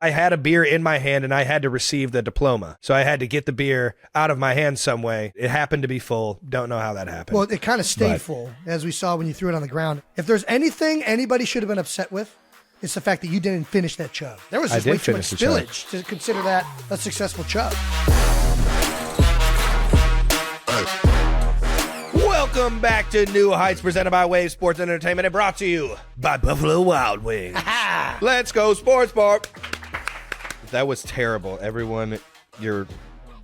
I had a beer in my hand and I had to receive the diploma. So I had to get the beer out of my hand some way. It happened to be full. Don't know how that happened. Well, it kind of stayed full, as we saw when you threw it on the ground. If there's anything anybody should have been upset with, it's the fact that you didn't finish that chug. There was just way too much spillage to consider that a successful chug. Welcome back to New Heights, presented by Wave Sports Entertainment and brought to you by Buffalo Wild Wings. Let's go, Sports Bar. That was terrible. Everyone, you're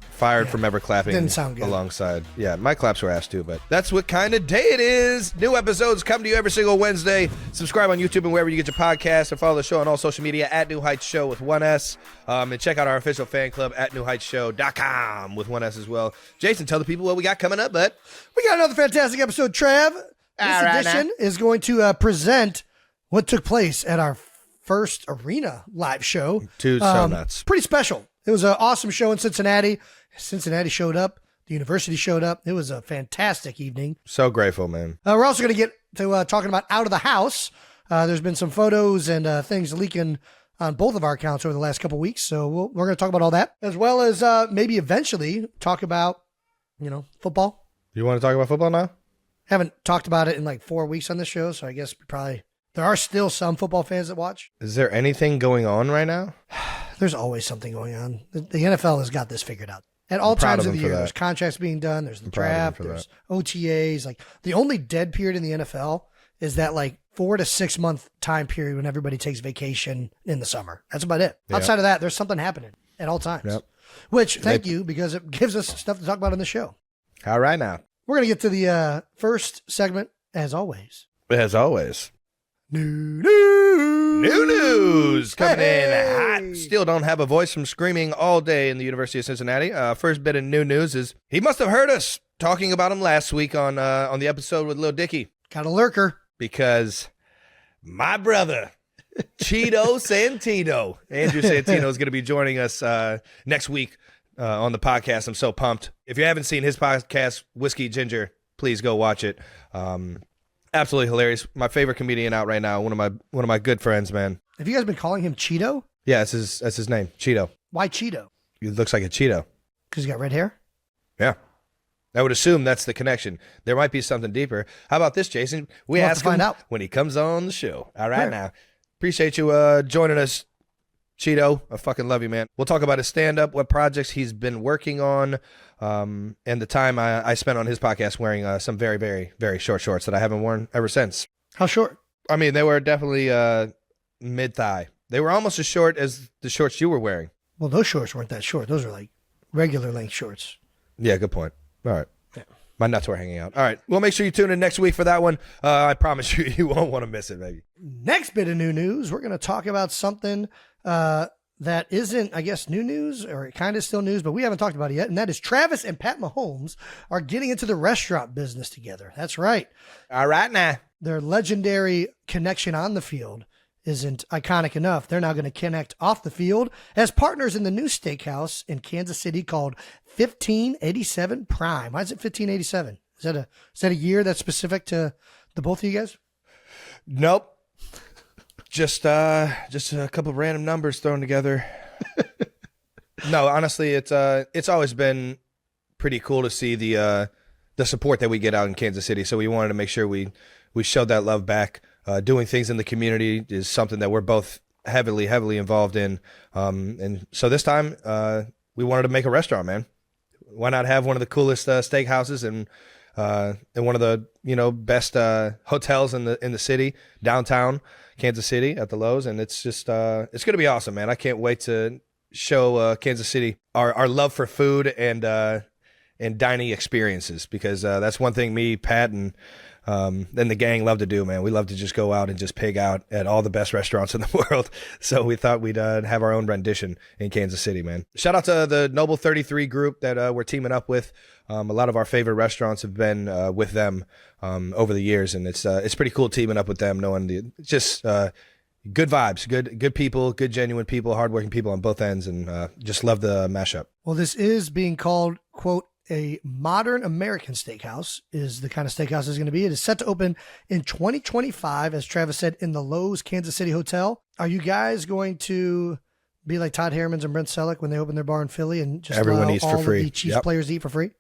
fired from ever clapping. Didn't sound good. Alongside. Yeah, my claps were ass too, but that's what kind of day it is. New episodes come to you every single Wednesday. Subscribe on YouTube and wherever you get your podcasts, and follow the show on all social media at New Heights Show with 1S. And check out our official fan club at newheightsshow.com with 1S as well. Jason, tell the people what we got coming up, bud. We got another fantastic episode, Trav. This edition is going to present what took place at our first arena live show. So nuts. Pretty special. It was an awesome show in Cincinnati. Cincinnati showed up. The university showed up. It was a fantastic evening. So grateful, man. We're also going to get to talking about Out of the House. There's been some photos and things leaking on both of our accounts over the last couple of weeks. So we're going to talk about all that, as well as maybe eventually talk about, football. You want to talk about football now? Haven't talked about it in like 4 weeks on this show, so I guess there are still some football fans that watch. Is there anything going on right now? There's always something going on. The NFL has got this figured out. At all times of the year, there's contracts being done, there's the draft, there's OTAs. Like, the only dead period in the NFL is that like 4 to 6 month time period when everybody takes vacation in the summer. That's about it. Yep. Outside of that, there's something happening at all times. Yep. Which, thank you, because it gives us stuff to talk about on the show. All right, now. We're going to get to the first segment, as always. As always. New news coming in hot. Still don't have a voice from screaming all day in the University of Cincinnati. First bit of new news is he must have heard us talking about him last week on the episode with Lil Dicky. Got a lurker. Because my brother, Cheeto Santino, Andrew Santino, is going to be joining us next week on the podcast. I'm so pumped. If you haven't seen his podcast, Whiskey Ginger, please go watch it. Absolutely hilarious. My favorite comedian out right now. One of my good friends, man. Have you guys been calling him Cheeto? Yeah, that's his name, Cheeto. Why Cheeto? He looks like a Cheeto. Because he's got red hair? Yeah. I would assume that's the connection. There might be something deeper. How about this, Jason? We'll ask him when he comes on the show. All right, now. Appreciate you joining us, Cheeto. I fucking love you, man. We'll talk about his stand-up, what projects he's been working on, and the time I spent on his podcast wearing some very, very, very short shorts that I haven't worn ever since. How short? I mean, they were definitely mid-thigh. They were almost as short as the shorts you were wearing. Well, those shorts weren't that short. Those are like regular length shorts. Yeah, good point. All right. Yeah. My nuts were hanging out. All right. Well, make sure you tune in next week for that one. I promise you won't want to miss it, baby. Next bit of new news, we're going to talk about something that isn't, I guess, new news, or it kind of still news, but we haven't talked about it yet, and that is Travis and Pat Mahomes are getting into the restaurant business together. That's right. All right, now. Their legendary connection on the field isn't iconic enough. They're now going to connect off the field as partners in the new steakhouse in Kansas City called 1587 Prime. Why is it 1587? Is that a year that's specific to the both of you guys? Nope. Just a couple of random numbers thrown together. No, honestly, it's always been pretty cool to see the support that we get out in Kansas City. So we wanted to make sure we showed that love back. Doing things in the community is something that we're both heavily involved in. And so this time, we wanted to make a restaurant, man. Why not have one of the coolest steakhouses and one of the best hotels in the city, downtown Kansas City at the Lowe's, and it's just it's gonna be awesome, man. I can't wait to show Kansas City our love for food and dining experiences, because that's one thing me, Pat, and the gang love to do, man. We love to just go out and just pig out at all the best restaurants in the world. So we thought we'd have our own rendition in Kansas City, man. Shout out to the Noble 33 group that we're teaming up with. A lot of our favorite restaurants have been with them over the years, and it's pretty cool teaming up with them, knowing just good vibes, good people, good genuine people, hardworking people on both ends, and just love the mashup. Well, this is being called, quote, a modern American steakhouse is the kind of steakhouse it's going to be. It is set to open in 2025, as Travis said, in the Lowe's Kansas City Hotel. Are you guys going to Be like Todd Herman's and Brent Selleck when they opened their bar in Philly and just everyone allow eats all for free. of the Chiefs players to eat for free?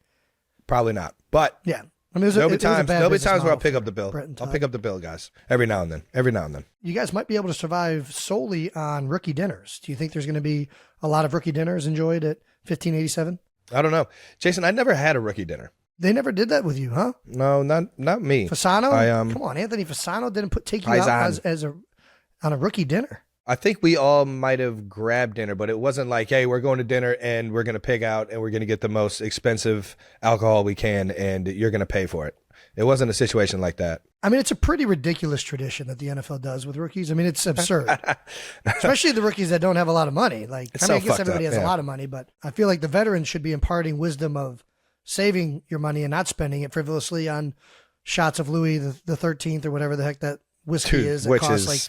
Probably not. But yeah. I mean, there'll be times where I'll pick up the bill. I'll pick up the bill, guys. Every now and then. You guys might be able to survive solely on rookie dinners. Do you think there's going to be a lot of rookie dinners enjoyed at 1587? I don't know. Jason, I never had a rookie dinner. They never did that with you, huh? No, not me. Fasano? Come on, Anthony Fasano didn't take you out on a rookie dinner. I think we all might have grabbed dinner, but it wasn't like, hey, we're going to dinner and we're going to pig out and we're going to get the most expensive alcohol we can and you're going to pay for it. It wasn't a situation like that. I mean, it's a pretty ridiculous tradition that the NFL does with rookies. I mean, it's absurd, especially the rookies that don't have a lot of money. Like, I guess everybody has a lot of money, but I feel like the veterans should be imparting wisdom of saving your money and not spending it frivolously on shots of Louis the 13th or whatever the heck that whiskey is. That costs like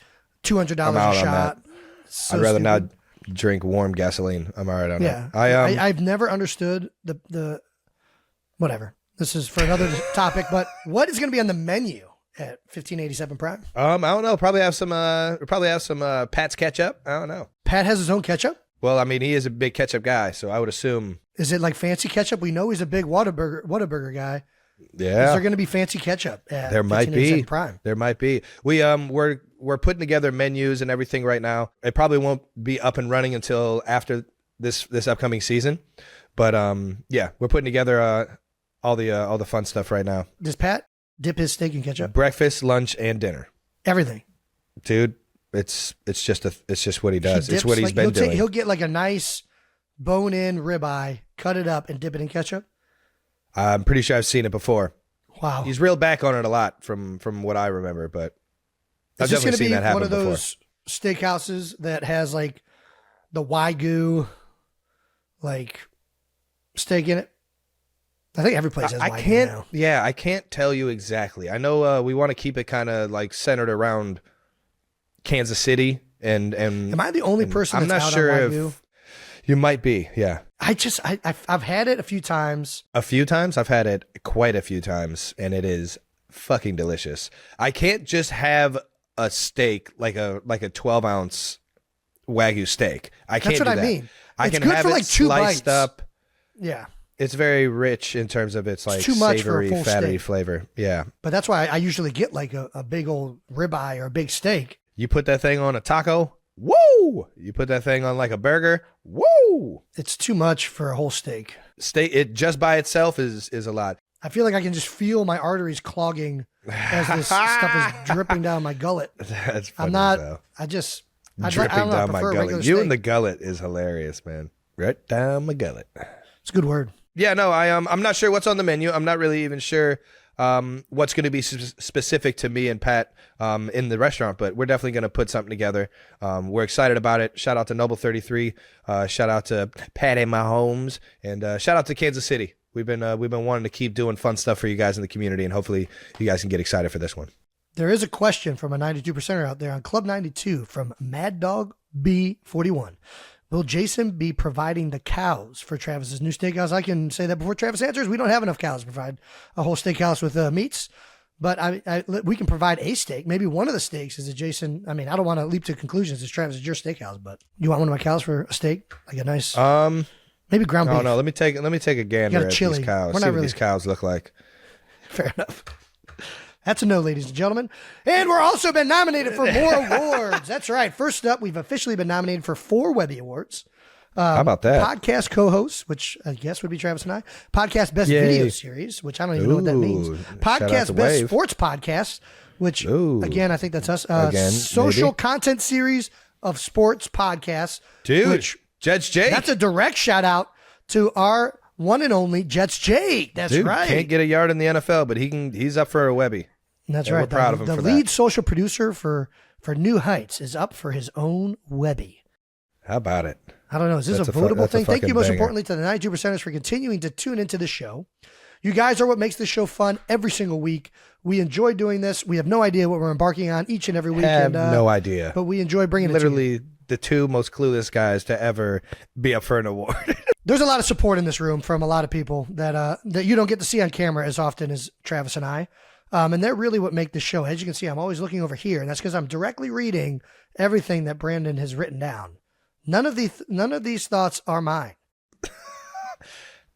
$200 a shot. So I'd rather not drink warm gasoline. I'm all right on that. I've never understood the whatever. This is for another topic, but what is going to be on the menu at 1587 Prime? I don't know. Probably have some Pat's ketchup. I don't know. Pat has his own ketchup? Well, I mean, he is a big ketchup guy, so I would assume. Is it like fancy ketchup? We know he's a big Whataburger guy. Yeah. Is there going to be fancy ketchup at there might be Prime? There might be. We're putting together menus and everything right now. It probably won't be up and running until after this upcoming season. But yeah, we're putting together all the fun stuff right now. Does Pat dip his steak in ketchup? Breakfast, lunch, and dinner. Everything. Dude, it's just what he does. It's what he's been doing. He'll get like a nice bone-in ribeye, cut it up, and dip it in ketchup. I'm pretty sure I've seen it before. Wow. He's reeled back on it a lot from what I remember, but I've definitely seen that happen before. One of those steakhouses that has like the Wagyu like steak in it. I think every place has Wagyu now. Yeah, I can't tell you exactly. I know we want to keep it kind of like centered around Kansas City and. Am I the only person that's not out sure on Wagyu? if you might be. Yeah. I've had it a few times. A few times? I've had it quite a few times, and it is fucking delicious. I can't just have a steak like a 12-ounce Wagyu steak. I can't do that. That's what I mean. I can have it sliced up. Yeah. It's very rich in terms of its like too much savory, for a full fatty steak. flavor. Yeah. But that's why I usually get like a big old ribeye or a big steak. You put that thing on a taco, woo! You put that thing on like a burger, woo! It's too much for a whole steak. It just by itself is a lot. I feel like I can just feel my arteries clogging as this stuff is dripping down my gullet. That's funny. I'm not. Though. Dripping down my gullet. You and the gullet is hilarious, man. Right down my gullet. It's a good word. Yeah, no, I'm not sure what's on the menu. I'm not really even sure what's going to be specific to me and Pat in the restaurant, but we're definitely going to put something together. We're excited about it. Shout out to Noble33. Shout out to Patty Mahomes, and shout out to Kansas City. We've been wanting to keep doing fun stuff for you guys in the community, and hopefully you guys can get excited for this one. There is a question from a 92%er out there on Club 92 from Mad Dog B41. Will Jason be providing the cows for Travis's new steakhouse? I can say that before Travis answers. We don't have enough cows to provide a whole steakhouse with meats, but we can provide a steak. Maybe one of the steaks is a Jason. I mean, I don't want to leap to conclusions. It's Travis, it's your steakhouse, but you want one of my cows for a steak, like a nice maybe ground beef. No. Let me take a gander at these cows. See what these cows look like. Fair enough. That's a no, ladies and gentlemen. And we're also been nominated for more awards. That's right. First up, we've officially been nominated for 4 Webby Awards. How about that? Podcast co-host, which I guess would be Travis and I. Podcast Best Video Series, which I don't even know what that means. Podcast Best Sports Podcast, which, again, I think that's us. Social Content Series of Sports Podcasts. Dude, which, Jets Jake. That's a direct shout out to our one and only Jets Jake. That's right. Can't get a yard in the NFL, but he's up for a Webby. That's right. We're proud of him for that. The lead social producer for New Heights is up for his own Webby. How about it? I don't know. Is this a votable thing? Thank you most importantly to the 92%ers for continuing to tune into the show. You guys are what makes this show fun every single week. We enjoy doing this. We have no idea what we're embarking on each and every week. No idea. But we enjoy bringing it literally the 2 most clueless guys to ever be up for an award. There's a lot of support in this room from a lot of people that you don't get to see on camera as often as Travis and I. And they're really what make this show. As you can see, I'm always looking over here, and that's because I'm directly reading everything that Brandon has written down. None of these thoughts are mine.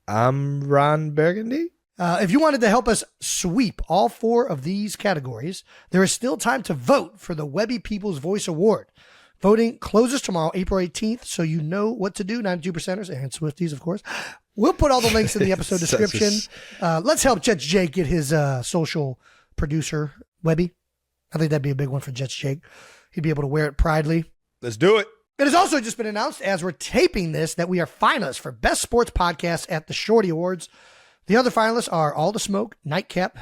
I'm Ron Burgundy. If you wanted to help us sweep all 4 of these categories, there is still time to vote for the Webby People's Voice Award. Voting closes tomorrow, April 18th, so you know what to do. 92%ers and Swifties, of course. We'll put all the links in the episode description. Let's help Jets Jake get his social producer, Webby. I think that'd be a big one for Jets Jake. He'd be able to wear it proudly. Let's do it. It has also just been announced, as we're taping this, that we are finalists for Best Sports Podcast at the Shorty Awards. The other finalists are All the Smoke, Nightcap.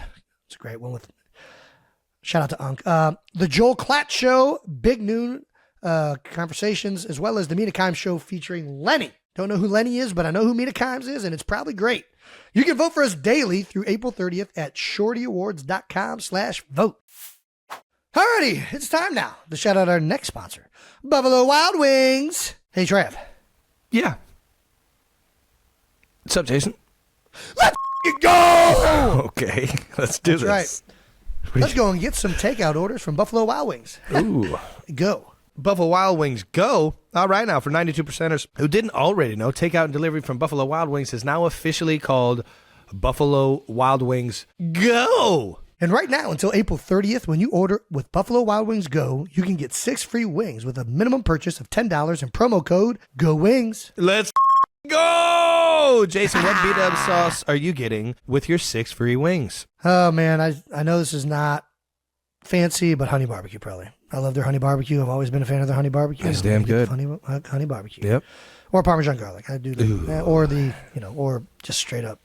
It's a great one with shout out to Unk. The Joel Klatt Show, Big Noon Conversations, as well as the Mina Kimes Show featuring Lenny. Don't know who Lenny is, but I know who Mina Kimes is, and it's probably great. You can vote for us daily through April 30th at shortyawards.com/vote. Alrighty, it's time now to shout out our next sponsor, Buffalo Wild Wings. Hey, Trav. Yeah. What's up, Jason? Let's go! Okay, let's do this. Right. Let's go and get some takeout orders from Buffalo Wild Wings. Ooh. Go. Buffalo Wild Wings, go. All right, now, for 92%ers who didn't already know, takeout and delivery from Buffalo Wild Wings is now officially called Buffalo Wild Wings, go. And right now, until April 30th, when you order with Buffalo Wild Wings Go, you can get 6 free wings with a minimum purchase of $10 and promo code GOWINGS. Let's go! Jason, what beat-up sauce are you getting with your 6 free wings? Oh, man, I know this is not fancy, but honey barbecue, probably. I love their honey barbecue. I've always been a fan of their honey barbecue. It's damn good. Honey barbecue. Yep. Or Parmesan garlic. I do that. Or just straight up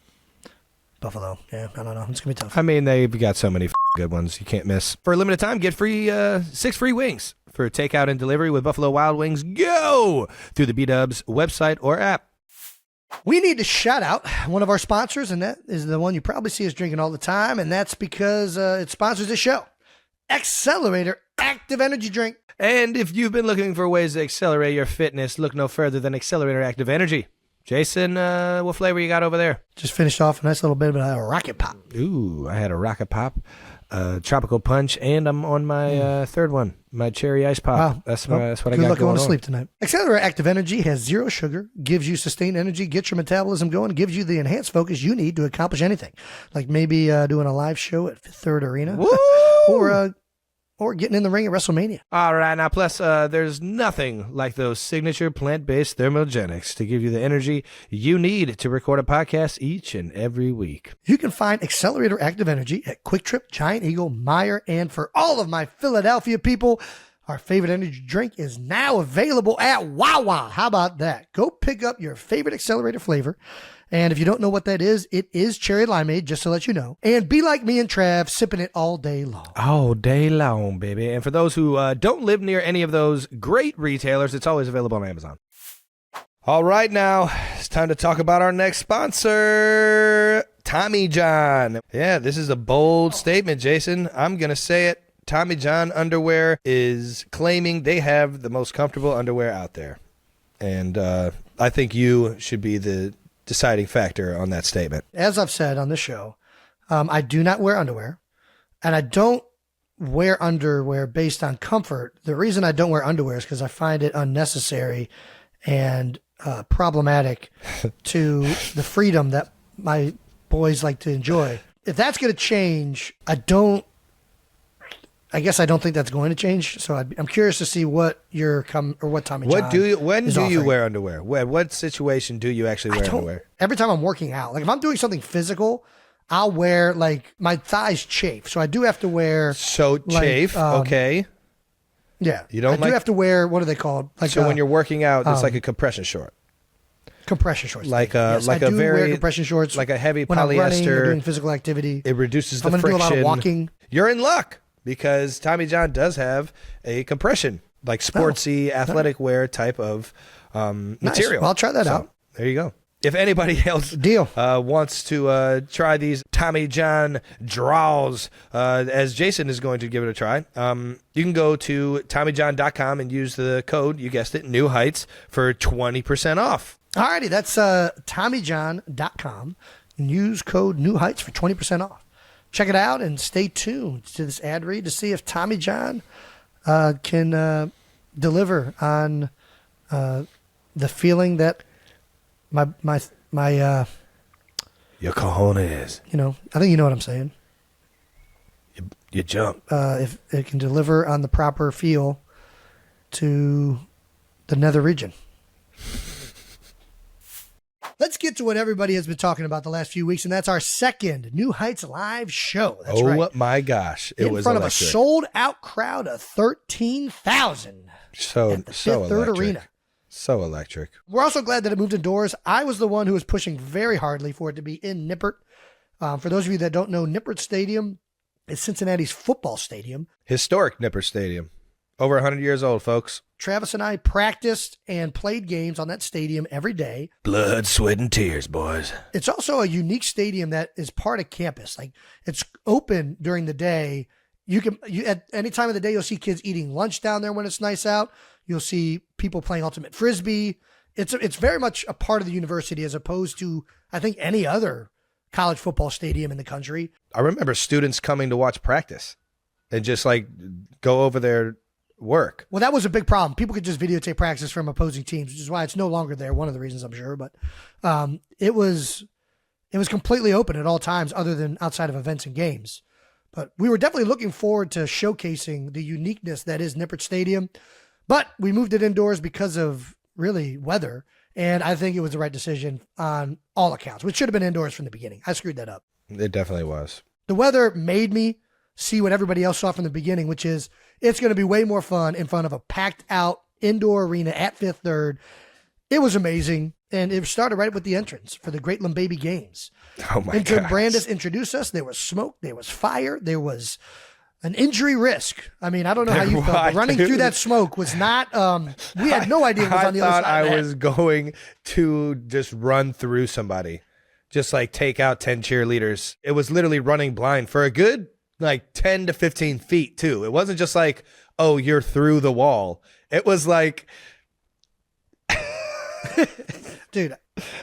buffalo. Yeah, I don't know. It's going to be tough. I mean, they've got so many good ones you can't miss. For a limited time, get free 6 free wings for takeout and delivery with Buffalo Wild Wings, go! Through the B-Dubs website or app. We need to shout out one of our sponsors, and that is the one you probably see us drinking all the time, and that's because it sponsors this show. Accelerator Active Energy Drink. And if you've been looking for ways to accelerate your fitness, look no further than Accelerator Active Energy. Jason, what flavor you got over there? Just finished off a nice little bit of a Rocket Pop. Ooh, I had a Rocket Pop, Tropical Punch, and I'm on my third one, my Cherry Ice Pop. Wow. That's what I got going on. Good luck going to sleep tonight. Accelerator Active Energy has 0 sugar, gives you sustained energy, gets your metabolism going, gives you the enhanced focus you need to accomplish anything. Like maybe doing a live show at Fifth Third Arena. Woo! Or getting in the ring at WrestleMania. All right. Now, plus, there's nothing like those signature plant-based thermogenics to give you the energy you need to record a podcast each and every week. You can find Accelerator Active Energy at Quick Trip, Giant Eagle, Meijer, and for all of my Philadelphia people, our favorite energy drink is now available at Wawa. How about that? Go pick up your favorite Accelerator flavor. And if you don't know what that is, it is cherry limeade, just to let you know. And be like me and Trav, sipping it all day long. All day long, baby. And for those who don't live near any of those great retailers, it's always available on Amazon. All right, now it's time to talk about our next sponsor, Tommy John. Yeah, this is a bold statement, Jason. I'm going to say it. Tommy John Underwear is claiming they have the most comfortable underwear out there. And I think you should be the deciding factor on that statement. As I've said on the show, I do not wear underwear, and I don't wear underwear based on comfort. The reason I don't wear underwear is because I find it unnecessary and problematic to the freedom that my boys like to enjoy. If that's going to change, I guess I don't think that's going to change. So I'm curious to see what what Tommy John. When do you wear underwear? What situation do you actually wear underwear? Every time I'm working out, like if I'm doing something physical, I'll wear like my thighs chafe, so I do have to wear. So chafe, okay. Yeah, you don't. I do have to wear. What are they called? Like so when you're working out, it's like a compression short. Compression shorts, like yes, like I a do very wear compression shorts like a heavy when polyester. I'm running or doing physical activity. It reduces the I'm friction. Do a lot of walking. You're in luck. Because Tommy John does have a compression, like sportsy, athletic wear type of material. Well, I'll try that out. There you go. If anybody else wants to try these Tommy John draws, as Jason is going to give it a try, you can go to TommyJohn.com and use the code, you guessed it, New Heights, for 20% off. Alrighty, that's TommyJohn.com and use code New Heights for 20% off. Check it out and stay tuned to this ad read to see if Tommy John can deliver on The feeling that my your cojones. I think you know what I'm saying. You jump. If it can deliver on the proper feel to the nether region. Let's get to what everybody has been talking about the last few weeks, and that's our second New Heights live show. That's right. Oh my gosh. It was in front electric. of a sold-out crowd of 13,000 at the Fifth Third Arena. So electric. We're also glad that it moved indoors. I was the one who was pushing very hardly for it to be in Nippert. For those of you that don't know, Nippert Stadium is Cincinnati's football stadium. Historic Nippert Stadium. Over 100 years old, folks. Travis and I practiced and played games on that stadium every day. Blood, sweat, and tears, boys. It's also a unique stadium that is part of campus. Like, it's open during the day. You at any time of the day, you'll see kids eating lunch down there when it's nice out. You'll see people playing ultimate frisbee. It's very much a part of the university as opposed to, I think, any other college football stadium in the country. I remember students coming to watch practice and just like go over their work. Well, that was a big problem. People could just videotape practice from opposing teams, which is why it's no longer there. One of the reasons, I'm sure, but it was completely open at all times other than outside of events and games. But we were definitely looking forward to showcasing the uniqueness that is Nippert Stadium. But we moved it indoors because of really weather. And I think it was the right decision on all accounts, which should have been indoors from the beginning. I screwed that up. It definitely was. The weather made me see what everybody else saw from the beginning, which is it's going to be way more fun in front of a packed out indoor arena at Fifth Third. It was amazing. And it started right with the entrance for the Great Lumbaby Games. Oh my god! Until Brandis introduced us, there was smoke, there was fire, there was an injury risk. I mean, I don't know how you felt, but running through that smoke was not. We had no idea what was on the other side. I thought I was going to just run through somebody, just like take out 10 cheerleaders. It was literally running blind for a good like 10 to 15 feet too. It wasn't just like, oh, you're through the wall. It was like. Dude,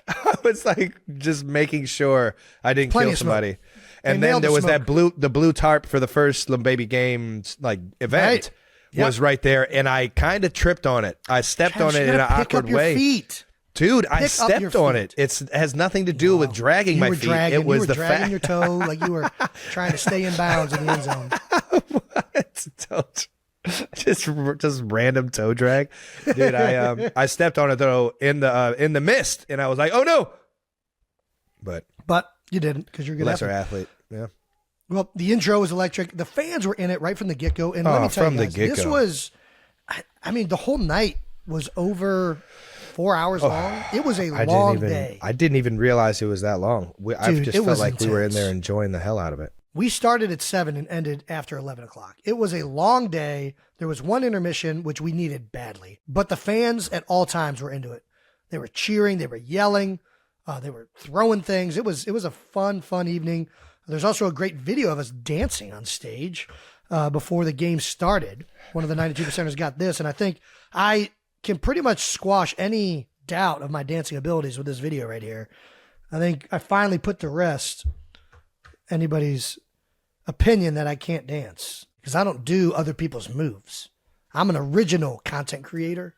I was like just making sure I didn't kill somebody. And then there was the blue tarp for the first Lumbaby Games like event was right there, and I kind of tripped on it. I stepped on it in an awkward way. Feet. Dude, I stepped on it. It has nothing to do with dragging my feet. It was the fact. You were dragging your toe like you were trying to stay in bounds in the end zone. What? Just random toe drag, dude. I stepped on it though in the mist, and I was like, oh no. But you didn't because you're a good lesser athlete. Yeah. Well, the intro was electric. The fans were in it right from the get go, and let me tell you guys, this was. I mean, the whole night was over 4 hours long. It was a long day. I didn't even realize it was that long. I just felt like we were in there enjoying the hell out of it. We started at 7 and ended after 11 o'clock. It was a long day. There was one intermission, which we needed badly. But the fans at all times were into it. They were cheering. They were yelling. They were throwing things. It was a fun evening. There's also a great video of us dancing on stage before the game started. One of the 92%ers got this, and I think I can pretty much squash any doubt of my dancing abilities with this video right here. I think I finally put to rest anybody's opinion that I can't dance because I don't do other people's moves. I'm an original content creator.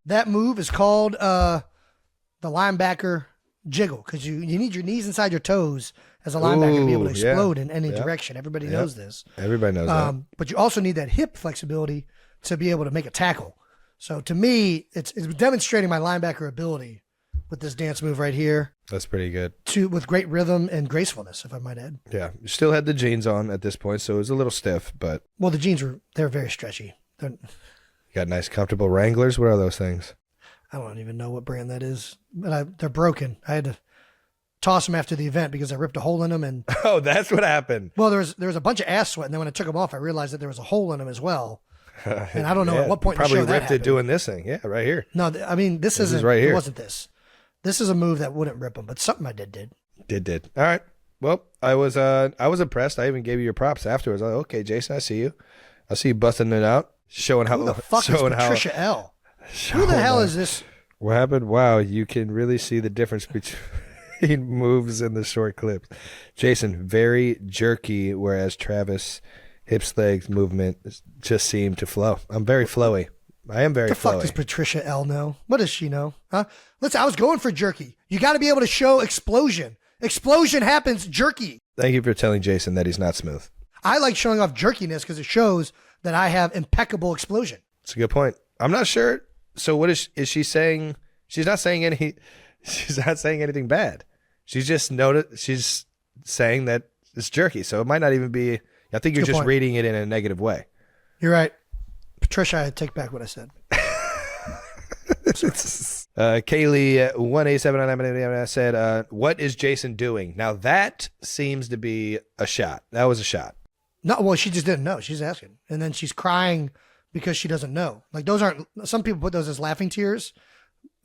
That move is called the linebacker jiggle because you need your knees inside your toes as a linebacker to be able to explode in any direction. Everybody knows this. Everybody knows that. But you also need that hip flexibility to be able to make a tackle. So to me, it's demonstrating my linebacker ability with this dance move right here. That's pretty good. With great rhythm and gracefulness, if I might add. Yeah. You still had the jeans on at this point, so it was a little stiff, but. Well, the jeans they're very stretchy. You got nice, comfortable Wranglers. What are those things? I don't even know what brand that is, but they're broken. I had to toss them after the event because I ripped a hole in them. And oh, that's what happened. Well, there was a bunch of ass sweat, and then when I took them off, I realized that there was a hole in them as well. And I don't know at what point probably in the show ripped it doing this thing. Yeah, right here. No, I mean this isn't right here. It wasn't this. This is a move that wouldn't rip them, but something I did. Did. All right. Well, I was impressed. I even gave you your props afterwards. I was like, okay, Jason, I see you. I see you busting it out, showing how. Who the fuck is Patricia L? Who the hell is this? What happened? Wow, you can really see the difference between moves in the short clips. Jason, very jerky, whereas Travis hips, legs, movement just seem to flow. I'm very flowy. I am very flowy. The fuck does Patricia L know? What does she know? Huh? Listen, I was going for jerky. You got to be able to show explosion. Explosion happens jerky. Thank you for telling Jason that he's not smooth. I like showing off jerkiness because it shows that I have impeccable explosion. That's a good point. I'm not sure. So what is she saying? She's not saying anything bad. She's saying that it's jerky. So it might not even be, I think you're just reading it in a negative way. You're right. Patricia, I take back what I said. Kaylee 18799 said, what is Jason doing? Now that seems to be a shot. That was a shot. No, well, she just didn't know. She's asking. And then she's crying because she doesn't know. Like those aren't, some people put those as laughing tears,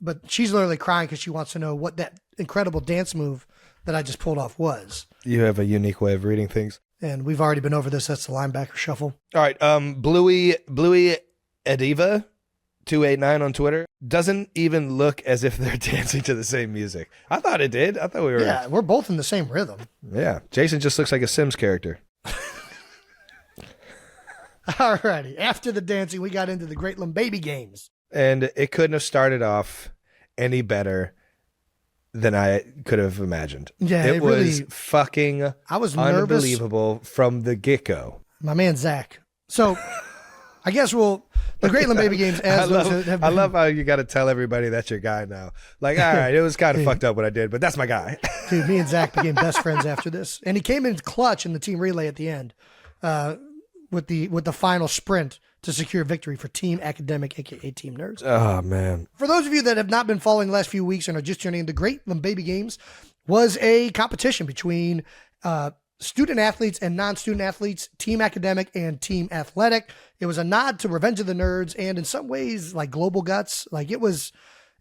but she's literally crying because she wants to know what that incredible dance move that I just pulled off was. You have a unique way of reading things. And we've already been over this. That's the linebacker shuffle. All right. Bluey Ediva 289 on Twitter doesn't even look as if they're dancing to the same music. I thought it did. I thought we were. Yeah, we're both in the same rhythm. Yeah. Jason just looks like a Sims character. All righty. After the dancing, we got into the Great Baby games. And it couldn't have started off any better than I could have imagined. Yeah, it was fucking I was unbelievable nervous. From the get-go. My man, Zach. So I guess the Great Baby games as I love how you got to tell everybody that's your guy now. Like, all right, it was kind of fucked up what I did, but that's my guy. Dude, me and Zach became best friends after this. And he came in clutch in the team relay at the end with the final sprint to secure victory for Team Academic, a.k.a. Team Nerds. Oh, man. For those of you that have not been following the last few weeks and are just tuning in, the Great Baby Games was a competition between student athletes and non-student athletes, Team Academic and Team Athletic. It was a nod to Revenge of the Nerds and in some ways like Global Guts. Like it was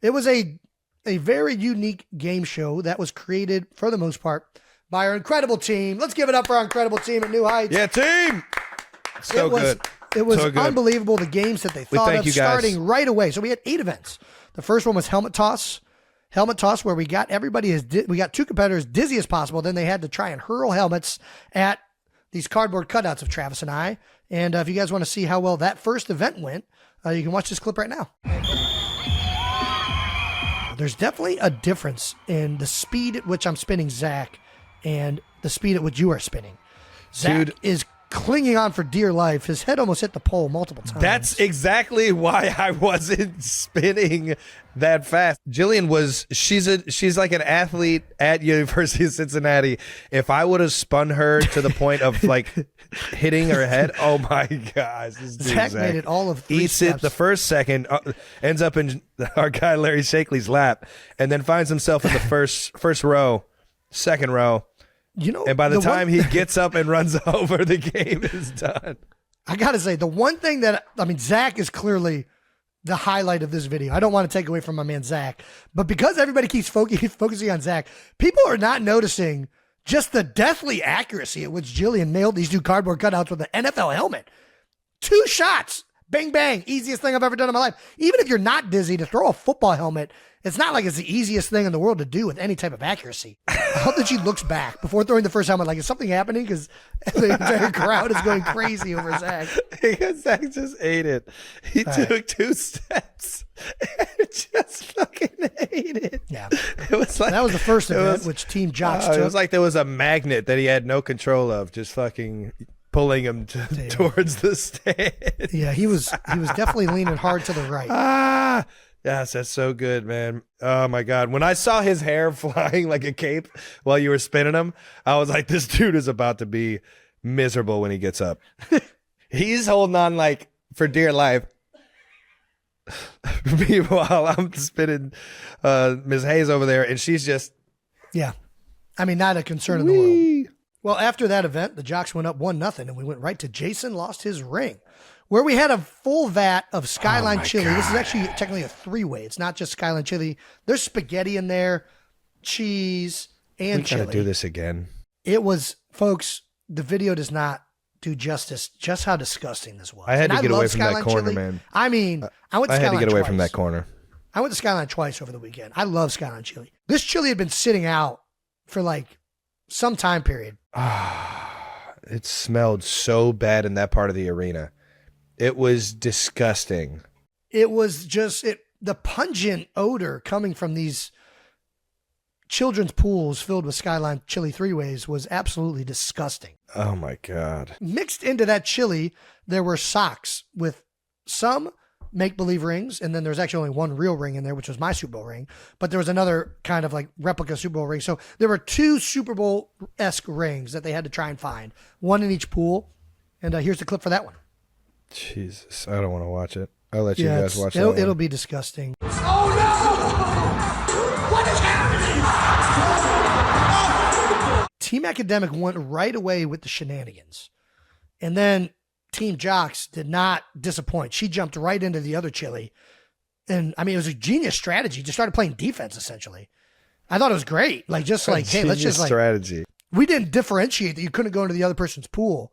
a very unique game show that was created for the most part by our incredible team. Let's give it up for our incredible team at New Heights. Yeah, team. So good. It was so good. unbelievable, the games that they thought of starting right away. So we had 8 events. The first one was helmet toss. Helmet toss, where we got we got 2 competitors dizzy as possible. Then they had to try and hurl helmets at these cardboard cutouts of Travis and I. And if you guys want to see how well that first event went, you can watch this clip right now. There's definitely a difference in the speed at which I'm spinning Zach and the speed at which you are spinning. Zach is clinging on for dear life. His head almost hit the pole multiple times. That's exactly why I wasn't spinning that fast. Jillian she's like an athlete at University of Cincinnati. If I would have spun her to the point of like hitting her head, oh my gosh. Zach made it all of 3 eats steps. It the first second, ends up in our guy Larry Shakley's lap, and then finds himself in the first row, second row. And by the time he gets up and runs over, the game is done. I got to say, the one thing Zach is clearly the highlight of this video. I don't want to take away from my man, Zach. But because everybody keeps focusing on Zach, people are not noticing just the deathly accuracy at which Jillian nailed these 2 cardboard cutouts with an NFL helmet. 2 shots. Bang, bang. Easiest thing I've ever done in my life. Even if you're not dizzy, to throw a football helmet, it's not like it's the easiest thing in the world to do with any type of accuracy. I hope that she looks back before throwing the first helmet. Like, is something happening? Because the entire crowd is going crazy over Zach. Zach just ate it. He took 2 steps and just fucking ate it. Yeah. It was like, that was the first event, which Team Jocks took. It was like there was a magnet that he had no control of, just fucking pulling him towards the stand. Yeah, he was definitely leaning hard to the right. Yes, that's so good, man. Oh my God. When I saw his hair flying like a cape while you were spinning him, I was like, this dude is about to be miserable when he gets up. He's holding on like for dear life. Meanwhile, I'm spinning Ms. Hayes over there, and she's just... Yeah. I mean, not a concern in the world. Well, after that event, the Jocks went up 1-0, and we went right to Jason Lost His Ring, where we had a full vat of Skyline chili. God. This is actually technically a 3-way. It's not just Skyline chili. There's spaghetti in there, cheese, and chili. We gotta do this again. It was, folks, the video does not do justice just how disgusting this was. I had to get away from that corner, chili. man. I mean, I went to Skyline had to get away twice. from that corner. I went to Skyline twice over the weekend. I love Skyline chili. This chili had been sitting out for like some time period. It smelled so bad in that part of the arena. It was disgusting. It was just the pungent odor coming from these children's pools filled with Skyline chili three-ways was absolutely disgusting. Oh my God. Mixed into that chili, there were socks with some make-believe rings, and then there's actually only one real ring in there, which was my Super Bowl ring, but there was another kind of like replica Super Bowl ring. So there were 2 Super Bowl-esque rings that they had to try and find, one in each pool, and here's the clip for that one. Jesus, I don't want to watch it. I'll let you guys watch it. It'll be disgusting. Oh no! What is happening? Team Academic went right away with the shenanigans, and then Team Jocks did not disappoint. She jumped right into the other chili. And I mean, it was a genius strategy. Just started playing defense, essentially. I thought it was great. Like, just like, hey, let's just like, strategy. We didn't differentiate that you couldn't go into the other person's pool.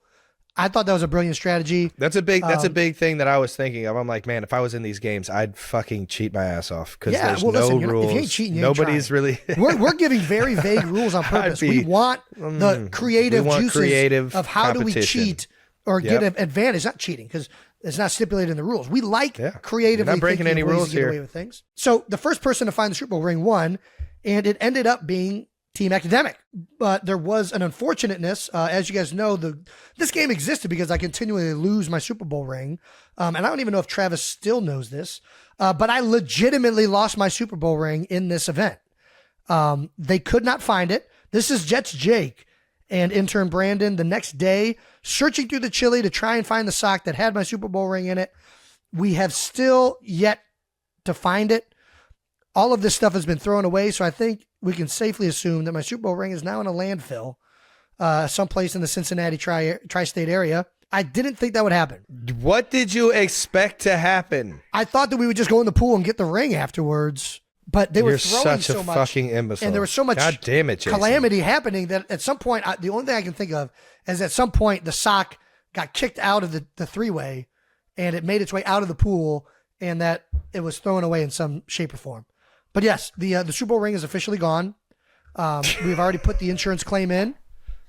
I thought that was a brilliant strategy. That's a big thing that I was thinking of. I'm like, man, if I was in these games, I'd fucking cheat my ass off because there's no rules. If you ain't cheating, you nobody's really. we're giving very vague rules on purpose. We want the creative juices of how do we cheat or get an advantage. Not cheating because it's not stipulated in the rules. We like creatively not breaking any rules to get away with things. So the first person to find the Super Bowl ring won, and it ended up being Team Academic. But there was an unfortunateness. As you guys know, this game existed because I continually lose my Super Bowl ring. And I don't even know if Travis still knows this, but I legitimately lost my Super Bowl ring in this event. They could not find it. This is Jets Jake and intern Brandon the next day searching through the chili to try and find the sock that had my Super Bowl ring in it. We have still yet to find it. All of this stuff has been thrown away, so I think we can safely assume that my Super Bowl ring is now in a landfill someplace in the Cincinnati tri-state area. I didn't think that would happen. What did you expect to happen? I thought that we would just go in the pool and get the ring afterwards, but they were throwing so much. Fucking imbecile. And there was so much God damn it, Jason. calamity happening that at some point, the only thing I can think of is at some point the sock got kicked out of the three-way and it made its way out of the pool and that it was thrown away in some shape or form. But yes, the Super Bowl ring is officially gone. We've already put the insurance claim in,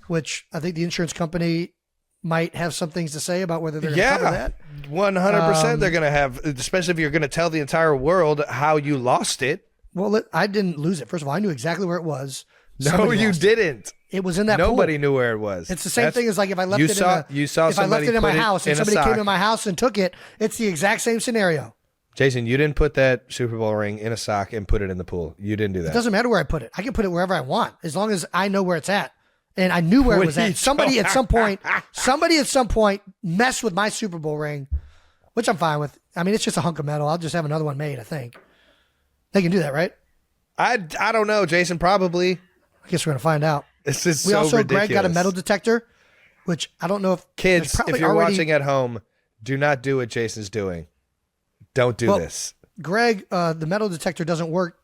which I think the insurance company might have some things to say about whether they're going to cover that. 100% they're going to have, especially if you're going to tell the entire world how you lost it. Well, I didn't lose it. First of all, I knew exactly where it was. No, you didn't. It was in that Nobody pool. knew where it was. It's the same thing as like if I left it in my house and somebody came to my house and took it, it's the exact same scenario. Jason, you didn't put that Super Bowl ring in a sock and put it in the pool. You didn't do that. It doesn't matter where I put it. I can put it wherever I want as long as I know where it's at. And I knew where it was at. Somebody at some point messed with my Super Bowl ring, which I'm fine with. I mean, it's just a hunk of metal. I'll just have another one made, I think. They can do that, right? I don't know, Jason. Probably. I guess we're going to find out. This is we so also, ridiculous. Greg got a metal detector, which I don't know if... Kids, if you're watching at home, do not do what Jason's doing. Don't do this. Greg, the metal detector doesn't work.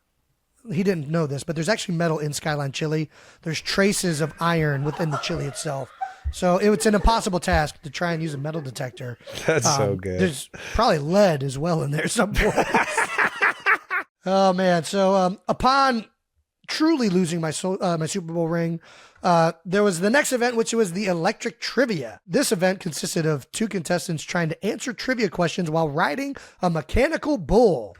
He didn't know this, but there's actually metal in Skyline chili. There's traces of iron within the chili itself. So it's an impossible task to try and use a metal detector. That's so good. There's probably lead as well in there some point. Oh, man. So upon truly losing my Super Bowl ring, there was the next event, which was the electric trivia. This event consisted of 2 contestants trying to answer trivia questions while riding a mechanical bull.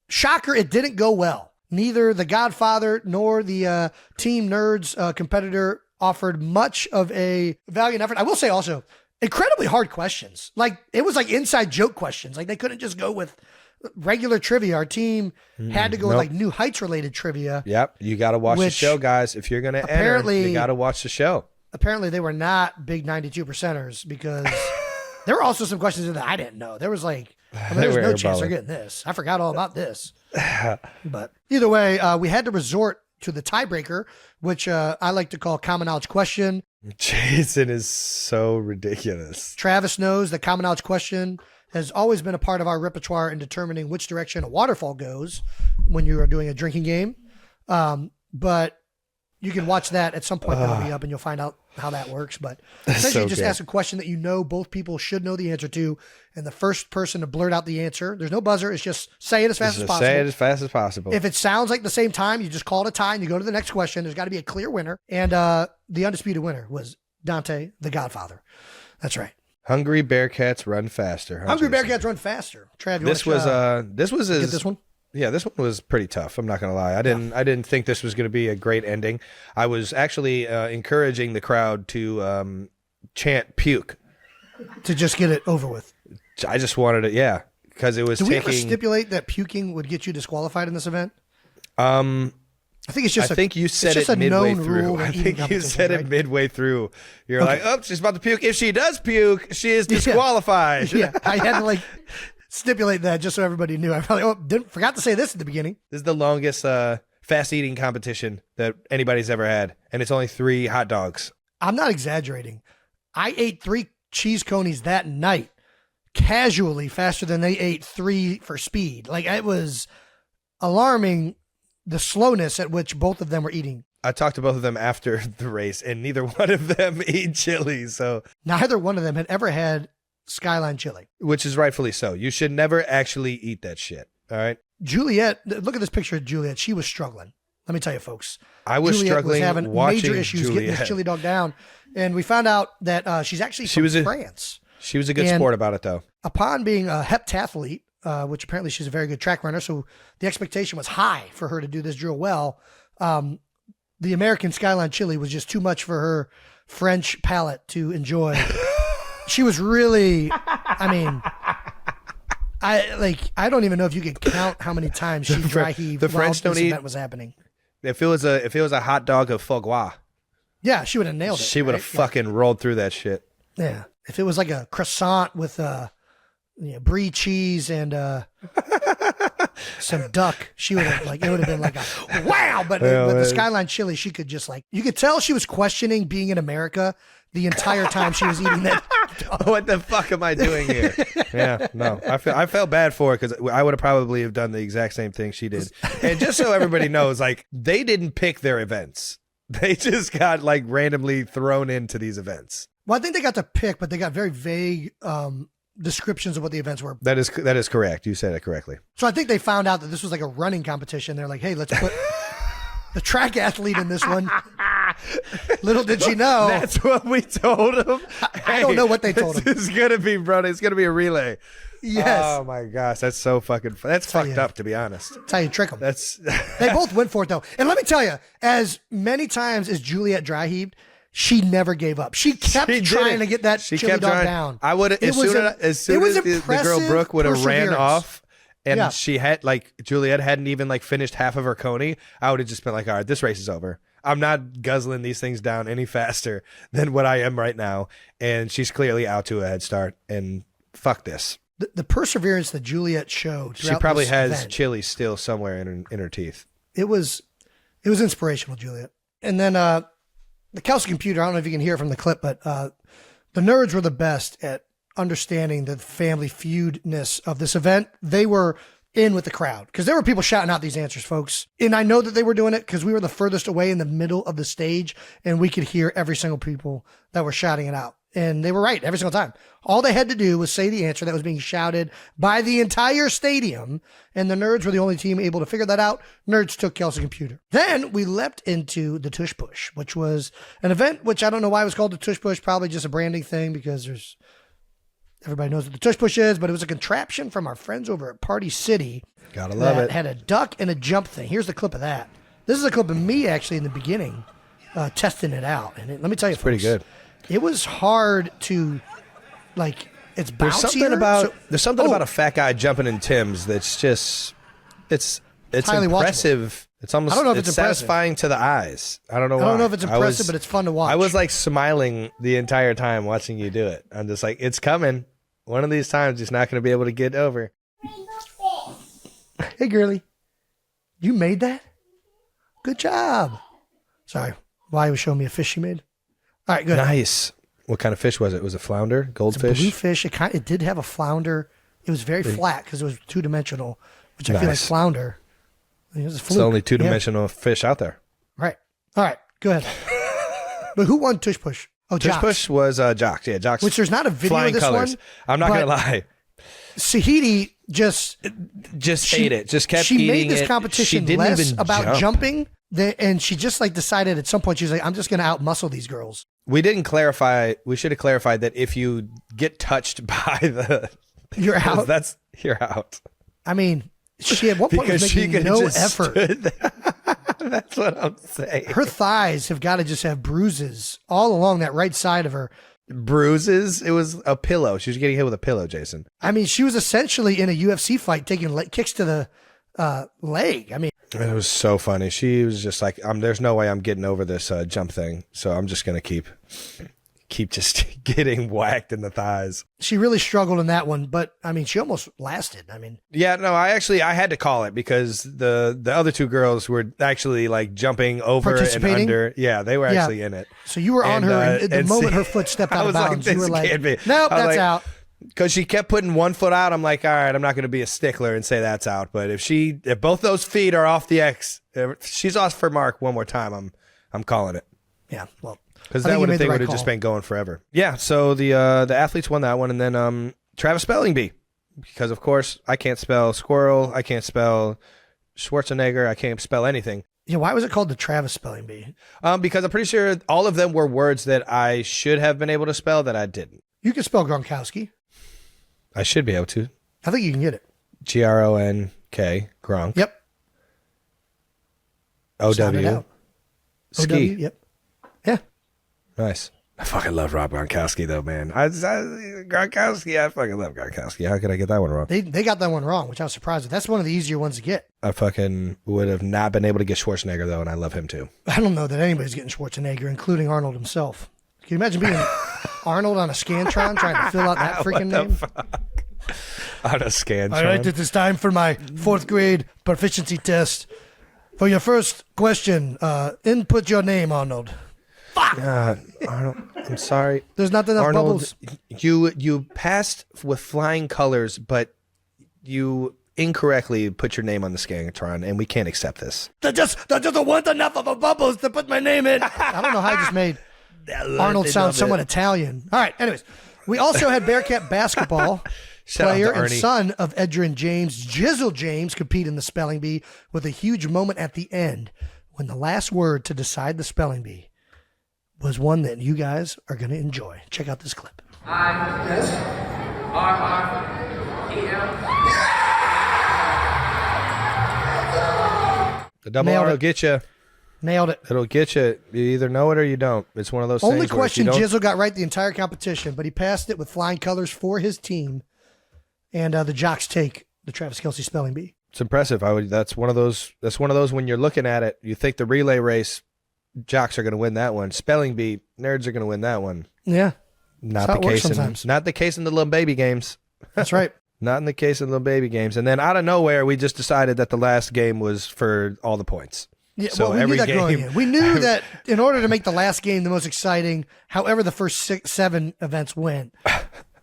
Shocker, it didn't go well. Neither the Godfather nor the Team Nerds competitor offered much of a valiant effort. I will say also, incredibly hard questions. Like, it was like inside joke questions. Like, they couldn't just go with regular trivia. Our team had to go with like New Heights related trivia. Yep. You got to watch the show, guys. If you're going to enter, you got to watch the show. Apparently they were not big 92%ers because there were also some questions that I didn't know. There was like, there's no chance they're getting this. I forgot all about this. But either way, we had to resort to the tiebreaker, which I like to call common knowledge question. Jason is so ridiculous. Travis knows that common knowledge question has always been a part of our repertoire in determining which direction a waterfall goes when you are doing a drinking game. But you can watch that at some point. That'll be up and you'll find out how that works, but essentially just ask a question that you know both people should know the answer to, and the first person to blurt out the answer, there's no buzzer, it's just say it as fast as possible. Say it as fast as possible. If it sounds like the same time, you just call it a tie and you go to the next question. There's got to be a clear winner, and the undisputed winner was Dante, the Godfather. That's right. Hungry Bearcats run faster. Hungry Bearcats run faster. Trav, you this was get this one? Yeah, this one was pretty tough. I'm not gonna lie. I didn't think this was gonna be a great ending. I was actually encouraging the crowd to chant "puke" to just get it over with. I just wanted it, because it was. Did we ever stipulate that puking would get you disqualified in this event? I think it's just. I think you said it midway through. I think you said it midway through. You're like, "Oh, she's about to puke. If she does puke, she is disqualified." Yeah, I had to stipulate that just so everybody knew. I probably forgot to say this at the beginning. This is the longest fast eating competition that anybody's ever had, and it's only 3 hot dogs. I'm not exaggerating. I ate 3 cheese conies that night, casually, faster than they ate 3 for speed. It was alarming. The slowness at which both of them were eating. I talked to both of them after the race, and neither one of them eat chili. So neither one of them had ever had Skyline chili, which is rightfully so. You should never actually eat that shit. All right. Juliet, look at this picture of Juliet. She was struggling. Let me tell you, folks. I was Juliet struggling was having watching major issues Juliet. getting this chili dog down, and we found out that she's actually from France. She was a good sport about it, though. Upon being a heptathlete, which apparently she's a very good track runner, so the expectation was high for her to do this drill well. The American Skyline chili was just too much for her French palate to enjoy. She was really, I don't even know if you could count how many times she dry heaved while this event was happening. If it was a hot dog of foie gras, yeah, she would have nailed it. She would have fucking rolled through that shit. Yeah, if it was like a croissant with brie cheese and some duck, she would have it would have been like a wow. But with the Skyline chili, she could just you could tell she was questioning being in America the entire time she was eating that. What the fuck am I doing here? Yeah, no, I felt bad for her because I would have probably have done the exact same thing she did. And just so everybody knows, they didn't pick their events; they just got randomly thrown into these events. Well, I think they got to pick, but they got very vague descriptions of what the events were. That is correct. You said it correctly. So I think they found out that this was a running competition. They're like, hey, let's put the track athlete in this one. Little did she know. That's what we told him. I don't know what they told him. It's going to be, bro. It's going to be a relay. Yes. Oh, my gosh. That's so fucking That's fucked up, to be honest. That's how you trick them. They both went for it, though. And let me tell you, as many times as Juliet dry heaved, she never gave up. She kept trying to get that chili dog down. I would as soon as the girl Brooke would have ran off and she had Juliet hadn't even finished half of her coney, I would have just been all right, this race is over. I'm not guzzling these things down any faster than what I am right now. And she's clearly out to a head start, and fuck this. The perseverance that Juliet showed. She probably has chili still somewhere in her teeth. It was inspirational, Juliet. And then the Kelce computer, I don't know if you can hear it from the clip, but the nerds were the best at understanding the family feudness of this event. They were in with the crowd because there were people shouting out these answers, folks. And I know that they were doing it because we were the furthest away in the middle of the stage and we could hear every single people that were shouting it out. And they were right every single time. All they had to do was say the answer that was being shouted by the entire stadium. And the nerds were the only team able to figure that out. Nerds took Kelce computer. Then we leapt into the Tush Push, which was an event, which I don't know why it was called the Tush Push. Probably just a branding thing because everybody knows what the Tush Push is, but it was a contraption from our friends over at Party City. Gotta love it. Had a duck and a jump thing. Here's the clip of that. This is a clip of me actually in the beginning testing it out. And let me tell you, it's pretty good. It was hard to, it's bouncier. There's something about a fat guy jumping in Tim's that's just, it's impressive. Watchable. It's almost, I don't know if it's impressive. Satisfying to the eyes. I don't know why. I don't know if it's impressive, but it's fun to watch. I was smiling the entire time watching you do it. I'm just it's coming. One of these times he's not going to be able to get over. Hey, girly. You made that? Good job. Sorry. Why was showing me a fish she made? All right, good. Nice. What kind of fish was it? Was it flounder? Goldfish? It's a blue fish. It did have a flounder. It was very flat because it was two-dimensional, which I feel like flounder. It was a fluke. It's the only two-dimensional fish out there. Right. All right. Go ahead. But who won Tush Push? Oh, Tush Jocks. Push was Jocks. Yeah, Jocks. Which there's not a video flying of this colors. one. I'm not going to lie. Sahidi just ate it. Just kept eating it. She made this competition she less even about jumping, and she just like decided at some point, she was like, I'm just going to out-muscle these girls. We didn't clarify. We should have clarified that if you get touched by the... You're out. You're out. I mean, she at one point was making no effort. That's what I'm saying. Her thighs have got to just have bruises all along that right side of her. Bruises? It was a pillow. She was getting hit with a pillow, Jason. I mean, she was essentially in a UFC fight taking kicks to the leg. I mean, it was so funny. She was just like, there's no way I'm getting over this jump thing. So I'm just going to keep just getting whacked in the thighs. She really struggled in that one, but I mean, she almost lasted. I mean, yeah, no, I had to call it because the other two girls were actually like jumping over and under. Yeah, they were actually in it. So you were on her, and the moment her foot stepped out of bounds, you were like, nope, that's out. Because she kept putting one foot out. I'm like, all right, I'm not going to be a stickler and say that's out. But if both those feet are off the X, if she's off for mark one more time, I'm calling it. Yeah, well. Because that would have just been going forever. Yeah, so the athletes won that one, and then Travis Spelling Bee, because of course I can't spell squirrel, I can't spell Schwarzenegger, I can't spell anything. Yeah, why was it called the Travis Spelling Bee? Because I'm pretty sure all of them were words that I should have been able to spell that I didn't. You can spell Gronkowski. I should be able to. I think you can get it. Gronk, Gronk. Yep. OW. Ski. Yep. Yeah. Nice. I fucking love Rob Gronkowski though, man. Gronkowski, I fucking love Gronkowski. How could I get that one wrong? They got that one wrong, which I was surprised with. That's one of the easier ones to get. I fucking would have not been able to get Schwarzenegger though, and I love him too. I don't know that anybody's getting Schwarzenegger, including Arnold himself. Can you imagine being Arnold on a Scantron trying to fill out that freaking name? Fuck? On a Scantron. All right, it is time for my 4th grade proficiency test. For your first question, input your name, Arnold. Fuck. Arnold, I'm sorry. There's not enough Arnold, bubbles. You passed with flying colors, but you incorrectly put your name on the Scantron, and we can't accept this. There just weren't enough of a bubbles to put my name in. I don't know how I just made Arnold sound somewhat Italian. All right, anyways. We also had Bearcat basketball player and son of Edgerrin James, Jizzle James, compete in the spelling bee with a huge moment at the end when the last word to decide the spelling bee was one that you guys are going to enjoy. Check out this clip. The double R will get you. Nailed it. It'll get you. You either know it or you don't. It's one of those Only things. Only question Jizzle got right the entire competition, but he passed it with flying colors for his team. And the Jocks take the Travis Kelce spelling bee. It's impressive. That's one of those when you're looking at it, you think the relay race, Jocks are going to win that one. Spelling bee, nerds are going to win that one. Yeah. Not the case in the little baby games. That's right. Not in the case of the little baby games. And then out of nowhere, we just decided that the last game was for all the points. Yeah, so well, we knew that going in. We knew that in order to make the last game the most exciting, however the first 7 events went,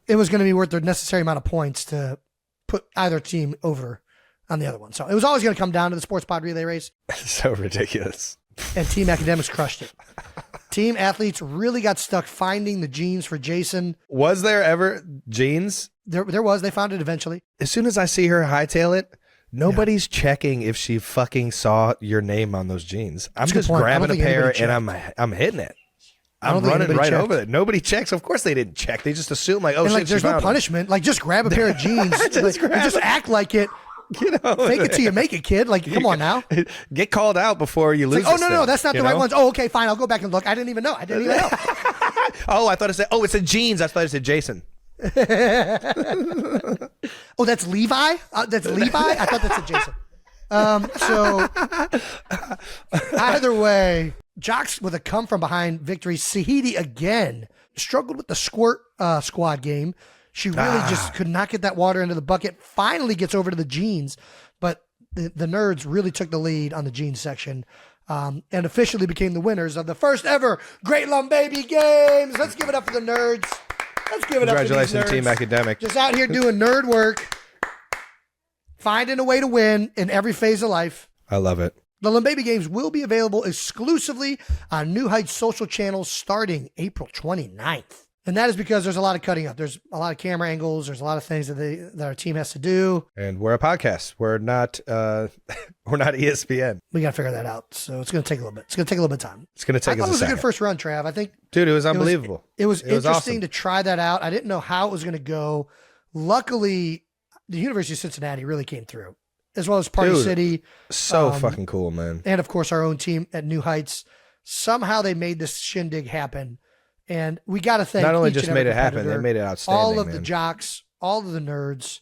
it was going to be worth the necessary amount of points to put either team over on the other one. So it was always going to come down to the sports pod relay race. So ridiculous. And Team Academics crushed it. Team Athletes really got stuck finding the jeans for Jason. Was there ever jeans? There was. They found it eventually. As soon as I see her hightail it, nobody's checking if she fucking saw your name on those jeans. I'm just grabbing a pair and I'm hitting it. I'm running right over it. Nobody checks. Of course they didn't check. They just assume like, oh, shit, there's no punishment. Like, just grab a pair of jeans. just act like it. Fake it till you make it, kid. Like, come on now. Get called out before you lose. Like, no, that's not the right ones. Oh, okay, fine. I'll go back and look. I didn't even know. Oh, I thought it said, it said jeans. I thought it said Jason. Oh, that's Levi? That's Levi? I thought that said Jason. So either way, Jocks with a come from behind victory. Sahidi again struggled with the squirt squad game. She really just could not get that water into the bucket. Finally gets over to the jeans, but the nerds really took the lead on the jeans section and officially became the winners of the first ever Great Lumbaby Games. Let's give it up for the nerds. Let's give it up for these nerds. Congratulations, Team Academic. Just out here doing nerd work, finding a way to win in every phase of life. I love it. The Baby games will be available exclusively on New Heights social channels starting April 29th. And that is because there's a lot of cutting up. There's a lot of camera angles. There's a lot of things that our team has to do. And we're a podcast. We're not ESPN. We got to figure that out. So it's going to take a little bit. It's going to take a little bit of time. It's going to take us a second. It was a good first run, Trav. I think. Dude, it was unbelievable. It was interesting awesome to try that out. I didn't know how it was going to go. Luckily, the University of Cincinnati really came through, as well as Party City. So fucking cool, man. And of course, our own team at New Heights. Somehow they made this shindig happen. And we got to thank not only each just and made every it happen, they competitor, made it outstanding. all of the jocks, all of the nerds,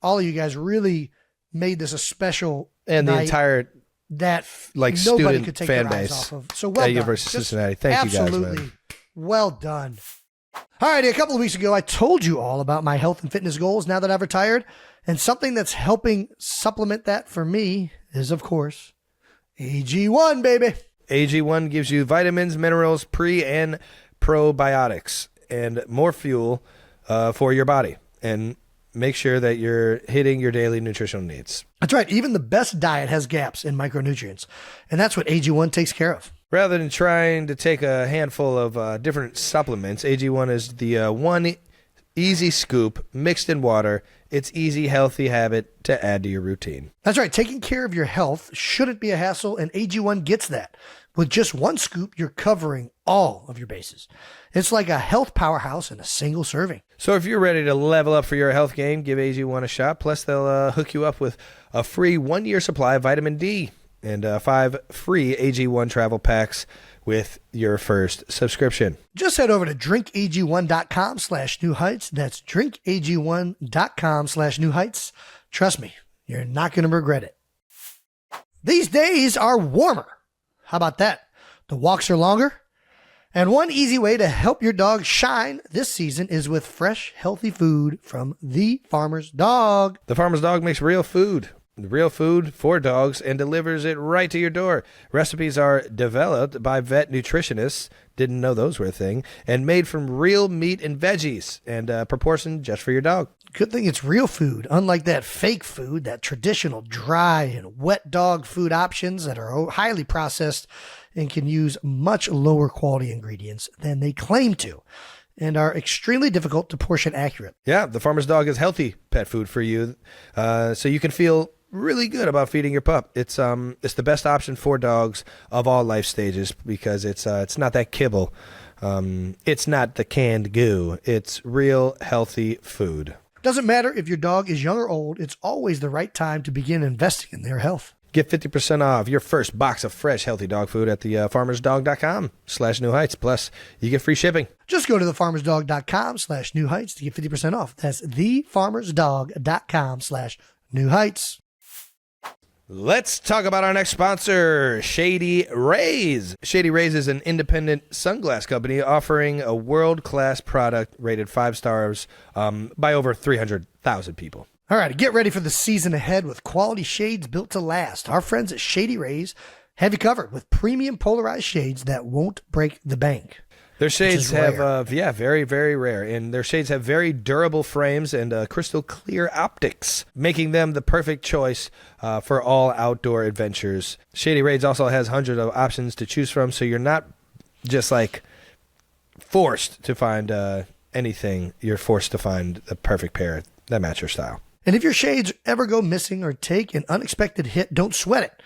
all of you guys really made this a special and the night entire that like nobody student could take fan their eyes base off of. So well at done. University of Just Cincinnati. Thank you guys, absolutely man. well done. All righty, a couple of weeks ago, I told you all about my health and fitness goals now that I've retired. And something that's helping supplement that for me is, of course, AG1, baby. AG1 gives you vitamins, minerals, pre and probiotics, and more fuel for your body. And make sure that you're hitting your daily nutritional needs. That's right. Even the best diet has gaps in micronutrients. And that's what AG1 takes care of. Rather than trying to take a handful of different supplements, AG1 is the one easy scoop mixed in water. It's easy, healthy habit to add to your routine. That's right. Taking care of your health shouldn't be a hassle, and AG1 gets that. With just one scoop, you're covering all of your bases. It's like a health powerhouse in a single serving. So if you're ready to level up for your health game, give AG1 a shot. Plus, they'll hook you up with a free 1-year supply of vitamin D and 5 free AG1 travel packs with your first subscription. Just head over to drinkag1.com/New Heights. That's drinkag1.com/New Heights. Trust me, you're not going to regret it. These days are warmer. How about that? The walks are longer. And one easy way to help your dog shine this season is with fresh, healthy food from The Farmer's Dog. The Farmer's Dog makes real food for dogs and delivers it right to your door. Recipes are developed by vet nutritionists, didn't know those were a thing, and made from real meat and veggies and proportioned just for your dog. Good thing it's real food, unlike that fake food, that traditional dry and wet dog food options that are highly processed and can use much lower quality ingredients than they claim to and are extremely difficult to portion accurate. Yeah, the Farmer's Dog is healthy pet food for you, so you can feel really good about feeding your pup. It's the best option for dogs of all life stages because it's not that kibble. It's not the canned goo. It's real healthy food. Doesn't matter if your dog is young or old, it's always the right time to begin investing in their health. Get 50% off your first box of fresh, healthy dog food at the farmersdog.com/New Heights. Plus, you get free shipping. Just go to thefarmersdog.com/New Heights to get 50% off. That's thefarmersdog.com/New Heights. Let's talk about our next sponsor, Shady Rays. Shady Rays is an independent sunglass company offering a world-class product rated 5 stars by over 300,000 people. All right, get ready for the season ahead with quality shades built to last. Our friends at Shady Rays have you covered with premium polarized shades that won't break the bank. Their shades have, very, very rare. And their shades have very durable frames and crystal clear optics, making them the perfect choice for all outdoor adventures. Shady Rays also has hundreds of options to choose from, so you're not just like forced to find anything. You're forced to find the perfect pair that match your style. And if your shades ever go missing or take an unexpected hit, don't sweat it.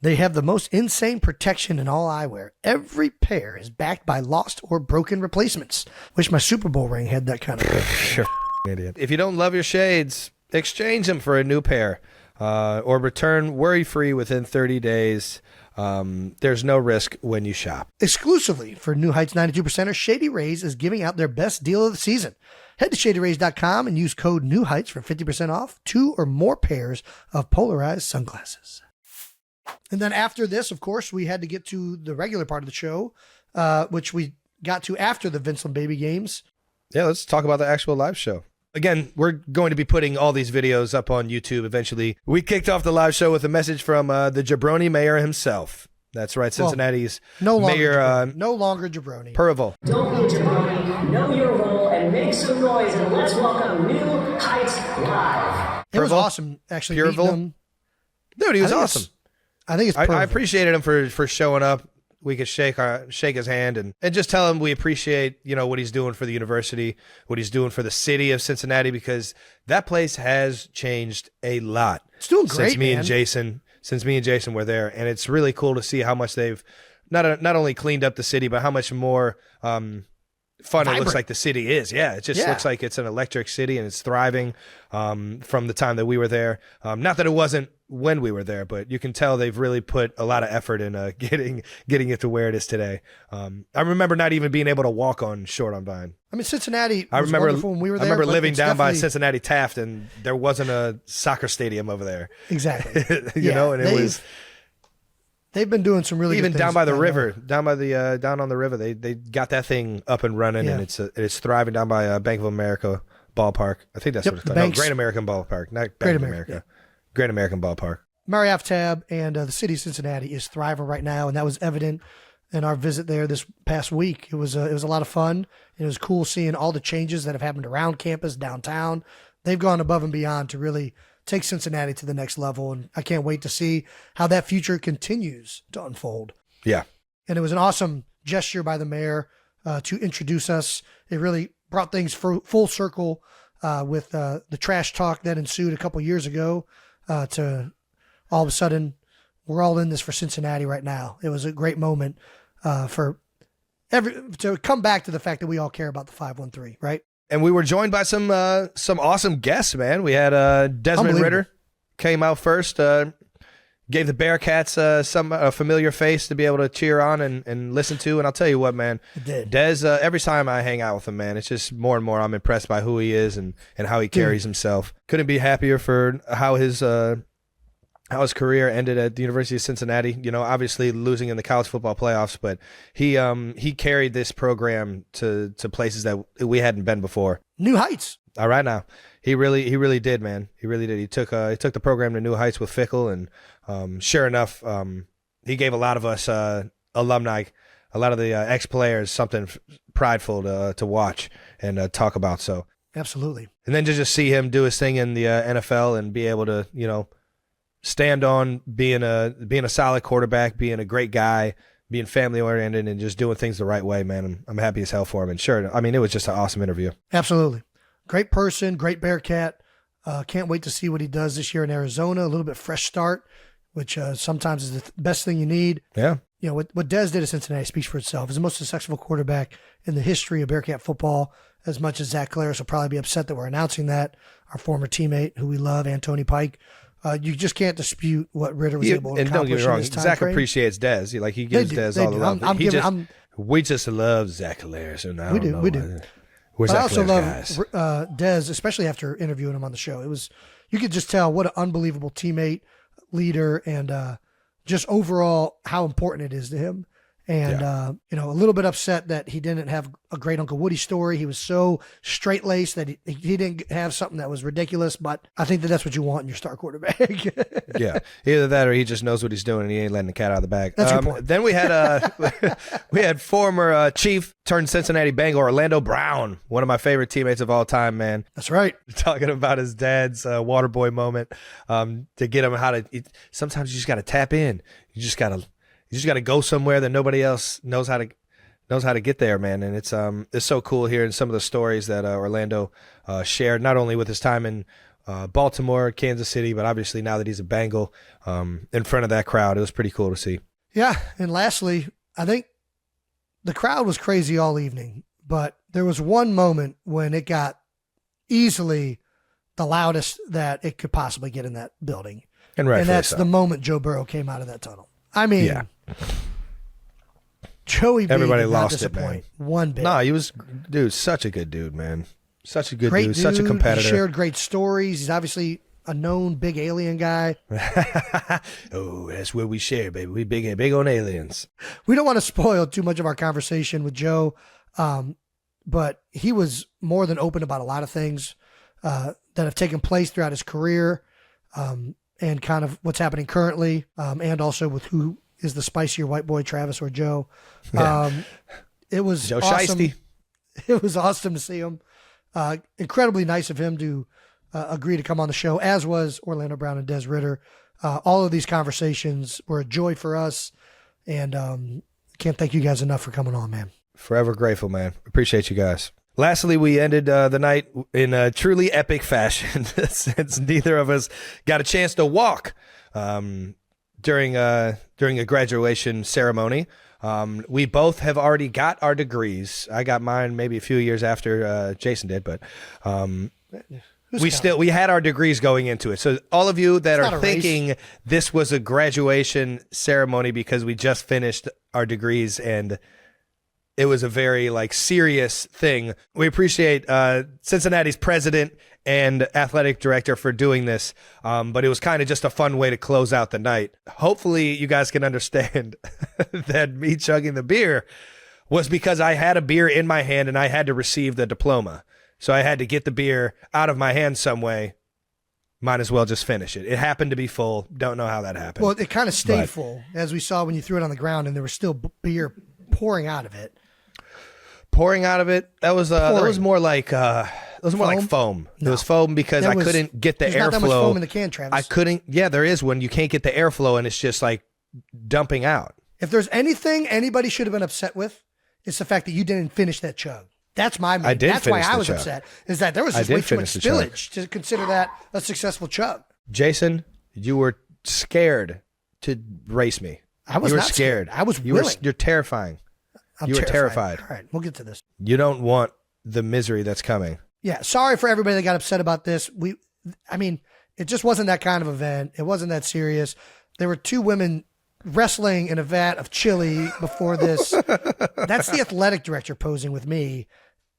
They have the most insane protection in all eyewear. Every pair is backed by lost or broken replacements. Wish my Super Bowl ring had that kind of You're idiot. If you don't love your shades, exchange them for a new pair or return worry-free within 30 days. There's no risk when you shop. Exclusively for New Heights 92%ers, Shady Rays is giving out their best deal of the season. Head to shadyrays.com and use code New Heights for 50% off 2 or more pairs of polarized sunglasses. And then after this, of course, we had to get to the regular part of the show, which we got to after the Vincent Baby games. Yeah, let's talk about the actual live show. Again, we're going to be putting all these videos up on YouTube eventually. We kicked off the live show with a message from the jabroni mayor himself. That's right, Cincinnati's mayor. No longer jabroni. Percival. Don't be a jabroni, know your role, and make some noise, and let's welcome New Heights Live. It was awesome, actually. Dude, he was awesome. I think it's I appreciated him for showing up. We could shake his hand and just tell him we appreciate, what he's doing for the university, what he's doing for the city of Cincinnati, because that place has changed a lot. It's doing great, since me and Jason were there, and it's really cool to see how much they've not only cleaned up the city, but how much more fun Vibrant. It looks like the city is. Yeah, it just looks like it's an electric city, and it's thriving from the time that we were there. Not that it wasn't when we were there, but you can tell they've really put a lot of effort in getting it to where it is today. I remember not even being able to walk on Short on Vine. I mean, Cincinnati was wonderful when we were there. I remember living down by Cincinnati Taft, and there wasn't a soccer stadium over there. Exactly. And they've been doing some really even good down things by the river, down on the river. They got that thing up and running, and it's thriving down by Bank of America ballpark. I think that's what it's called. No, Great American Ballpark, not Bank of America. Yeah. Great American Ballpark. Murray Ave and the city of Cincinnati is thriving right now, and that was evident in our visit there this past week. It was a lot of fun. It was cool seeing all the changes that have happened around campus, downtown. They've gone above and beyond to really take Cincinnati to the next level, and I can't wait to see how that future continues to unfold. Yeah. And it was an awesome gesture by the mayor to introduce us. It really brought things full circle with the trash talk that ensued a couple years ago to all of a sudden we're all in this for Cincinnati right now. It was a great moment to come back to the fact that we all care about the 513, right? And we were joined by some awesome guests, man. We had Desmond Ritter came out first, gave the Bearcats some familiar face to be able to cheer on and listen to. And I'll tell you what, man, Des, every time I hang out with him, man, it's just more and more I'm impressed by who he is and how he carries himself. Couldn't be happier for how his career ended at the University of Cincinnati. Obviously losing in the college football playoffs, but he carried this program to places that we hadn't been before. New heights. All right, now he really did, man. He really did. He took the program to new heights with Fickle, and sure enough, he gave a lot of us alumni, a lot of the ex-players, something prideful to watch and talk about. So absolutely. And then to just see him do his thing in the NFL and be able to stand on being a solid quarterback, being a great guy, being family oriented, and just doing things the right way, man. I'm happy as hell for him. And sure, I mean, it was just an awesome interview. Absolutely. Great person, great Bearcat. Can't wait to see what he does this year in Arizona. A little bit fresh start, which sometimes is the best thing you need. Yeah. What Des did at Cincinnati speaks for itself. He's the most successful quarterback in the history of Bearcat football, as much as Zach Claris will probably be upset that we're announcing that. Our former teammate, who we love, Antony Pike. You just can't dispute what Ritter was able to accomplish. And don't get me wrong, Zach appreciades Des. He gives Des all the love. We just love Zach Claris. We do. But I also love Des, especially after interviewing him on the show. You could just tell what an unbelievable teammate, leader, and just overall how important it is to him. And, a little bit upset that he didn't have a great Uncle Woody story. He was so straight-laced that he didn't have something that was ridiculous, but I think that's what you want in your star quarterback. Yeah. Either that or he just knows what he's doing and he ain't letting the cat out of the bag. That's your point. Then we had former Chief turned Cincinnati Bengal Orlando Brown, one of my favorite teammates of all time, man. That's right. Talking about his dad's water boy moment to get him sometimes you just got to tap in. You just got to go somewhere that nobody else knows how to get there, man. And it's so cool hearing some of the stories that Orlando shared, not only with his time in Baltimore, Kansas City, but obviously now that he's a Bengal in front of that crowd. It was pretty cool to see. Yeah, and lastly, I think the crowd was crazy all evening, but there was one moment when it got easily the loudest that it could possibly get in that building. And that's the moment Joe Burrow came out of that tunnel. I mean, yeah. Joey B everybody did lost not disappoint it, man. One bit. No, he was, such a good dude, man. Such a good great dude, such a competitor. He shared great stories. He's obviously a known big alien guy. Oh, that's where we share, baby. We big on aliens. We don't want to spoil too much of our conversation with Joe, but he was more than open about a lot of things that have taken place throughout his career. And kind of what's happening currently, and also with who is the spicier white boy, Travis or Joe. It was Joe awesome. Shiesty. It was awesome to see him. Incredibly nice of him to agree to come on the show, as was Orlando Brown and Des Ritter. All of these conversations were a joy for us, and can't thank you guys enough for coming on, man. Forever grateful, man. Appreciate you guys. Lastly, we ended the night in a truly epic fashion since neither of us got a chance to walk during a graduation ceremony. We both have already got our degrees. I got mine maybe a few years after Jason did, but we had our degrees going into it. So all of you that are thinking this was a graduation ceremony because we just finished our degrees and it was a very serious thing. We appreciate Cincinnati's president and athletic director for doing this, but it was kind of just a fun way to close out the night. Hopefully you guys can understand that me chugging the beer was because I had a beer in my hand and I had to receive the diploma. So I had to get the beer out of my hand some way. Might as well just finish it. It happened to be full. Don't know how that happened. Well, it kind of stayed full, as we saw when you threw it on the ground and there was still beer pouring out of it. Pouring out of it. That was more like foam. No. It was foam because I couldn't get the airflow. There's not that much foam in the can, Travis. I couldn't. Yeah, there is when you can't get the airflow and it's just dumping out. If there's anything anybody should have been upset with, it's the fact that you didn't finish that chug. That's my main. That's why I was upset. Is that there was just way too much spillage to consider that a successful chug. Jason, you were scared to race me. I was not scared. I was willing. You're terrifying. You were terrified. All right, we'll get to this. You don't want the misery that's coming. Yeah, sorry for everybody that got upset about this. It just wasn't that kind of event. It wasn't that serious. There were two women wrestling in a vat of chili before this. That's the athletic director posing with me.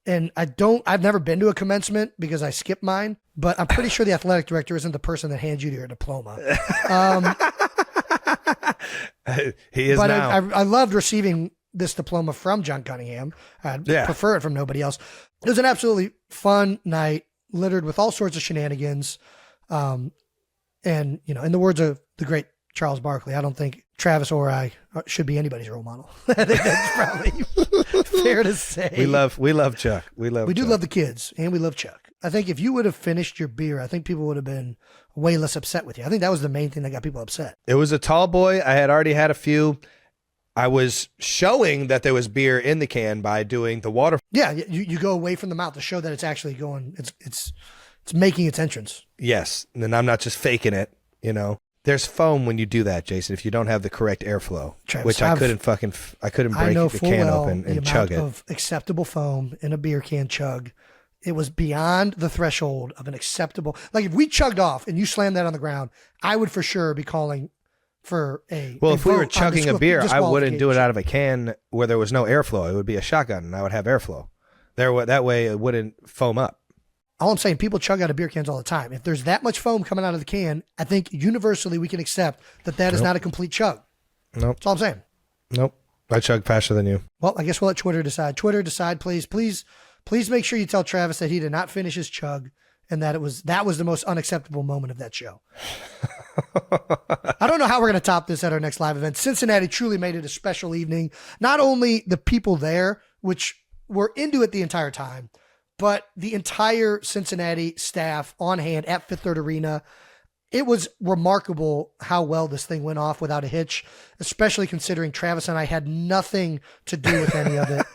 And I've never been to a commencement because I skipped mine, but I'm pretty sure the athletic director isn't the person that hands you your diploma. He is but now. I loved receiving this diploma from John Cunningham. I'd prefer it from nobody else. It was an absolutely fun night, littered with all sorts of shenanigans. And, in the words of the great Charles Barkley, I don't think Travis or I should be anybody's role model. I think that's probably fair to say. We love Chuck. We do love the kids, and we love Chuck. I think if you would have finished your beer, I think people would have been way less upset with you. I think that was the main thing that got people upset. It was a tall boy. I had already had a few. I was showing that there was beer in the can by doing the water. Yeah, you go away from the mouth to show that it's actually going. It's making its entrance. Yes, and then I'm not just faking it. There's foam when you do that, Jason. If you don't have the correct airflow, Travis, which I couldn't break the can open and chug it. Of acceptable foam in a beer can chug, it was beyond the threshold of an acceptable. Like if we chugged off and you slammed that on the ground, I would for sure be calling for a. Well, if we were chugging a beer, I wouldn't do it out of a can where there was no airflow. It would be a shotgun, and I would have airflow. That way, it wouldn't foam up. All I'm saying, people chug out of beer cans all the time. If there's that much foam coming out of the can, I think universally we can accept that is not a complete chug. Nope. That's all I'm saying. Nope. I chug faster than you. Well, I guess we'll let Twitter decide. Twitter, decide, please. Please make sure you tell Travis that he did not finish his chug and that that was the most unacceptable moment of that show. I don't know how we're going to top this at our next live event. Cincinnati truly made it a special evening. Not only the people there, which were into it the entire time, but the entire Cincinnati staff on hand at Fifth Third Arena. It was remarkable how well this thing went off without a hitch, especially considering Travis and I had nothing to do with any of it.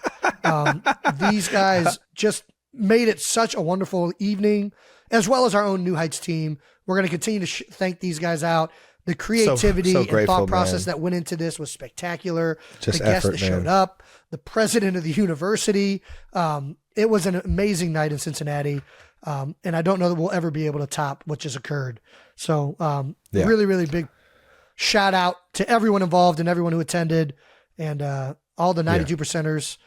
These guys just made it such a wonderful evening, as well as our own New Heights team. We're going to continue to thank these guys out. The creativity so and grateful, thought process man. that went into this was spectacular. Just the guests effort, that showed up, the president of the university. It was an amazing night in Cincinnati. And I don't know that we'll ever be able to top what just occurred. So really, really big shout out to everyone involved and everyone who attended and all the 92%ers,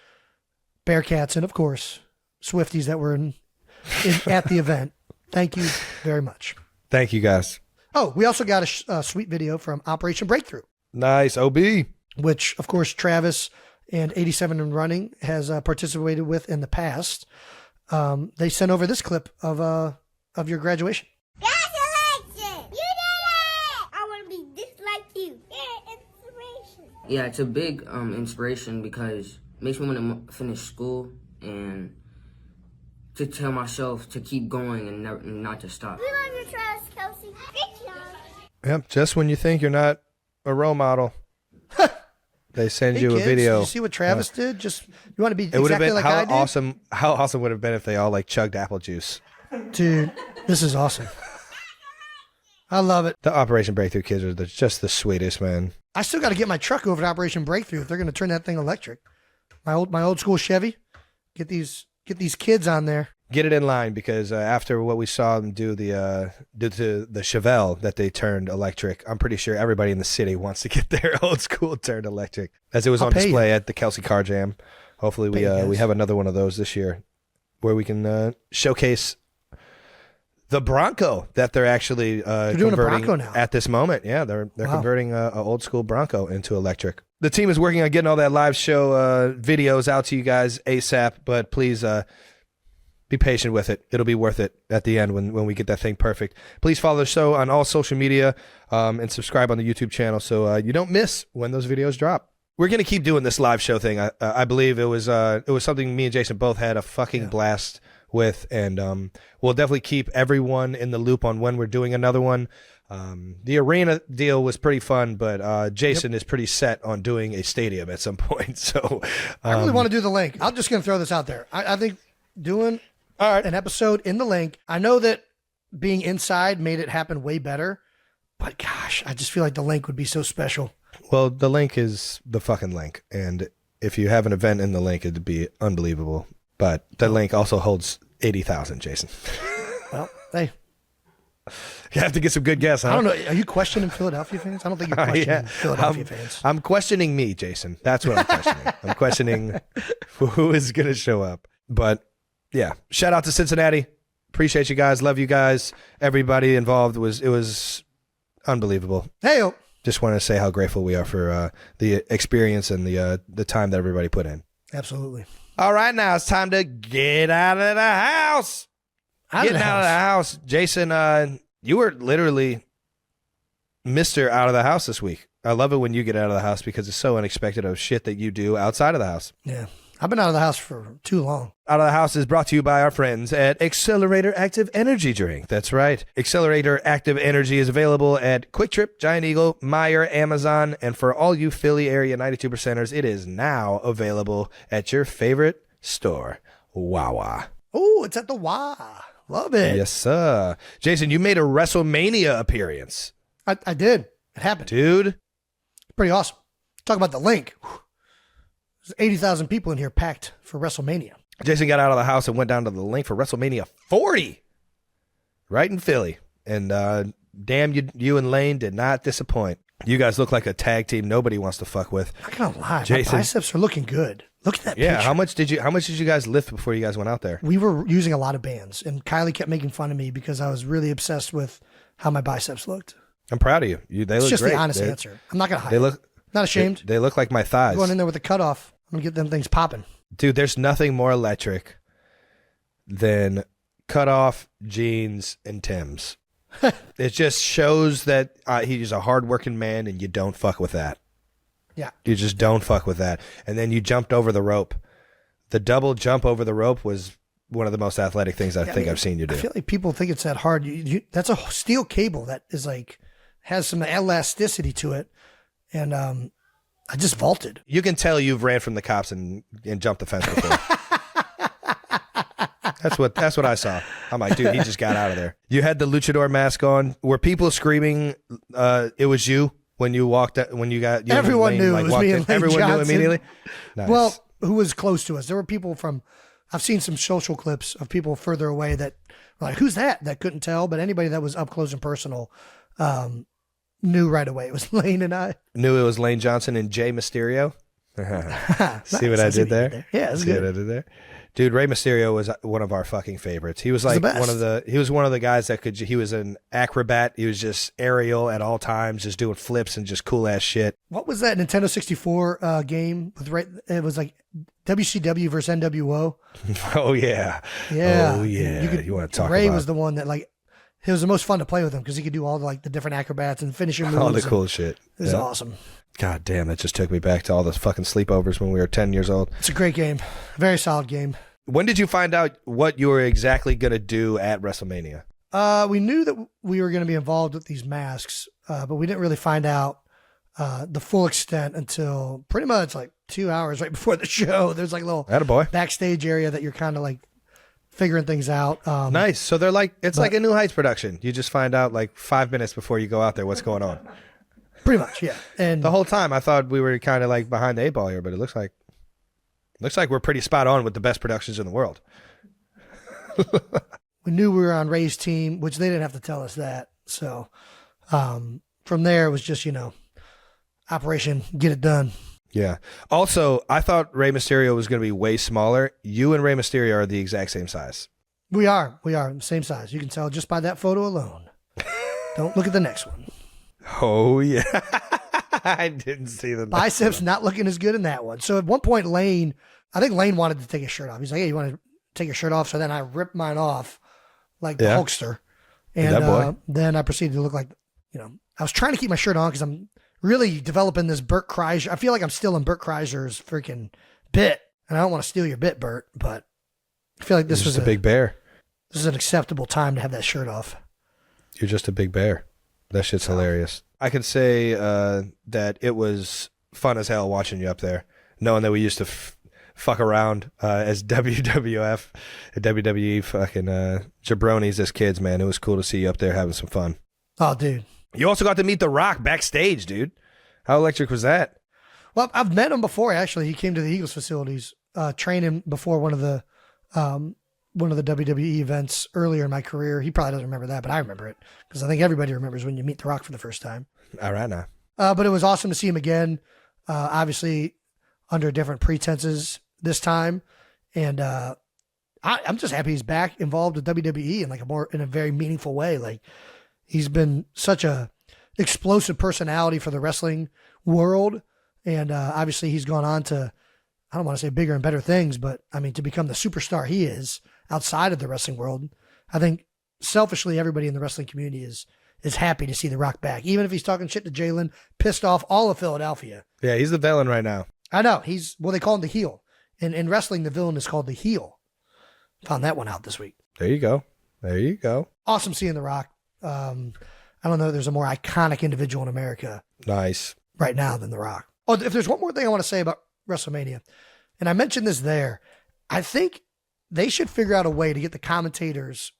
Bearcats, and of course, Swifties that were at the event. Thank you very much. Thank you, guys. Oh, we also got a sweet video from Operation Breakthrough. Nice, OB. Which, of course, Travis and 87 and Running has participated with in the past. They sent over this clip of your graduation. Congratulations! You did it! I want to be just like you. Yeah, inspiration. Yeah, it's a big inspiration because it makes me want to finish school and to tell myself to keep going and not to stop. We love your trust, Kelce. Good job. Yep. Just when you think you're not a role model, they send Hey, you kids, a video. Did you see what Travis did? Just you want to be It would have exactly been like I did? awesome. How awesome would it have been if they all like chugged apple juice? Dude, this is awesome. I love it. The Operation Breakthrough kids are just the sweetest, man. I still got to get my truck over to Operation Breakthrough if they're going to turn that thing electric. My old school Chevy. Get these kids on there. Get it in line because after what we saw them do due to the Chevelle that they turned electric, I'm pretty sure everybody in the city wants to get their old school turned electric. As it was on display at the Kelce Car Jam. Hopefully we have another one of those this year where we can showcase the Bronco that they're actually doing a Bronco now at this moment. Yeah, they're converting a old school Bronco into electric. The team is working on getting all that live show videos out to you guys ASAP, but please be patient with it. It'll be worth it at the end when we get that thing perfect. Please follow the show on all social media and subscribe on the YouTube channel so you don't miss when those videos drop. We're going to keep doing this live show thing. I believe it was something me and Jason both had a fucking blast with, and we'll definitely keep everyone in the loop on when we're doing another one. The arena deal was pretty fun, but Jason is pretty set on doing a stadium at some point. So I really want to do the link. I'm just going to throw this out there. I think doing an episode in the link, I know that being inside made it happen way better, but gosh, I just feel like the link would be so special. Well, the link is the fucking link, and if you have an event in the link, it'd be unbelievable. But the link also holds 80,000, Jason. Well, hey. You have to get some good guests, huh? I don't know. Are you questioning Philadelphia fans? I don't think you're questioning Philadelphia fans. I'm questioning me, Jason. That's what I'm questioning. I'm questioning who is going to show up. But, yeah. Shout out to Cincinnati. Appreciate you guys. Love you guys. Everybody involved. It was unbelievable. Hey-o. Just want to say how grateful we are for the experience and the time that everybody put in. Absolutely. All right, now it's time to get out of the house. Getting out of the house. Jason, you were literally Mr. Out of the House this week. I love it when you get out of the house because it's so unexpected of shit that you do outside of the house. Yeah. I've been out of the house for too long. Out of the House is brought to you by our friends at Accelerator Active Energy Drink. That's right. Accelerator Active Energy is available at Quick Trip, Giant Eagle, Meijer, Amazon, and for all you Philly area 92%ers, it is now available at your favorite store, Wawa. Oh, it's at the Wawa. Love it. Yes, sir. Jason, you made a WrestleMania appearance. I did. It happened. Dude. Pretty awesome. Talk about the link. There's 80,000 people in here packed for WrestleMania. Jason got out of the house and went down to the link for WrestleMania 40. Right in Philly. And damn, you and Lane did not disappoint. You guys look like a tag team nobody wants to fuck with. I'm not gonna lie, Jason, my biceps are looking good. Look at that yeah, picture. how much did you guys lift before you guys went out there? We were using a lot of bands, and Kylie kept making fun of me because I was really obsessed with how my biceps looked. I'm proud of you. They it's look just great. the honest answer. I'm not gonna hide. They look not ashamed. They look like my thighs. Going in there with a cutoff. I'm gonna get them things popping. Dude, there's nothing more electric than cutoff jeans and Timbs. It just shows that he's a hardworking man, and you don't fuck with that. Yeah. You just don't fuck with that. And then you jumped over the rope. The double jump over the rope was one of the most athletic things I think I've seen you do. I feel like people think it's that hard. That's a steel cable that is like has some elasticity to it, and I just vaulted. You can tell you've ran from the cops and jumped the fence before. That's what I saw. I'm like, dude, he just got out of there. You had the luchador mask on. Were people screaming? It was you when you walked. When you got. Everyone knew it was me and Lane Everyone Johnson. knew immediately. Nice. Well, who was close to us? There were people from. I've seen some social clips of people further away that were like, who's that? That couldn't tell, but anybody that was up close and personal knew right away it was Lane and I. Knew it was Lane Johnson and Jay Mysterio. See what I did there? Yeah, it's See good. what I did there? Dude, Rey Mysterio was one of our fucking favorites. He was like he was one of the guys that he was an acrobat. He was just aerial at all times, just doing flips and just cool ass shit. What was that Nintendo 64 game with it was like WCW versus NWO? Oh yeah. Yeah. Oh yeah. You want to talk Ray about was the one that like it was the most fun to play with him because he could do all the different acrobats and finishing moves. All the cool shit. It was awesome. God damn, that just took me back to all those fucking sleepovers when we were 10 years old. It's a great game. Very solid game. When did you find out what you were exactly going to do at WrestleMania? We knew that we were going to be involved with these masks, but we didn't really find out the full extent until pretty much like 2 hours right before the show. There's like a little Attaboy. backstage area that you're kind of like figuring things out. Nice. So they're like, it's like a New Heights production. You just find out like 5 minutes before you go out there what's going on. Pretty much, yeah. And the whole time I thought we were kind of like behind the 8 ball here, but it looks like we're pretty spot on with the best productions in the world. we knew we were on Ray's team, which they didn't have to tell us that. So from there, it was just, Operation Get It Done. Yeah. Also, I thought Rey Mysterio was going to be way smaller. You and Rey Mysterio are the exact same size. We are the same size. You can tell just by that photo alone. Don't look at the next one. Oh, yeah. I didn't see the biceps not looking as good in that one. So at one point, I think Lane wanted to take his shirt off. He's like, hey, you want to take your shirt off? So then I ripped mine off like the Hulkster. And then I proceeded to look like, I was trying to keep my shirt on because I'm really developing this Bert Kreischer. I feel like I'm still in Bert Kreischer's freaking bit. And I don't want to steal your bit, Bert, but I feel like this was a big bear. This is an acceptable time to have that shirt off. You're just a big bear. That shit's hilarious. I could say that it was fun as hell watching you up there, knowing that we used to fuck around as WWF and WWE fucking jabronis as kids, man. It was cool to see you up there having some fun. Oh, dude. You also got to meet The Rock backstage, dude. How electric was that? Well, I've met him before, actually. He came to the Eagles facilities, training before one of the WWE events earlier in my career. He probably doesn't remember that, but I remember it because I think everybody remembers when you meet The Rock for the first time. All right now. But it was awesome to see him again, obviously under different pretenses this time. And I'm just happy he's back involved with WWE in a very meaningful way. Like, he's been such a explosive personality for the wrestling world. And obviously he's gone on to, I don't want to say bigger and better things, but I mean, to become the superstar he is outside of the wrestling world. I think selfishly, everybody in the wrestling community is happy to see The Rock back, even if he's talking shit to Jalen, pissed off all of Philadelphia. Yeah, he's the villain right now. I know. They call him the heel. In wrestling, the villain is called the heel. Found that one out this week. There you go. Awesome seeing The Rock. I don't know if there's a more iconic individual in America Nice. right now than The Rock. Oh, if there's one more thing I want to say about WrestleMania, and I mentioned this there, I think they should figure out a way to get the commentators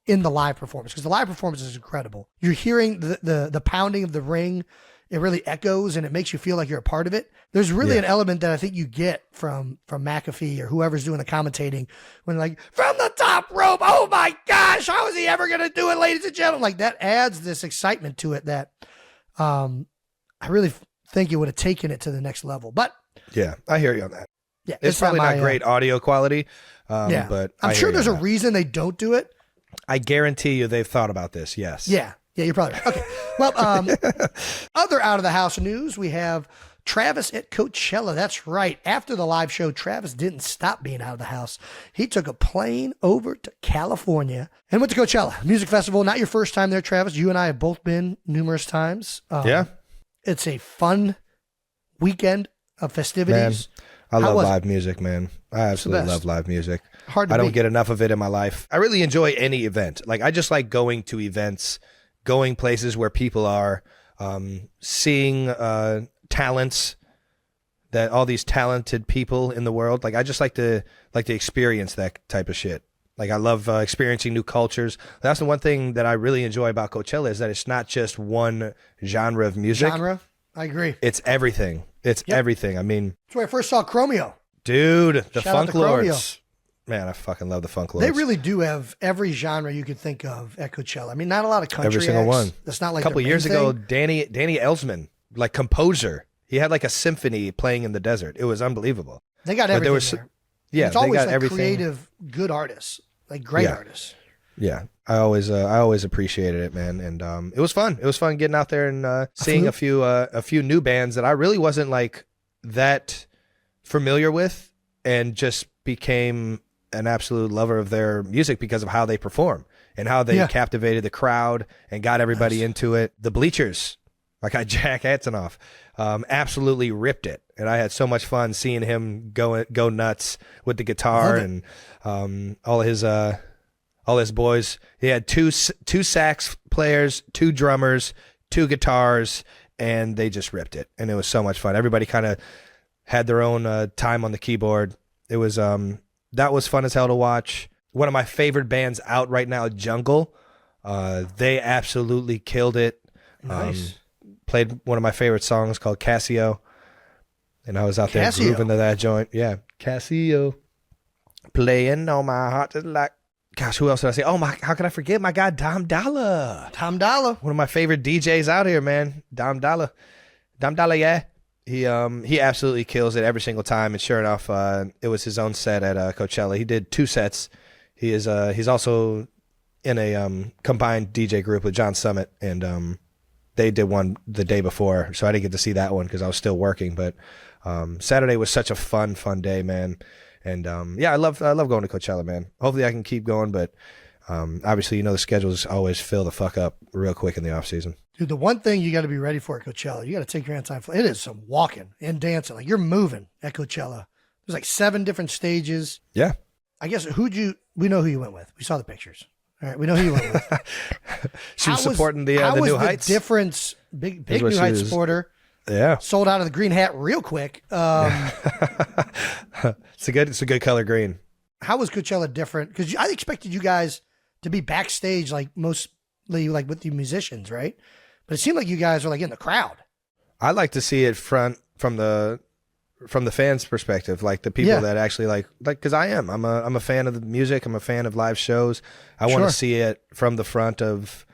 in the live performance, because the live performance is incredible. You're hearing the pounding of the ring. It really echoes and it makes you feel like you're a part of it. There's really an element that I think you get from McAfee or whoever's doing the commentating when like, from the top rope, oh my gosh, how is he ever going to do it, ladies and gentlemen? Like, that adds this excitement to it that I really think it would have taken it to the next level. But yeah, I hear you on that. Yeah, it's probably not great audio quality, but I'm sure there's a reason they don't do it. I guarantee you they've thought about this, yes. Yeah, you're probably right. Okay. Well, other out of the house news, we have Travis at Coachella. That's right. After the live show, Travis didn't stop being out of the house. He took a plane over to California and went to Coachella Music Festival. Not your first time there, Travis. You and I have both been numerous times. Yeah. It's a fun weekend of festivities. Man, I love live music, man. I absolutely love live music. I don't get enough of it in my life. I really enjoy any event. Like, I just like going to events, going places where people are, seeing talents, that all these talented people in the world. Like, I just like to experience that type of shit. Like, I love experiencing new cultures. That's the one thing that I really enjoy about Coachella, is that it's not just one genre of music. I agree. It's everything. It's everything. I mean, that's where I first saw Chromeo. Dude, the Shout Funk Lords. Man, I fucking love the Funk Lords. They really do have every genre you could think of at Coachella. I mean, not a lot of country every single acts. one. That's not like a couple their years main ago, thing. Danny Elsman, like composer. He had like a symphony playing in the desert. It was unbelievable. They got everything there. Yeah, it's always they got like everything. Creative, good artists, like great artists. Yeah, I always appreciated it, man, and it was fun. It was fun getting out there and seeing a few new bands that I really wasn't like that familiar with, and just became an absolute lover of their music because of how they perform and how they captivated the crowd and got everybody into it. The bleachers, like I Jack Antonoff, absolutely ripped it, and I had so much fun seeing him go nuts with the guitar and all all his boys. He had two sax players, 2 drummers, 2 guitars, and they just ripped it. And it was so much fun. Everybody kind of had their own time on the keyboard. It was that was fun as hell to watch. One of my favorite bands out right now, Jungle. They absolutely killed it. Nice. Played one of my favorite songs called Casio. And I was out there grooving to that joint. Yeah, Casio. Playing on my heart just like... Gosh, who else did I say? Oh, how could I forget my guy, Dom Dollar. Tom Dollar. One of my favorite DJs out here, man. Dom Dollar. Dom Dollar, yeah. He absolutely kills it every single time. And sure enough, it was his own set at Coachella. He did 2 sets. He's also in a combined DJ group with John Summit, and they did one the day before, so I didn't get to see that one because I was still working. But Saturday was such a fun day, man. And I love going to Coachella, man. Hopefully I can keep going, but obviously the schedules always fill the fuck up real quick in the off season. Dude, the one thing you got to be ready for at Coachella, you got to take your anti. It is some walking and dancing. Like, you're moving at Coachella. There's like 7 different stages. Yeah. I guess we know who you went with. We saw the pictures. All right, we know who you went with. She was supporting the New Heights. How was the difference? Big New Heights supporter. Yeah. Sold out of the green hat real quick. It's a good color green. How was Coachella different? Because I expected you guys to be backstage, like mostly like with the musicians, right? But it seemed like you guys were like in the crowd. I like to see it from the fans' perspective, like the people that actually like because I'm a fan of the music. I'm a fan of live shows. I want to see it from the front of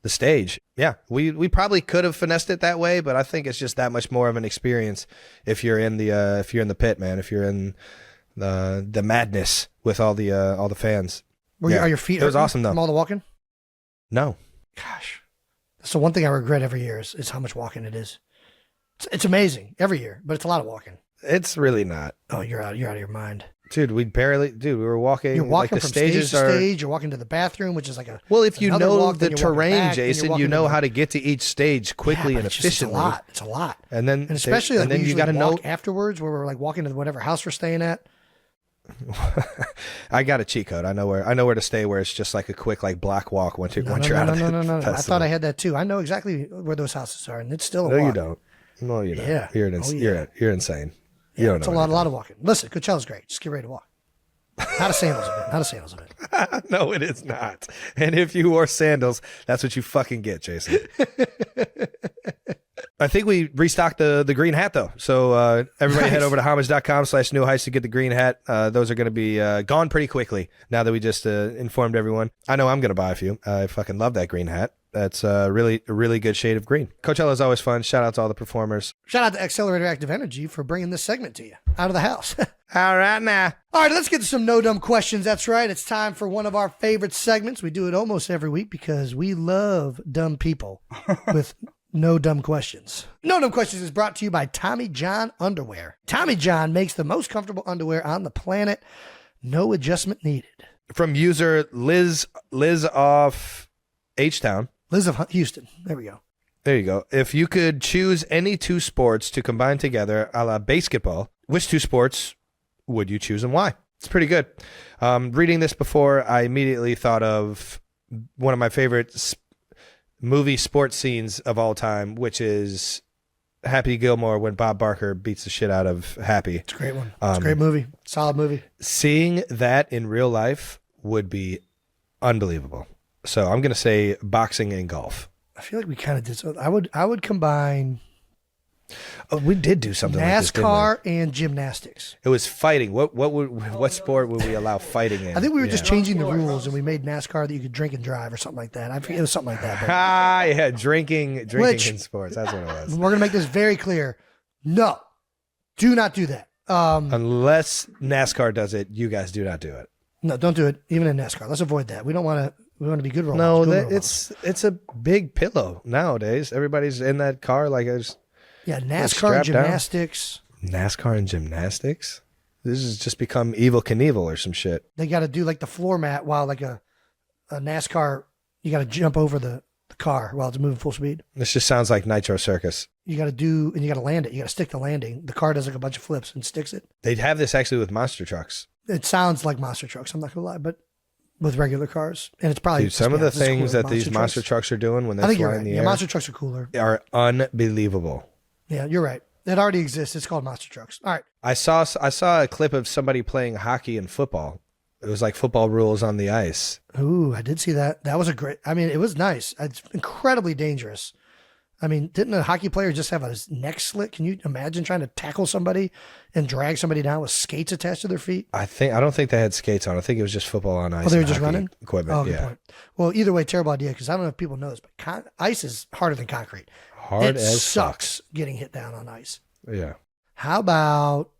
the stage. Yeah, we probably could have finessed it that way, but I think it's just that much more of an experience if you're in the pit, man. If you're in the madness with all the fans. Are your feet? It was awesome though. From all the walking? No. Gosh, that's the one thing I regret every year is how much walking it is. It's amazing every year, but it's a lot of walking. It's really not. Oh, you're out of your mind. Dude, we were walking. You're walking like the from stage to stages are stage. You're walking to the bathroom, which is like a... Well, if you know walk, the terrain, Jason, you know how to get to each stage quickly and efficiently. It's a lot. And then especially like then you got to know afterwards, where we're like walking to whatever house we're staying at. I got a cheat code. I know where to stay. Where it's just like a quick like block walk once you're out of the No. I thought I had that too. I know exactly where those houses are, and it's still a walk. No, you don't. No, you don't. Yeah. You're insane. Yeah, you don't it's know a lot of walking. Listen, Coachella's great. Just get ready to walk. Not a sandals of it. No, it is not. And if you wore sandals, that's what you fucking get, Jason. I think we restocked the green hat though. So everybody head over to homage.com/new heights to get the green hat. Those are going to be gone pretty quickly now that we just informed everyone. I know I'm going to buy a few. I fucking love that green hat. That's a really good shade of green. Coachella is always fun. Shout out to all the performers. Shout out to Accelerator Active Energy for bringing this segment to you out of the house. All right now. All right, let's get to some no dumb questions. That's right. It's time for one of our favorite segments. We do it almost every week because we love dumb people with no dumb questions. No dumb questions is brought to you by Tommy John Underwear. Tommy John makes the most comfortable underwear on the planet. No adjustment needed. From user Liz off H-Town. Liz of Houston. There we go. There you go. If you could choose any 2 sports to combine together a la basketball, which 2 sports would you choose and why? It's pretty good. Reading this before, I immediately thought of one of my favorite movie sports scenes of all time, which is Happy Gilmore when Bob Barker beats the shit out of Happy. It's a great one. It's a great movie. Solid movie. Seeing that in real life would be unbelievable. So I'm going to say boxing and golf. I feel like we kind of did so. I would combine we did do something like this, NASCAR and gymnastics. It was fighting. What sport would we allow fighting in? I think we were just changing the rules, and we made NASCAR that you could drink and drive or something like that. I forget, it was something like that. Yeah, drinking in sports. That's what it was. We're gonna make this very clear. No, do not do that. Unless NASCAR does it, you guys do not do it. No, don't do it. Even in NASCAR, let's avoid that. We don't want to. We want to be good role models. No, it's a big pillow nowadays. Everybody's in that car like it's. Yeah, NASCAR and gymnastics. Down. NASCAR and gymnastics? This has just become Evel Knievel or some shit. They got to do like the floor mat while like a NASCAR, you got to jump over the car while it's moving full speed. This just sounds like Nitro Circus. You got to do, and you got to land it. You got to stick the landing. The car does like a bunch of flips and sticks it. They'd have this actually with monster trucks. It sounds like monster trucks. I'm not going to lie, but with regular cars, and it's probably some of the things that these monster trucks are doing when they fly in the air. Monster trucks are cooler. Are unbelievable. Yeah, you're right. It already exists. It's called monster trucks. All right. I saw a clip of somebody playing hockey and football. It was like football rules on the ice. Ooh, I did see that. That was it was nice. It's incredibly dangerous. I mean, didn't a hockey player just have a neck slit? Can you imagine trying to tackle somebody and drag somebody down with skates attached to their feet? I don't think they had skates on. I think it was just football on ice. Oh, they were just running equipment. Oh, good point. Well, either way, terrible idea because I don't know if people know this, but ice is harder than concrete. Hard as it sucks getting hit down on ice. Yeah. How about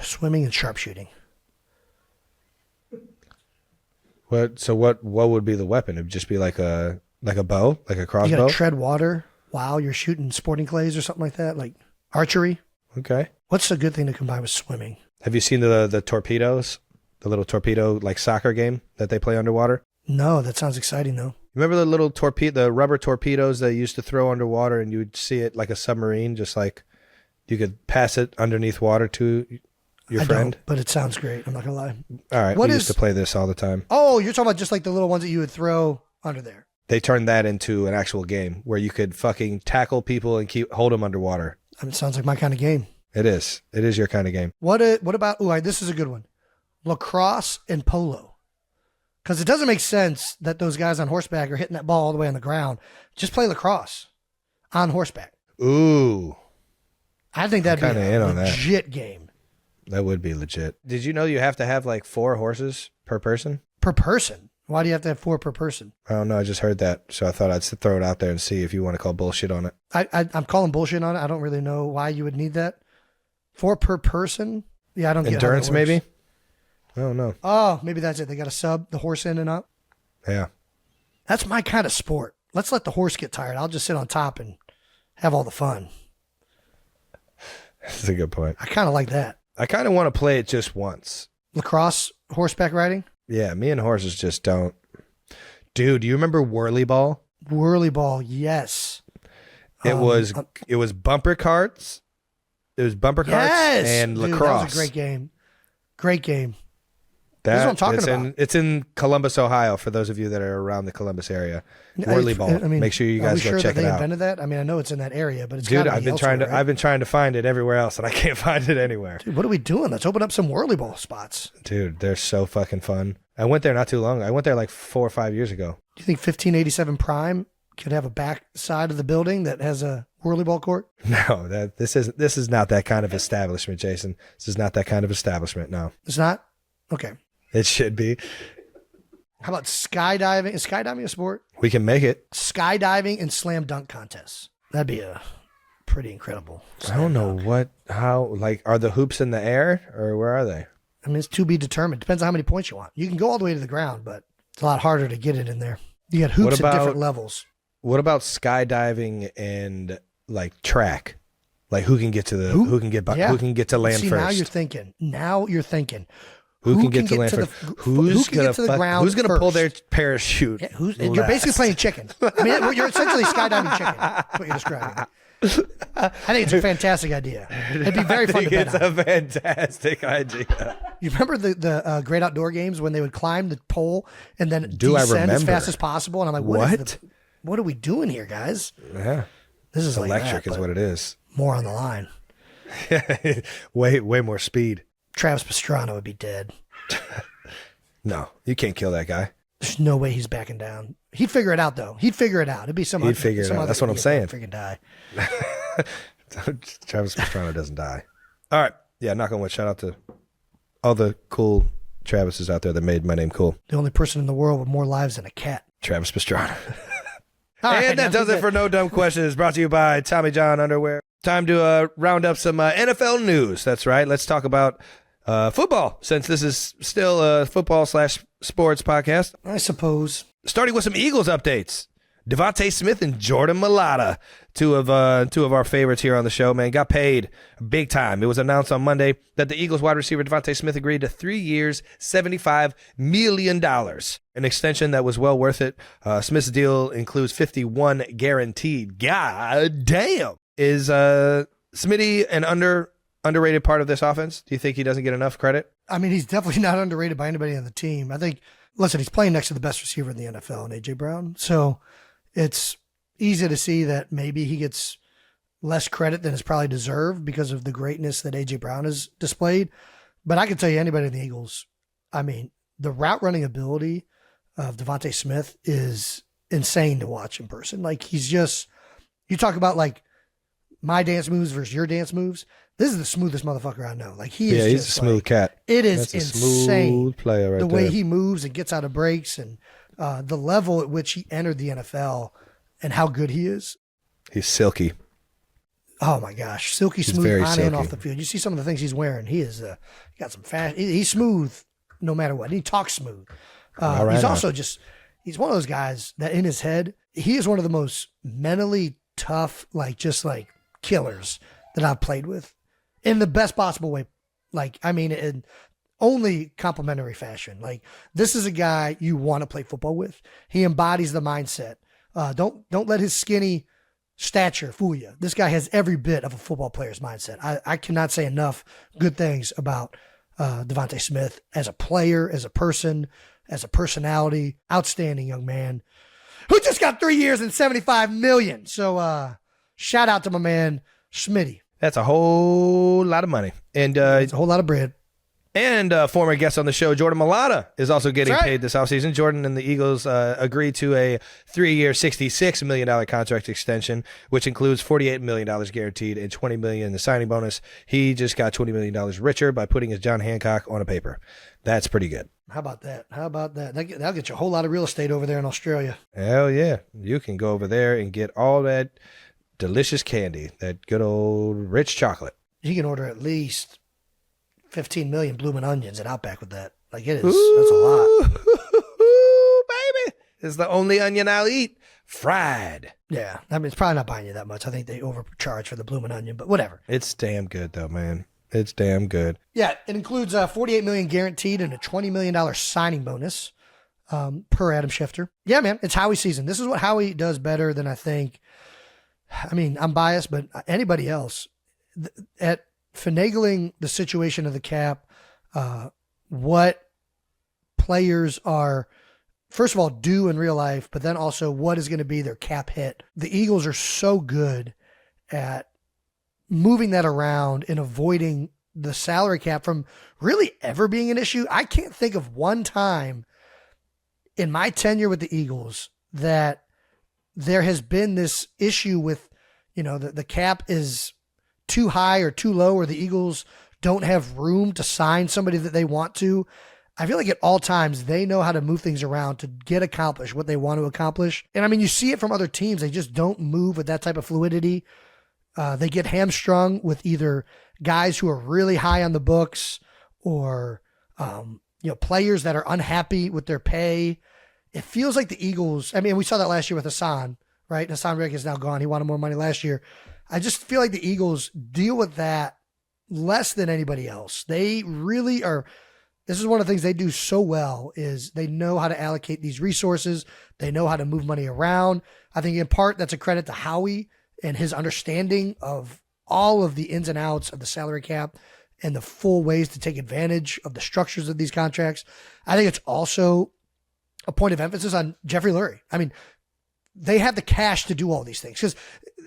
swimming and sharpshooting? What would be the weapon? It would just be like a bow, like a crossbow. You got to tread water while you're shooting sporting clays or something like that, like archery. Okay. What's a good thing to combine with swimming? Have you seen the torpedoes? The little torpedo like soccer game that they play underwater? No, that sounds exciting though. Remember the little the rubber torpedoes they used to throw underwater, and you would see it like a submarine, just like you could pass it underneath water to your friend. Don't, but it sounds great. I'm not gonna lie. All right, we used to play this all the time. Oh, you're talking about just like the little ones that you would throw under there. They turned that into an actual game where you could fucking tackle people and hold them underwater. It sounds like my kind of game. It is. It is your kind of game. What about? Oh, this is a good one. Lacrosse and polo. Because it doesn't make sense that those guys on horseback are hitting that ball all the way on the ground. Just play lacrosse on horseback. Ooh. I think that'd be a legit game. That would be legit. Did you know you have to have like 4 horses per person? Per person? Why do you have to have 4 per person? I don't know. I just heard that. So I thought I'd throw it out there and see if you want to call bullshit on it. I'm calling bullshit on it. I don't really know why you would need that. 4 per person? Yeah, I don't get Endurance, maybe? I don't know. Oh, maybe that's it. They got to sub the horse in and up. Yeah. That's my kind of sport. Let's let the horse get tired. I'll just sit on top and have all the fun. That's a good point. I kind of like that. I kind of want to play it just once. Lacrosse, horseback riding? Yeah, me and horses just don't. Dude, do you remember Whirly Ball? Whirly Ball, yes. It was bumper carts. It was bumper carts and lacrosse. That was a great game. Great game. That's what I'm talking about. It's in Columbus, Ohio, for those of you that are around the Columbus area. Whirly Ball. I mean, make sure you guys go check it out. They invented that? I mean, I know it's in that area, but it's Dude, I've been trying to find it everywhere else, and I can't find it anywhere. Dude, what are we doing? Let's open up some Whirly Ball spots. Dude, they're so fucking fun. I went there not too long. I went there like 4 or 5 years ago. Do you think 1587 Prime could have a back side of the building that has a Whirly Ball court? No, this is not that kind of establishment, Jason. This is not that kind of establishment. No, it's not. Okay. It should be. How about skydiving? Is skydiving a sport? We can make it. Skydiving and slam dunk contests. That'd be a pretty incredible. I don't know how, are the hoops in the air or where are they? I mean, it's to be determined. Depends on how many points you want. You can go all the way to the ground, but it's a lot harder to get it in there. You got hoops at different levels. What about skydiving and like track? Like who can get to who can get to land first? Now you're thinking. Who can get to land first? Who's gonna pull their parachute? Yeah, you're basically playing chicken. I mean, you're essentially skydiving chicken. That's what you're describing. I think it's a fantastic idea. It'd be very fun to bet on. It's a fantastic idea. You remember the Great Outdoor Games when they would climb the pole and then descend as fast as possible? And I'm like, what are we doing here, guys? Yeah, this is electric, is what it is. More on the line. way more speed. Travis Pastrana would be dead. No, you can't kill that guy. There's no way he's backing down. He'd figure it out, though. He'd figure it out. It'd be some. He'd figure it out. That's what I'm saying. Freaking die. Travis Pastrana doesn't die. All right. Yeah, knock on wood. Shout out to all the cool Travises out there that made my name cool. The only person in the world with more lives than a cat. Travis Pastrana. And that does it for No Dumb Questions, brought to you by Tommy John Underwear. Time to round up some NFL news. That's right. Let's talk about football, since this is still a football/sports podcast. I suppose. Starting with some Eagles updates. Devontae Smith and Jordan Mailata, two of our favorites here on the show, man, got paid big time. It was announced on Monday that the Eagles wide receiver Devontae Smith agreed to 3 years, $75 million. An extension that was well worth it. Smith's deal includes 51 guaranteed. God damn. Is Smitty an underrated part of this offense? Do you think he doesn't get enough credit? I mean, he's definitely not underrated by anybody on the team. I think, listen, he's playing next to the best receiver in the NFL, in A.J. Brown. So it's easy to see that maybe he gets less credit than is probably deserved because of the greatness that A.J. Brown has displayed. But I can tell you, anybody in the Eagles, I mean, the route running ability of Devontae Smith is insane to watch in person. Like, he's just, you talk about like my dance moves versus your dance moves. This is the smoothest motherfucker I know. Like, he is he's just a smooth cat. It is That's insane. Smooth player right the way there. he moves and gets out of breaks and the level at which he entered the NFL and how good he is. He's silky. Oh my gosh, silky smooth very on and silky. off the field. You see some of the things he's wearing. He is got some fast. He's smooth no matter what. He talks smooth. He's also he's one of those guys that in his head, he is one of the most mentally tough, just killers that I've played with in the best possible way. Like, I mean, in only complimentary fashion. Like, this is a guy you want to play football with. He embodies the mindset. Don't let his skinny stature fool you. This guy has every bit of a football player's mindset. I cannot say enough good things about Devontae Smith as a player, as a person, as a personality. Outstanding young man who just got 3 years and $75 million. So shout out to my man Schmitty. That's a whole lot of money. And It's a whole lot of bread. And former guest on the show, Jordan Mailata, is also getting That's right. paid this offseason. Jordan and the Eagles agreed to a 3-year, $66 million contract extension, which includes $48 million guaranteed and $20 million in the signing bonus. He just got $20 million richer by putting his John Hancock on a paper. That's pretty good. How about that? That'll get you a whole lot of real estate over there in Australia. Hell yeah. You can go over there and get all that delicious candy, that good old rich chocolate. You can order at least 15 million blooming onions at Outback with that. Like, it is. That's a lot. Baby. It's the only onion I'll eat. Fried. Yeah. I mean, it's probably not buying you that much. I think they overcharge for the blooming onion, but whatever. It's damn good, though, man. It's damn good. Yeah. It includes $48 million guaranteed and a $20 million signing bonus per Adam Schefter. Yeah, man. It's Howie season. This is what Howie does better than I think. I mean, I'm biased, but anybody else at finagling the situation of the cap, what players are, first of all, due in real life, but then also what is going to be their cap hit. The Eagles are so good at moving that around and avoiding the salary cap from really ever being an issue. I can't think of one time in my tenure with the Eagles that there has been this issue with, the cap is too high or too low, or the Eagles don't have room to sign somebody that they want to. I feel like at all times they know how to move things around to get accomplished what they want to accomplish. And I mean, you see it from other teams. They just don't move with that type of fluidity. They get hamstrung with either guys who are really high on the books or, players that are unhappy with their pay. It feels like the Eagles, I mean, we saw that last year with Hassan, right? Hassan Reddick is now gone. He wanted more money last year. I just feel like the Eagles deal with that less than anybody else. They really are. This is one of the things they do so well is they know how to allocate these resources. They know how to move money around. I think in part that's a credit to Howie and his understanding of all of the ins and outs of the salary cap and the full ways to take advantage of the structures of these contracts. I think it's also a point of emphasis on Jeffrey Lurie. I mean, they have the cash to do all these things because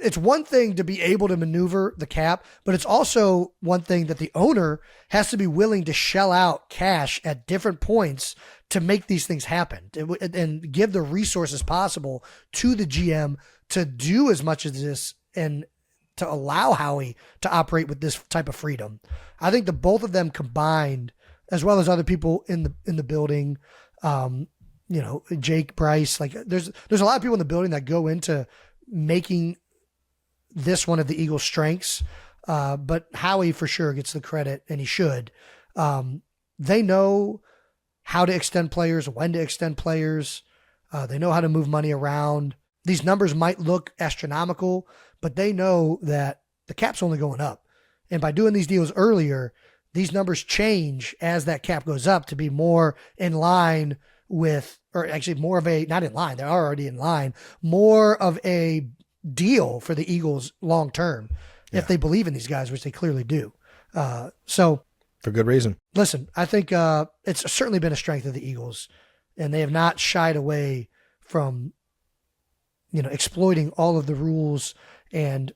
it's one thing to be able to maneuver the cap, but it's also one thing that the owner has to be willing to shell out cash at different points to make these things happen and give the resources possible to the GM to do as much as this and to allow Howie to operate with this type of freedom. I think the both of them combined, as well as other people in the building, Jake, Bryce, like there's a lot of people in the building that go into making this one of the Eagles' strengths. But Howie for sure gets the credit, and he should. They know how to extend players, when to extend players. They know how to move money around. These numbers might look astronomical, but they know that the cap's only going up. And by doing these deals earlier, these numbers change as that cap goes up to be more in line with, or actually more of a, not in line, they're already in line, more of a deal for the Eagles long term if they believe in these guys, which they clearly do. So for good reason. Listen, I think it's certainly been a strength of the Eagles, and they have not shied away from, exploiting all of the rules and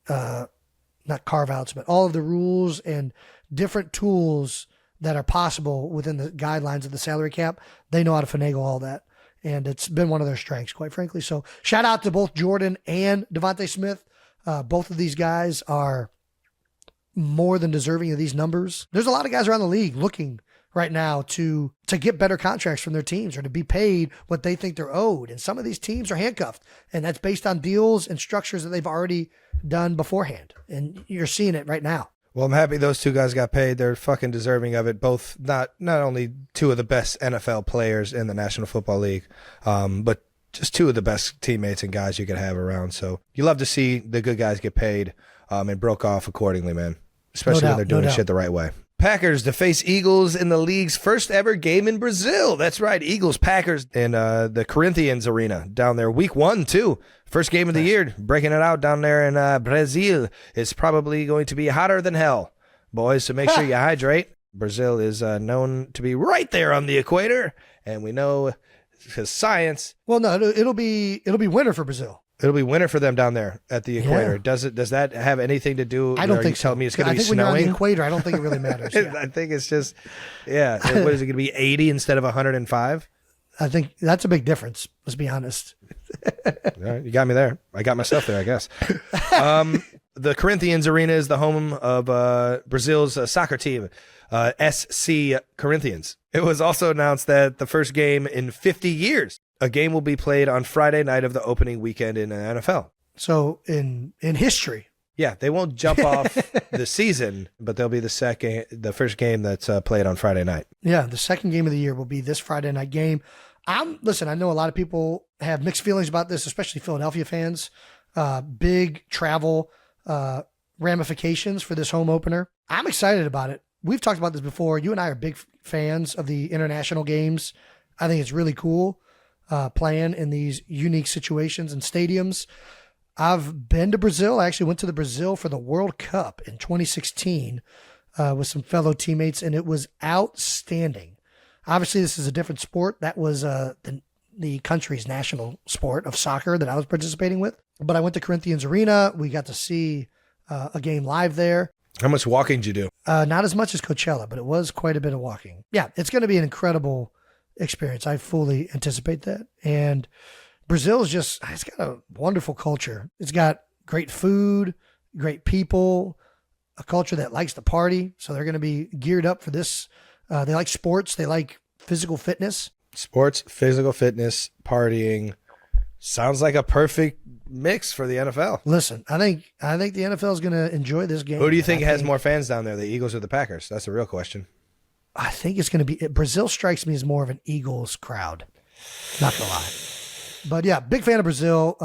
not carve outs, but all of the rules and different tools that are possible within the guidelines of the salary cap. They know how to finagle all that. And it's been one of their strengths, quite frankly. So shout out to both Jordan and Devontae Smith. Both of these guys are more than deserving of these numbers. There's a lot of guys around the league looking right now to get better contracts from their teams or to be paid what they think they're owed. And some of these teams are handcuffed, and that's based on deals and structures that they've already done beforehand. And you're seeing it right now. Well, I'm happy those two guys got paid. They're fucking deserving of it. Both not only two of the best NFL players in the National Football League, but just two of the best teammates and guys you could have around. So you love to see the good guys get paid and broke off accordingly, man. Especially when they're doing shit the right way. Packers to face Eagles in the league's first ever game in Brazil. That's right, Eagles, Packers in the Corinthians arena down there. Week 1, too. First game of the year. Breaking it out down there in Brazil. It's probably going to be hotter than hell, boys, so make sure you hydrate. Brazil is known to be right there on the equator, and we know because science. Well, no, it'll be winter for Brazil. It'll be winter for them down there at the equator. Yeah. Does that have anything to do? I don't think so. Tell me it's going to be snowing. When you're on the equator, I don't think it really matters. Yeah. I think it's just, yeah. What is it going to be? 80 instead of 105? I think that's a big difference. Let's be honest. All right, you got me there. I got myself there, I guess. The Corinthians arena is the home of Brazil's soccer team, SC Corinthians. It was also announced that the first game in 50 years. A game will be played on Friday night of the opening weekend in the NFL. So in history. Yeah, they won't jump off the season, but they'll be the first game that's played on Friday night. Yeah, the second game of the year will be this Friday night game. Listen, I know a lot of people have mixed feelings about this, especially Philadelphia fans. Big travel ramifications for this home opener. I'm excited about it. We've talked about this before. You and I are big fans of the international games. I think it's really cool. Playing in these unique situations and stadiums. I've been to Brazil. I actually went to the Brazil for the World Cup in 2016 with some fellow teammates, and it was outstanding. Obviously, this is a different sport. That was the country's national sport of soccer that I was participating with. But I went to Corinthians Arena. We got to see a game live there. How much walking did you do? Not as much as Coachella, but it was quite a bit of walking. Yeah, it's going to be an incredible experience. I fully anticipate that. And Brazil is it's got a wonderful culture. It's got great food, great people, a culture that likes to party. So they're going to be geared up for this. They like sports. They like physical fitness. Sports, physical fitness, partying. Sounds like a perfect mix for the NFL. Listen, I think the NFL is going to enjoy this game. Who do you think has more fans down there, the Eagles or the Packers? That's the real question. I think it's going to be Brazil. Strikes me as more of an Eagles crowd. Not gonna lie, but yeah, big fan of Brazil.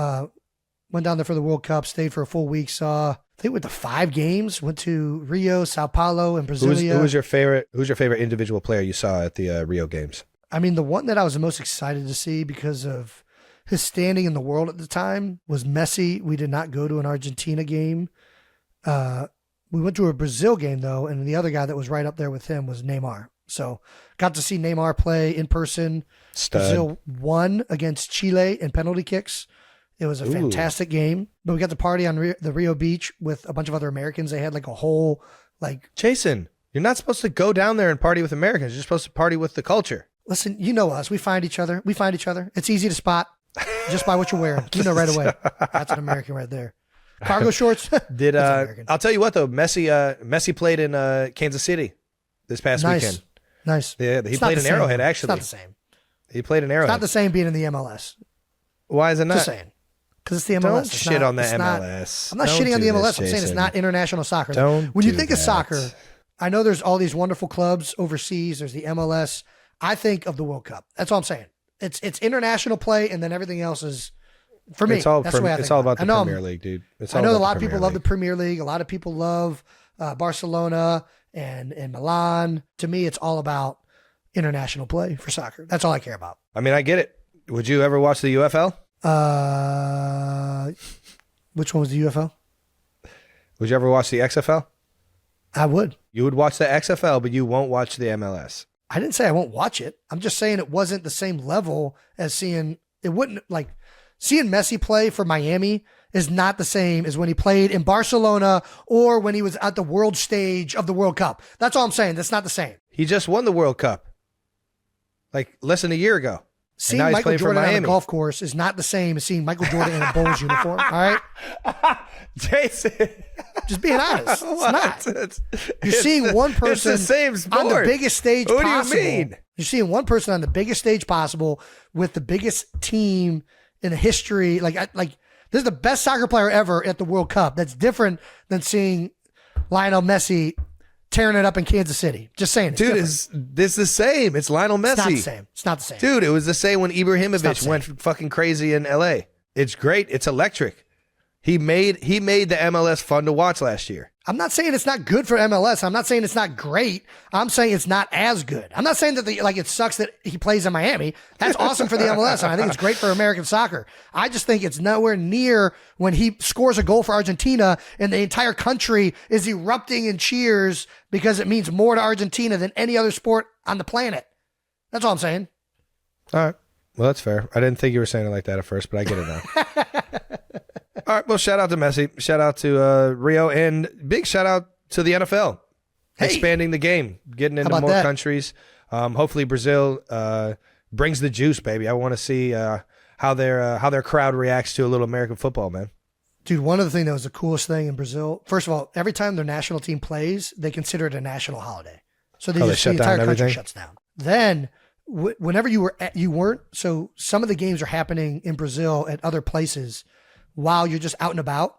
Went down there for the World Cup. Stayed for a full week. I think went to 5 games. Went to Rio, Sao Paulo, and Brasilia. Who was your favorite? Who's your favorite individual player you saw at the Rio games? I mean, the one that I was the most excited to see because of his standing in the world at the time was Messi. We did not go to an Argentina game. We went to a Brazil game, though, and the other guy that was right up there with him was Neymar. So got to see Neymar play in person. Stud. Brazil won against Chile in penalty kicks. It was a fantastic game. But we got to party on the Rio Beach with a bunch of other Americans. They had like a whole, Jason, you're not supposed to go down there and party with Americans. You're supposed to party with the culture. Listen, you know us. We find each other. It's easy to spot just by what you're wearing. You know right away. That's an American right there. Cargo shorts. I'll tell you what though, Messi played in Kansas City this past weekend. Nice. Yeah, he played in Arrowhead actually. It's not the same. He played in Arrowhead. It's not the same being in the MLS. Why is it not? Just saying. Because it's the MLS. Don't shit on the MLS. I'm not shitting on the MLS. I'm saying it's not international soccer. When you think of soccer, I know there's all these wonderful clubs overseas. There's the MLS. I think of the World Cup. That's all I'm saying. It's international play, and then everything else is. For me, that's the way I think. It's all about the Premier League, dude. I know a lot of people love the Premier League. A lot of people love Barcelona and Milan. To me, it's all about international play for soccer. That's all I care about. I mean, I get it. Would you ever watch the UFL? Which one was the UFL? Would you ever watch the XFL? I would. You would watch the XFL, but you won't watch the MLS. I didn't say I won't watch it. I'm just saying it wasn't the same level as seeing Messi play for Miami is not the same as when he played in Barcelona or when he was at the world stage of the World Cup. That's all I'm saying. That's not the same. He just won the World Cup like less than a year ago. Seeing Michael Jordan on a golf course is not the same as seeing Michael Jordan in a Bulls uniform. All right, Jason. Just being honest, it's not. You're seeing one person it's the same sport. On the biggest stage possible. What do you mean? You're seeing one person on the biggest stage possible with the biggest team in the history. Like this is the best soccer player ever at the World Cup. That's different than seeing Lionel Messi tearing it up in Kansas City. Just saying. Dude, this is the same. It's Lionel Messi. It's not the same. Dude, it was the same when Ibrahimovic went fucking crazy in LA. It's great. It's electric. He made the MLS fun to watch last year. I'm not saying it's not good for MLS. I'm not saying it's not great. I'm saying it's not as good. I'm not saying that it sucks that he plays in Miami. That's awesome for the MLS, and I think it's great for American soccer. I just think it's nowhere near when he scores a goal for Argentina and the entire country is erupting in cheers because it means more to Argentina than any other sport on the planet. That's all I'm saying. All right. Well, that's fair. I didn't think you were saying it like that at first, but I get it now. All right. Well, shout out to Messi. Shout out to Rio. And big shout out to the NFL. Hey. Expanding the game. Getting into more countries. Hopefully Brazil brings the juice, baby. I want to see how their crowd reacts to a little American football, man. Dude, one of the things that was the coolest thing in Brazil, first of all, every time their national team plays, they consider it a national holiday. So the entire country shuts down. Then whenever you weren't, so some of the games are happening in Brazil at other places while you're just out and about.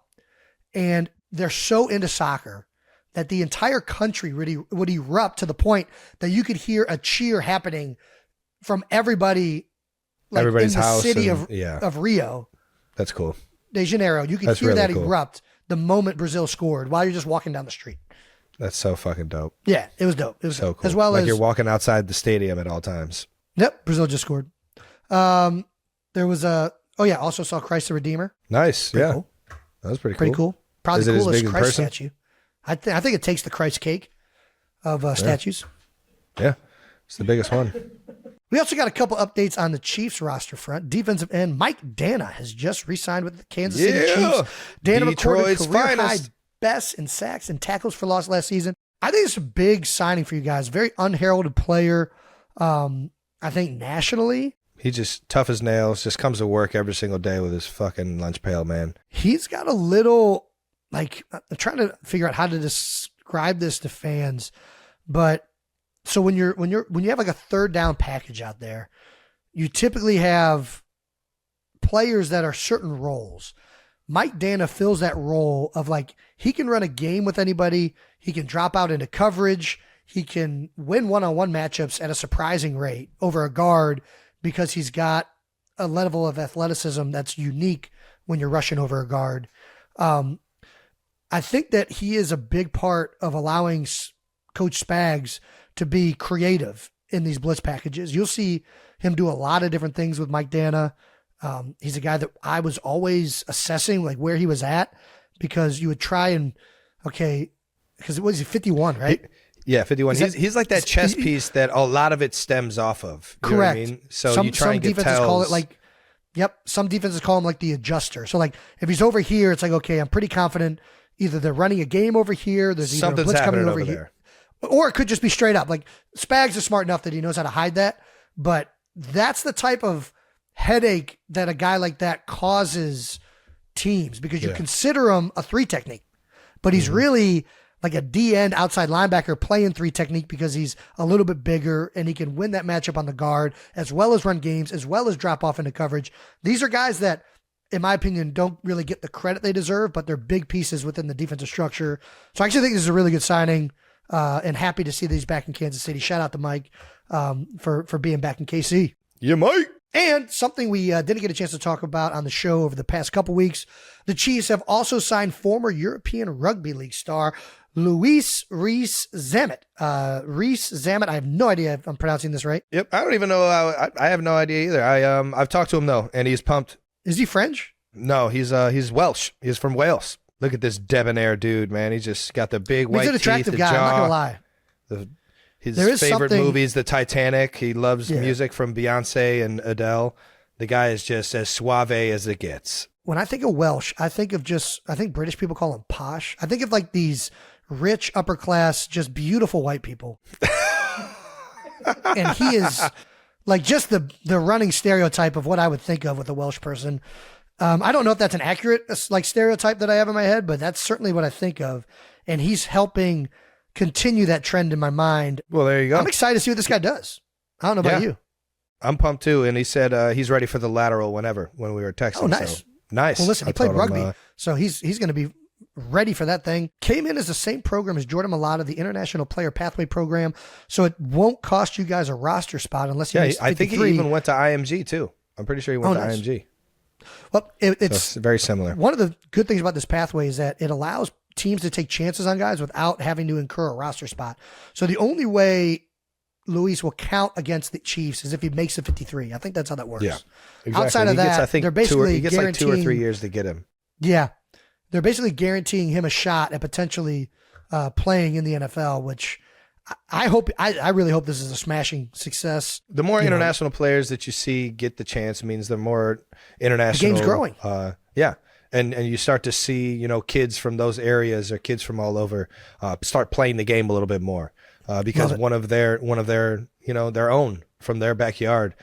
And they're so into soccer that the entire country really would erupt to the point that you could hear a cheer happening from everybody, like everybody's in the house city of Rio. That's cool. De Janeiro. You could hear really that erupt the moment Brazil scored while you're just walking down the street. That's so fucking dope. Yeah, it was dope. It was so dope. Cool. As well like as you're walking outside the stadium at all times. Yep, Brazil just scored. There was also saw Christ the Redeemer. Nice. Pretty yeah. Cool. That was pretty cool. Probably the coolest Christ statue. I think it takes the Christ cake of statues. Yeah. It's the biggest one. We also got a couple updates on the Chiefs roster front. Defensive end Mike Dana has just re-signed with the Kansas City Chiefs. Dana recorded career-high best in sacks and tackles for loss last season. I think it's a big signing for you guys. Very unheralded player. I think nationally. He's just tough as nails. Just comes to work every single day with his fucking lunch pail, man. He's got a little, I'm trying to figure out how to describe this to fans, but so when you have like a third down package out there, you typically have players that are certain roles. Mike Dana fills that role of he can run a game with anybody. He can drop out into coverage. He can win one-on-one matchups at a surprising rate over a guard because he's got a level of athleticism that's unique when you're rushing over a guard. I think that he is a big part of allowing Coach Spags to be creative in these blitz packages. You'll see him do a lot of different things with Mike Dana. He's a guy that I was always assessing where he was at because you would try and, because it was 51, right? Yeah, 51. He's like that chess piece that a lot of it stems off of. You correct. Know what I mean? So you try and get tells. Call it some defenses call him the adjuster. So if he's over here, it's I'm pretty confident either they're running a game over here, there's either something's a blitz coming over here. Or it could just be straight up. Spags is smart enough that he knows how to hide that. But that's the type of headache that a guy like that causes teams because you consider him a 3 technique. But he's really like a D-end outside linebacker playing 3 technique because he's a little bit bigger and he can win that matchup on the guard as well as run games, as well as drop off into coverage. These are guys that, in my opinion, don't really get the credit they deserve, but they're big pieces within the defensive structure. So I actually think this is a really good signing. And happy to see that he's back in Kansas City. Shout out to Mike for being back in KC. Yeah, Mike. And something we didn't get a chance to talk about on the show over the past couple weeks, the Chiefs have also signed former European Rugby League star Luis Rees-Zammit. Rees-Zammit, I have no idea if I'm pronouncing this right. Yep, I don't even know. I have no idea either. I've talked to him though, and he's pumped. Is he French? No, he's Welsh. He's from Wales. Look at this debonair dude, man. He's just got the big white He's an teeth, attractive the guy. jaw. I'm not gonna lie. His There is favorite something- movie is The Titanic. He loves Yeah. music from Beyonce and Adele. The guy is just as suave as it gets. When I think of Welsh, I think British people call him posh. I think of like these rich, upper class, just beautiful white people. And he is like just the running stereotype of what I would think of with a Welsh person. I don't know if that's an accurate like stereotype that I have in my head, but that's certainly what I think of. And he's helping continue that trend in my mind. Well, there you go. I'm excited to see what this guy does. I don't know about you. I'm pumped too. And he said he's ready for the lateral when we were texting. Oh, nice. So, nice. Well, listen, he I played told him, rugby, so he's going to be ready for that thing. Came in as the same program as Jordan Mailata, the International Player Pathway Program, so it won't cost you guys a roster spot unless you. Yeah, I think he even went to IMG too. I'm pretty sure he went to nice. IMG. Well, So it's very similar. one of the good things about this pathway is that it allows teams to take chances on guys without having to incur a roster spot. So the only way Luis will count against the Chiefs is if he makes the 53. I think that's how that works. Yeah, exactly. Outside of He gets, that, I think they're basically he gets like 2 or 3 guaranteeing- years to get him. Yeah. They're basically guaranteeing him a shot at potentially playing in the NFL, which I really hope this is a smashing success. The more international players that you see get the chance means the more international. The game's growing. Yeah. And you start to see, kids from those areas or kids from all over start playing the game a little bit more because one of their their own from their backyard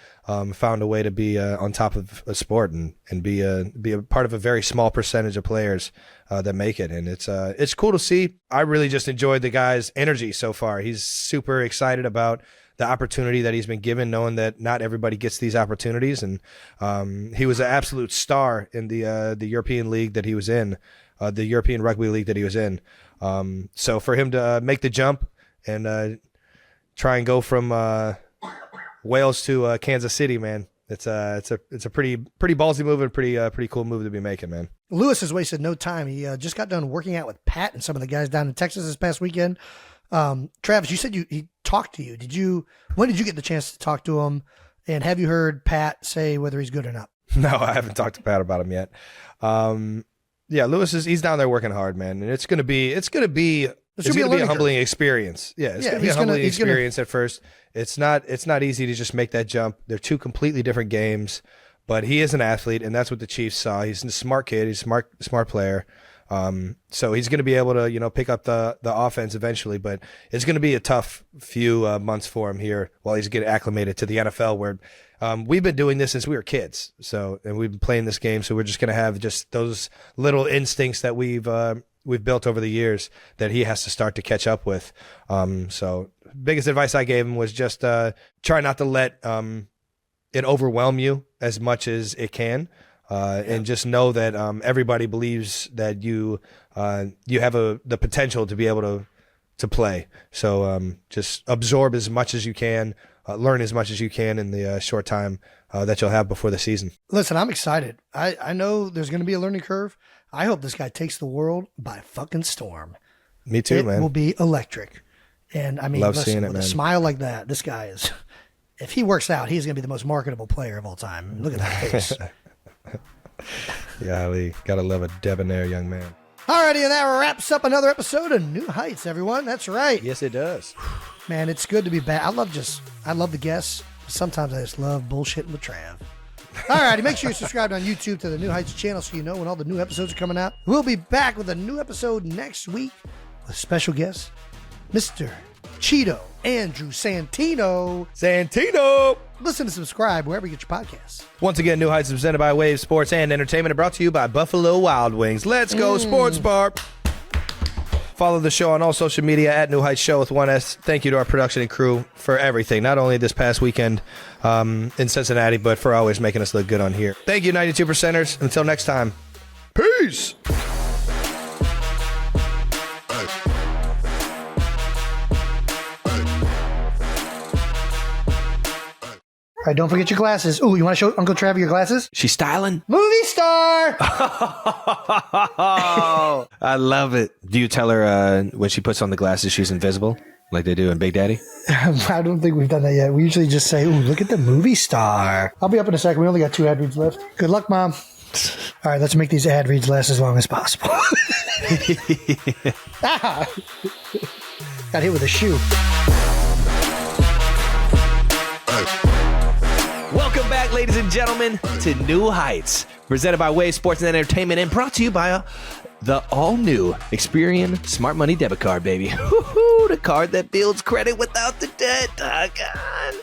found a way to be on top of a sport and be a part of a very small percentage of players that make it. And it's cool to see. I really just enjoyed the guy's energy so far. He's super excited about the opportunity that he's been given, knowing that not everybody gets these opportunities. And he was an absolute star in the European league that he was in, the European rugby league that he was in. So for him to make the jump and try and go from Wales to Kansas City, man, it's a pretty ballsy move and pretty cool move to be making, man. Lewis has wasted no time. He just got done working out with Pat and some of the guys down in Texas this past weekend. Travis, you said he talked to you. When did you get the chance to talk to him? And have you heard Pat say whether he's good or not? No, I haven't talked to Pat about him yet. Yeah, Lewis he's down there working hard, man, and it's gonna be a humbling experience. Yeah, it's gonna be a humbling experience at first. It's not easy to just make that jump. They're two completely different games, but he is an athlete, and that's what the Chiefs saw. He's a smart kid. He's a smart player. So he's going to be able to, pick up the offense eventually, but it's going to be a tough few months for him here while he's getting acclimated to the NFL, where we've been doing this since we were kids. And we've been playing this game. So we're just going to have just those little instincts that we've built over the years that he has to start to catch up with. So biggest advice I gave him was just try not to let it overwhelm you as much as it can. And just know that everybody believes that you have the potential to be able to play. So just absorb as much as you can, learn as much as you can in the short time that you'll have before the season. Listen, I'm excited. I know there's going to be a learning curve. I hope this guy takes the world by fucking storm. Me too, man. It will be electric. And I mean, Love seeing it, with man. a smile like that, this guy is, if he works out, he's going to be the most marketable player of all time. Look at that face. Yeah, we gotta love a debonair young man. Alrighty, and that wraps up another episode of New Heights, everyone. That's right. Yes, it does. Man, it's good to be back. I love the guests. Sometimes I just love bullshitting with Trav. Alrighty, make sure you're subscribed on YouTube to the New Heights channel so you know when all the new episodes are coming out. We'll be back with a new episode next week with special guest, Mr. Cheeto Andrew Santino. Listen and subscribe wherever you get your podcasts. Once again, New Heights is presented by Wave Sports and Entertainment and brought to you by Buffalo Wild Wings. Let's go, Sports Bar. Follow the show on all social media at New Heights Show with 1S. Thank you to our production and crew for everything, not only this past weekend in Cincinnati, but for always making us look good on here. Thank you, 92%ers. Until next time, peace. All right, don't forget your glasses. Ooh, you want to show Uncle Trav your glasses? She's styling. Movie star! I love it. Do you tell her when she puts on the glasses she's invisible, like they do in Big Daddy? I don't think we've done that yet. We usually just say, ooh, look at the movie star. I'll be up in a second. We only got 2 ad reads left. Good luck, Mom. All right, let's make these ad reads last as long as possible. Got hit with a shoe. Welcome back, ladies and gentlemen, to New Heights, presented by Wave Sports and Entertainment and brought to you by the all-new Experian Smart Money Debit Card, baby. Woo-hoo, the card that builds credit without the debt. God.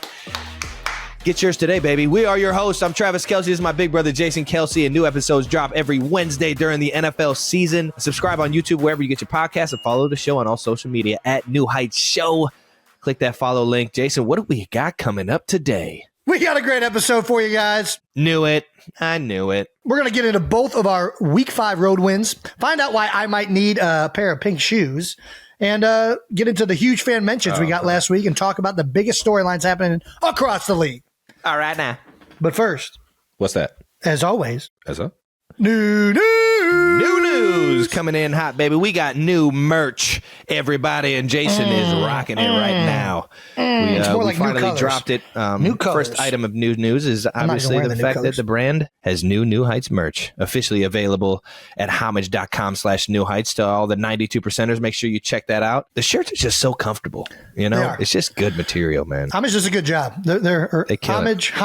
Get yours today, baby. We are your hosts. I'm Travis Kelce. This is my big brother, Jason Kelce, and new episodes drop every Wednesday during the NFL season. Subscribe on YouTube wherever you get your podcasts and follow the show on all social media at New Heights Show. Click that follow link. Jason, what do we got coming up today? We got a great episode for you guys. Knew it. I knew it. We're going to get into both of our Week 5 road wins, find out why I might need a pair of pink shoes, and get into the huge fan mentions we got last week and talk about the biggest storylines happening across the league. All right, now. But first, What's that? as always, new news coming in hot, baby. We got new merch, everybody, and Jason is rocking it right now. It's more We like new finally colors. dropped it. New colors. First item of new news is not obviously gonna wear the the new fact that colors. the brand has New Heights merch, officially available at homage.com/New Heights. To all the 92%ers, make sure you check that out. The shirts are just so comfortable. You They know, are. it's just good material, man. Homage does a good job. They kill homage, Shout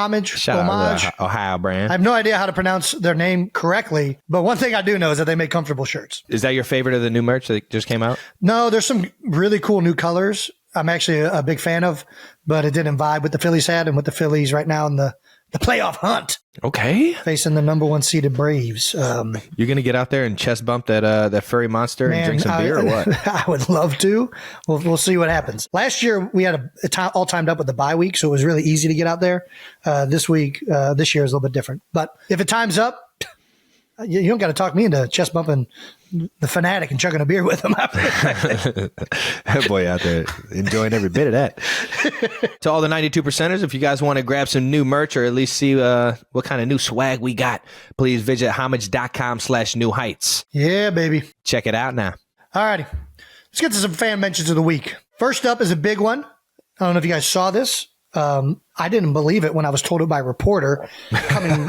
homage. out to the Ohio brand. I have no idea how to pronounce their name correctly, but one thing I do know is that they make comfortable shirts. Is that your favorite of the new merch that just came out? No, there's some really cool new colors I'm actually a big fan of, but it didn't vibe with the Phillies had and with the Phillies right now in the playoff hunt Okay. facing the number 1 seeded Braves. You're going to get out there and chest bump that furry monster and drink some beer or what? I would love to. We'll see what happens. Last year, we had all timed up with the bye week, so it was really easy to get out there. This year is a little bit different. But if it times up, you don't got to talk me into chest bumping the fanatic and chugging a beer with him. That boy out there enjoying every bit of that. To all the 92%ers, if you guys want to grab some new merch or at least see what kind of new swag we got, please visit homage.com/New Heights. Yeah, baby. Check it out now. All righty. Let's get to some fan mentions of the week. First up is a big one. I don't know if you guys saw this. I didn't believe it when I was told it by a reporter coming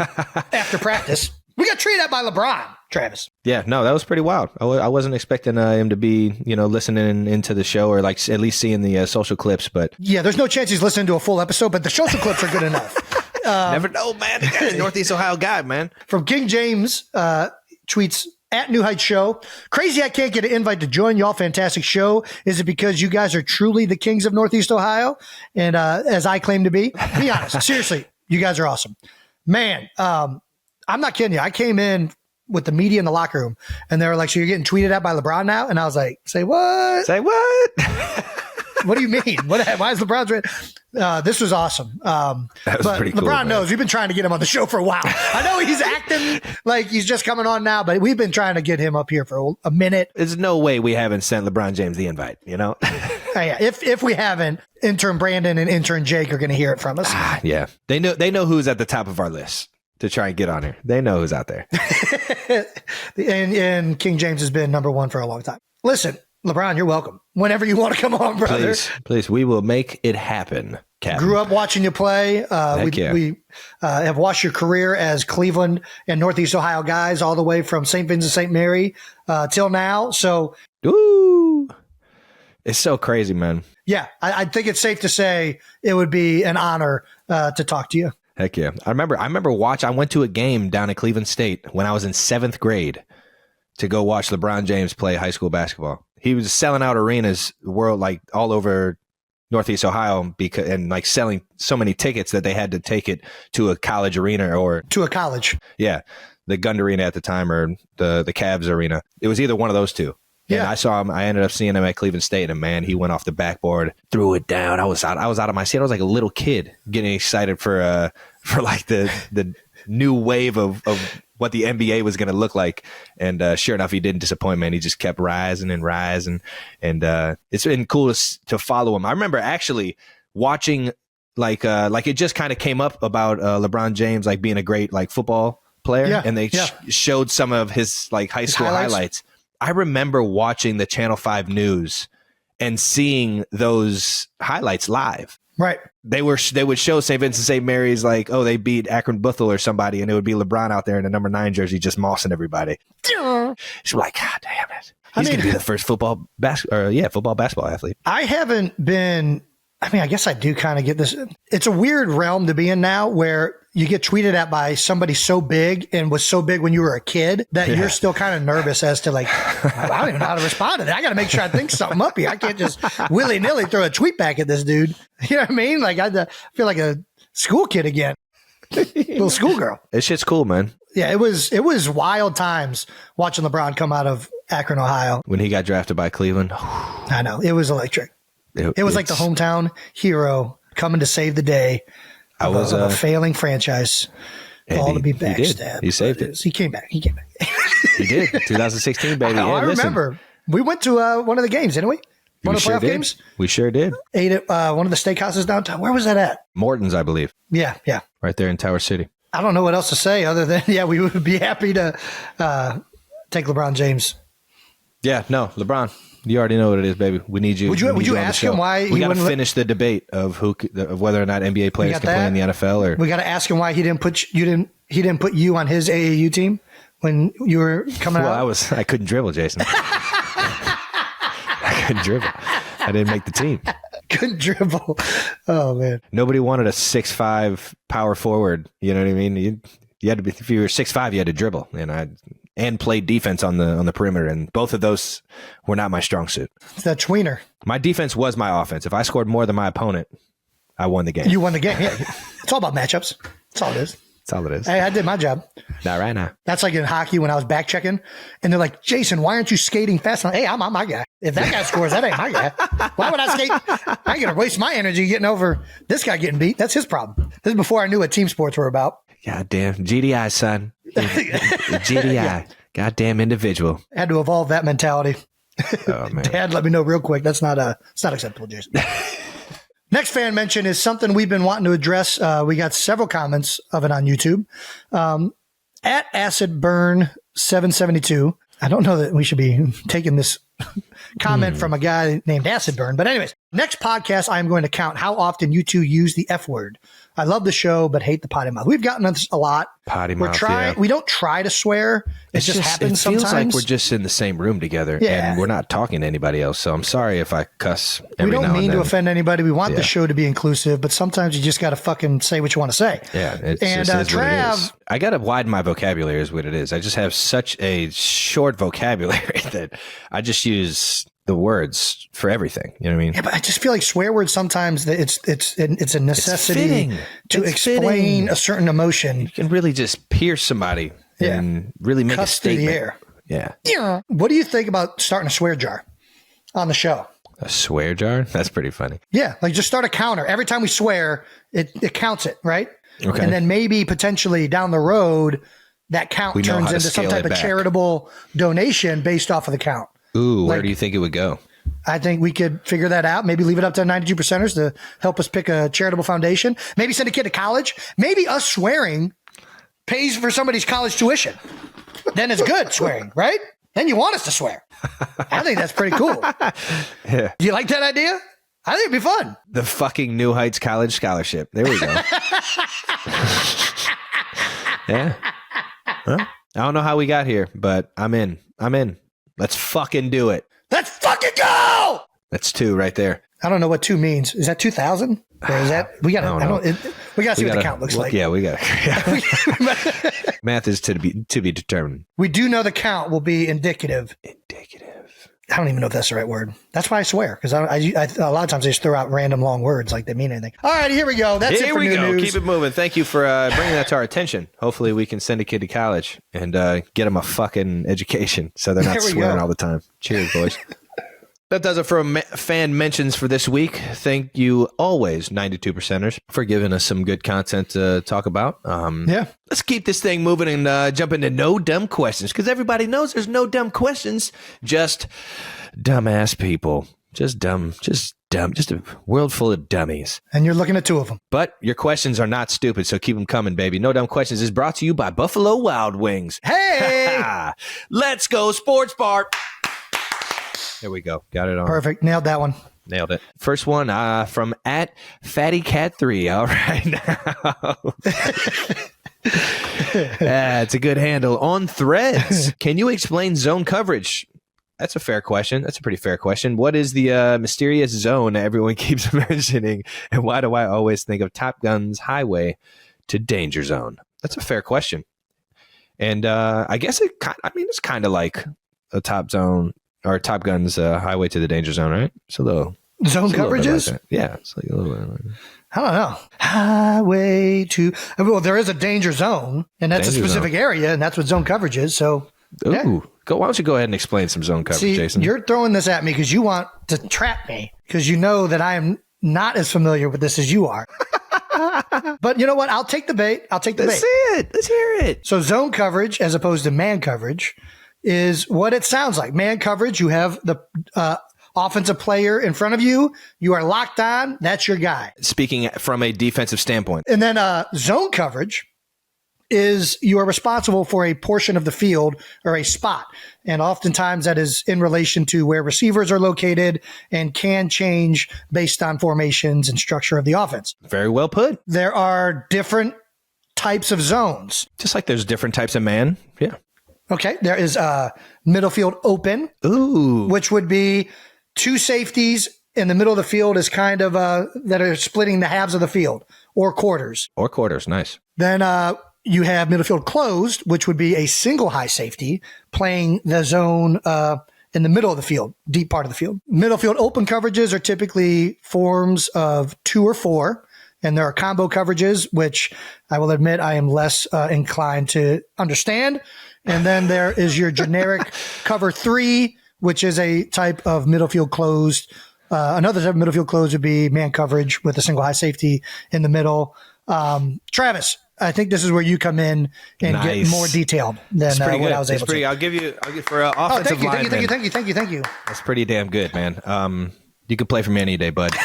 after practice. We got treated by LeBron, Travis. Yeah, no, that was pretty wild. I wasn't expecting him to be, listening into the show or like at least seeing the social clips, but Yeah, there's no chance he's listening to a full episode, but the social clips are good enough. never know, man. The guy's a Northeast Ohio guy, man. From King James, tweets at New Heights Show. Crazy I can't get an invite to join y'all fantastic show. Is it because you guys are truly the kings of Northeast Ohio? And as I claim to be honest. Seriously, you guys are awesome. Man, I'm not kidding you. I came in with the media in the locker room and they were like, so you're getting tweeted at by LeBron now? And I was like, say what? Say what? What do you mean? Why is LeBron? This was awesome. That was but pretty cool, LeBron man. knows we've been trying to get him on the show for a while. I know he's acting like he's just coming on now, but we've been trying to get him up here for a minute. There's no way we haven't sent LeBron James the invite, Yeah, if we haven't, intern Brandon and intern Jake are going to hear it from us. Yeah. They know who's at the top of our list to try and get on here. They know who's out there. and King James has been number 1 for a long time. Listen, LeBron, you're welcome. Whenever you want to come on, brother. Please, we will make it happen, Captain. Grew up watching you play. We have watched your career as Cleveland and Northeast Ohio guys all the way from St. Vincent St. Mary till now. So, Ooh. It's so crazy, man. yeah, I think it's safe to say it would be an honor to talk to you. Heck yeah. I remember I went to a game down at Cleveland State when I was in 7th grade to go watch LeBron James play high school basketball. He was selling out arenas like all over Northeast Ohio and like selling so many tickets that they had to take it to a college arena or To a college. yeah, the Gund Arena at the time or the Cavs Arena. It was either one of those two. Yeah. And I saw him. I ended up seeing him at Cleveland State, and man, he went off the backboard, threw it down. I was out of my seat. I was like a little kid getting excited for like the new wave of what the NBA was going to look like. And sure enough, he didn't disappoint, man. He just kept rising and rising, and it's been cool to follow him. I remember actually watching like it just kind of came up about LeBron James like being a great like football player, Yeah, and they yeah. showed some of his like high school highlights. I remember watching the Channel 5 News and seeing those highlights live. Right. They would show St. Vincent St. Mary's like, oh, they beat Akron Bethel or somebody, and it would be LeBron out there in a number 9 jersey just mossing everybody. She's like, God damn it. He's going to be the first football basketball athlete. I haven't been. I mean, I guess I do kind of get this. It's a weird realm to be in now where you get tweeted at by somebody so big and was so big when you were a kid that you're still kind of nervous as to like, I don't even know how to respond to that. I got to make sure I think something up here. I can't just willy nilly throw a tweet back at this dude. You know what I mean? Like I feel like a school kid again, little schoolgirl. This shit's cool, man. Yeah, it was wild times watching LeBron come out of Akron, Ohio. When he got drafted by Cleveland. I know. It was electric. It was like the hometown hero coming to save the day of a failing franchise. All to be backstabbed. He saved it. He came back. He did. 2016, baby. I remember. We went to one of the games, didn't we? One of the playoff games? We sure did. Ate at one of the steakhouses downtown. Where was that at? Morton's, I believe. Yeah. Right there in Tower City. I don't know what else to say other than, we would be happy to take LeBron James. Yeah, no, LeBron. You already know what it is, baby. We need you. Would you ask him why we got to finish the debate of whether or not NBA players can play in the NFL? Or we got to ask him why he didn't put you on his AAU team when you were coming out. Well, I couldn't dribble, Jason. I couldn't dribble. I didn't make the team. Couldn't dribble. Oh man. Nobody wanted a 6'5" power forward. You know what I mean? You had to be, if you were 6'5", you had to dribble, and played defense on the perimeter, and both of those were not my strong suit. It's that tweener. My defense was my offense. If I scored more than my opponent, I won the game. You won the game. Yeah, it's all about matchups. That's all it is. That's all it is. Hey, I did my job. Not right now. That's like in hockey when I was back checking, and they're like, "Jason, why aren't you skating fast enough?" Hey, I'm my guy. If that guy scores, that ain't my guy. Why would I skate? I ain't gonna waste my energy getting over this guy getting beat. That's his problem. This is before I knew what team sports were about. God damn. GDI, son. GDI. Yeah. Goddamn individual. Had to evolve that mentality. Oh, man. Dad, let me know real quick. It's not acceptable, Jason. Next fan mention is something we've been wanting to address. We got several comments of it on YouTube. At AcidBurn772. I don't know that we should be taking this comment from a guy named Acid Burn. But anyways, next podcast, I'm going to count how often you two use the F word. I love the show, but hate the potty mouth. We've gotten this a lot. Potty mouth, yeah. We don't try to swear. It just happens sometimes. It feels like we're just in the same room together, and we're not talking to anybody else. So I'm sorry if I cuss every now and then. We don't mean to offend anybody. We want the show to be inclusive, but sometimes you just got to fucking say what you want to say. Yeah, it's Trav, I got to widen my vocabulary is what it is. I just have such a short vocabulary that I just use the words for everything. You know what I mean? Yeah, but I just feel like swear words sometimes that it's a necessity to explain a certain emotion. You can really just pierce somebody and really make a statement. Through the air. Yeah. What do you think about starting a swear jar on the show? A swear jar? That's pretty funny. Yeah, like just start a counter. Every time we swear, it counts it, right? Okay. And then maybe potentially down the road, that count turns into some type of charitable donation based off of the count. Ooh, where do you think it would go? I think we could figure that out. Maybe leave it up to 92%ers to help us pick a charitable foundation. Maybe send a kid to college. Maybe us swearing pays for somebody's college tuition. Then it's good swearing, right? Then you want us to swear. I think that's pretty cool. Yeah. Do you like that idea? I think it'd be fun. The fucking New Heights College Scholarship. There we go. Yeah. Huh? I don't know how we got here, but I'm in. Let's fucking do it. Let's fucking go. That's 2 right there. I don't know what 2 means. Is that 2,000? Or is that we got to see what the count looks like. Yeah, we got to. Math is to be determined. We do know the count will be indicative. I don't even know if that's the right word. That's why I swear, because I a lot of times they just throw out random long words like they mean anything. All right, here we go. That's it for new news. Keep it moving. Thank you for bringing that to our attention. Hopefully we can send a kid to college and get them a fucking education so they're not swearing all the time. Cheers, boys. That does it for fan mentions for this week. Thank you always, 92%ers, for giving us some good content to talk about. Let's keep this thing moving and jump into no dumb questions, because everybody knows there's no dumb questions, just dumbass people. Just a world full of dummies. And you're looking at 2 of them. But your questions are not stupid, so keep them coming, baby. No Dumb Questions is brought to you by Buffalo Wild Wings. Hey! Let's go, Sports Bar. There we go. Got it on. Perfect. Nailed that one. Nailed it. First one from @FattyCat3. All right now. It's a good handle. On Threads, can you explain zone coverage? That's a fair question. That's a pretty fair question. What is the mysterious zone everyone keeps mentioning? And why do I always think of Top Gun's highway to danger zone? That's a fair question. And I guess it's kind of like a Top Gun's highway to the danger zone, right? It's a little zone coverages. Like yeah, it's like a little bit. Like I don't know. Highway to there is a danger zone, and that's danger a specific area, and that's what zone coverage is. So, ooh, yeah. Why don't you go ahead and explain some zone coverage, See, Jason? You're throwing this at me because you want to trap me because you know that I am not as familiar with this as you are. But you know what? I'll take the bait. Let's see it. Let's hear it. So zone coverage, as opposed to man coverage, is what it sounds like. Man coverage, you have the offensive player in front of you. You are locked on. That's your guy. Speaking from a defensive standpoint. And then zone coverage is you are responsible for a portion of the field or a spot. And oftentimes that is in relation to where receivers are located and can change based on formations and structure of the offense. Very well put. There are different types of zones. Just like there's different types of man. Yeah. Okay. There is middle field open. Ooh. Which would be two safeties in the middle of the field is kind of that are splitting the halves of the field or quarters. Nice. Then you have middle field closed, which would be a single high safety playing the zone in the middle of the field, deep part of the field. Middle field open coverages are typically forms of 2 or 4, and there are combo coverages, which I will admit I am less inclined to understand. And then there is your generic cover 3, which is a type of middle field closed. Another type of middle field closed would be man coverage with a single high safety in the middle. Travis, I think this is where you come in and get more detailed than what I was able to. I'll give for offensive lineman. Thank you. That's pretty damn good, man. You could play for me any day, bud.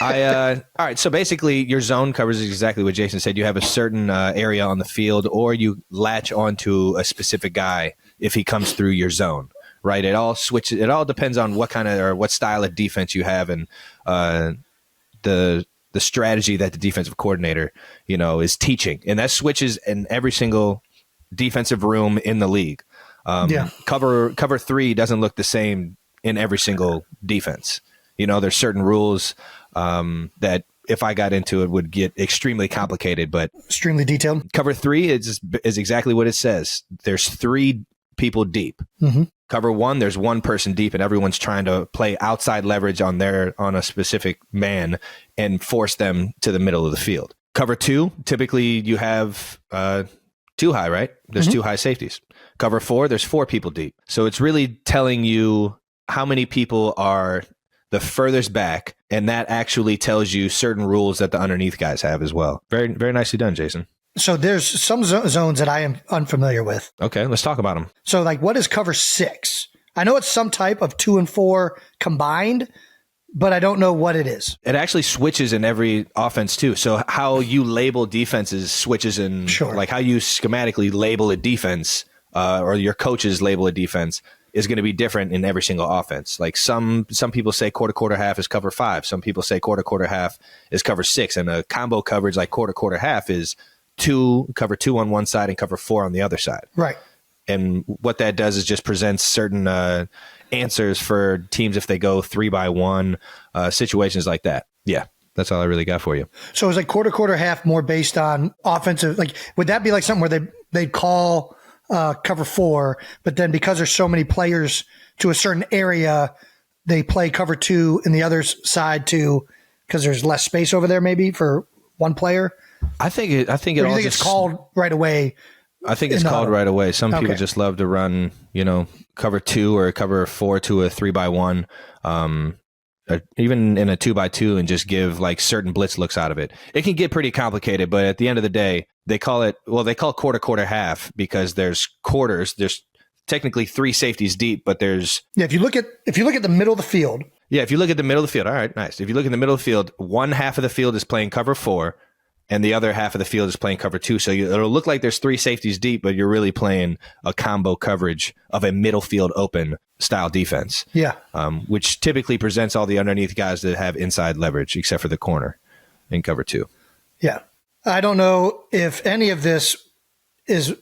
All right. So basically, your zone covers exactly what Jason said. You have a certain area on the field, or you latch onto a specific guy if he comes through your zone. Right. It all switches. It all depends on what kind of or what style of defense you have, and the strategy that the defensive coordinator, is teaching. And that switches in every single defensive room in the league. Cover 3 doesn't look the same in every single defense. There's certain rules that if I got into it would get extremely complicated, but extremely detailed. Cover 3 is exactly what it says. There's 3 people deep. Mm-hmm. Cover 1, there's 1 person deep, and everyone's trying to play outside leverage on a specific man and force them to the middle of the field. Cover 2, typically you have 2 high, right? There's 2 high safeties. Cover 4, there's 4 people deep. So it's really telling you how many people are the furthest back, and that actually tells you certain rules that the underneath guys have as well. Very, very nicely done, Jason. So there's some zones that I am unfamiliar with. Okay, let's talk about them. So what is cover 6? I know it's some type of 2 and 4 combined, but I don't know what it is. It actually switches in every offense too. So how you label defenses switches in, like how you schematically label a defense or your coaches label a defense is going to be different in every single offense. Like some people say quarter half is cover 5. Some people say quarter half is cover 6. And a combo coverage like quarter half is cover 2 on one side and cover 4 on the other side. Right. And what that does is just presents certain answers for teams if they go 3-by-1, situations like that. Yeah, that's all I really got for you. So it's like quarter half more based on offensive. Like, would that be like something where they'd call cover 4, but then because there's so many players to a certain area, they play cover 2 in the other side too, because there's less space over there maybe for one player? I think it's called right away. I think it's called right away. Some people just love to run, cover 2 or cover 4 to a 3-by-1, even in a 2-by-2, and just give like certain blitz looks out of it. It can get pretty complicated, but at the end of the day, they call quarter half because there's quarters. There's technically 3 safeties deep, but there's if you look at the middle of the field. Yeah, if you look at the middle of the field, all right, nice. If you look at the middle of the field, one half of the field is playing cover 4. and the other half of the field is playing cover 2. So it'll look like there's 3 safeties deep, but you're really playing a combo coverage of a middle field open style defense. Yeah. Which typically presents all the underneath guys that have inside leverage, except for the corner in cover 2. Yeah. I don't know if any of this is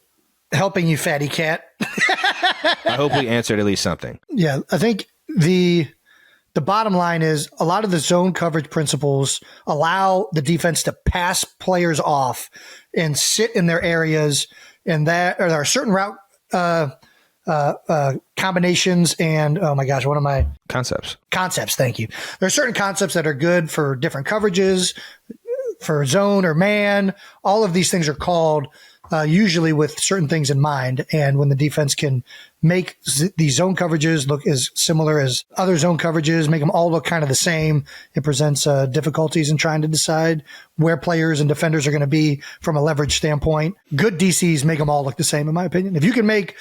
helping you, Fatty Cat. I hope we answered at least something. Yeah. I think the bottom line is a lot of the zone coverage principles allow the defense to pass players off and sit in their areas, and that or there are certain route combinations and Concepts. Thank you. There are certain concepts that are good for different coverages, for zone or man. All of these things are called usually with certain things in mind. And when the defense can make these zone coverages look as similar as other zone coverages, make them all look kind of the same, it presents difficulties in trying to decide where players and defenders are going to be from a leverage standpoint. Good DCs make them all look the same, in my opinion. If you can make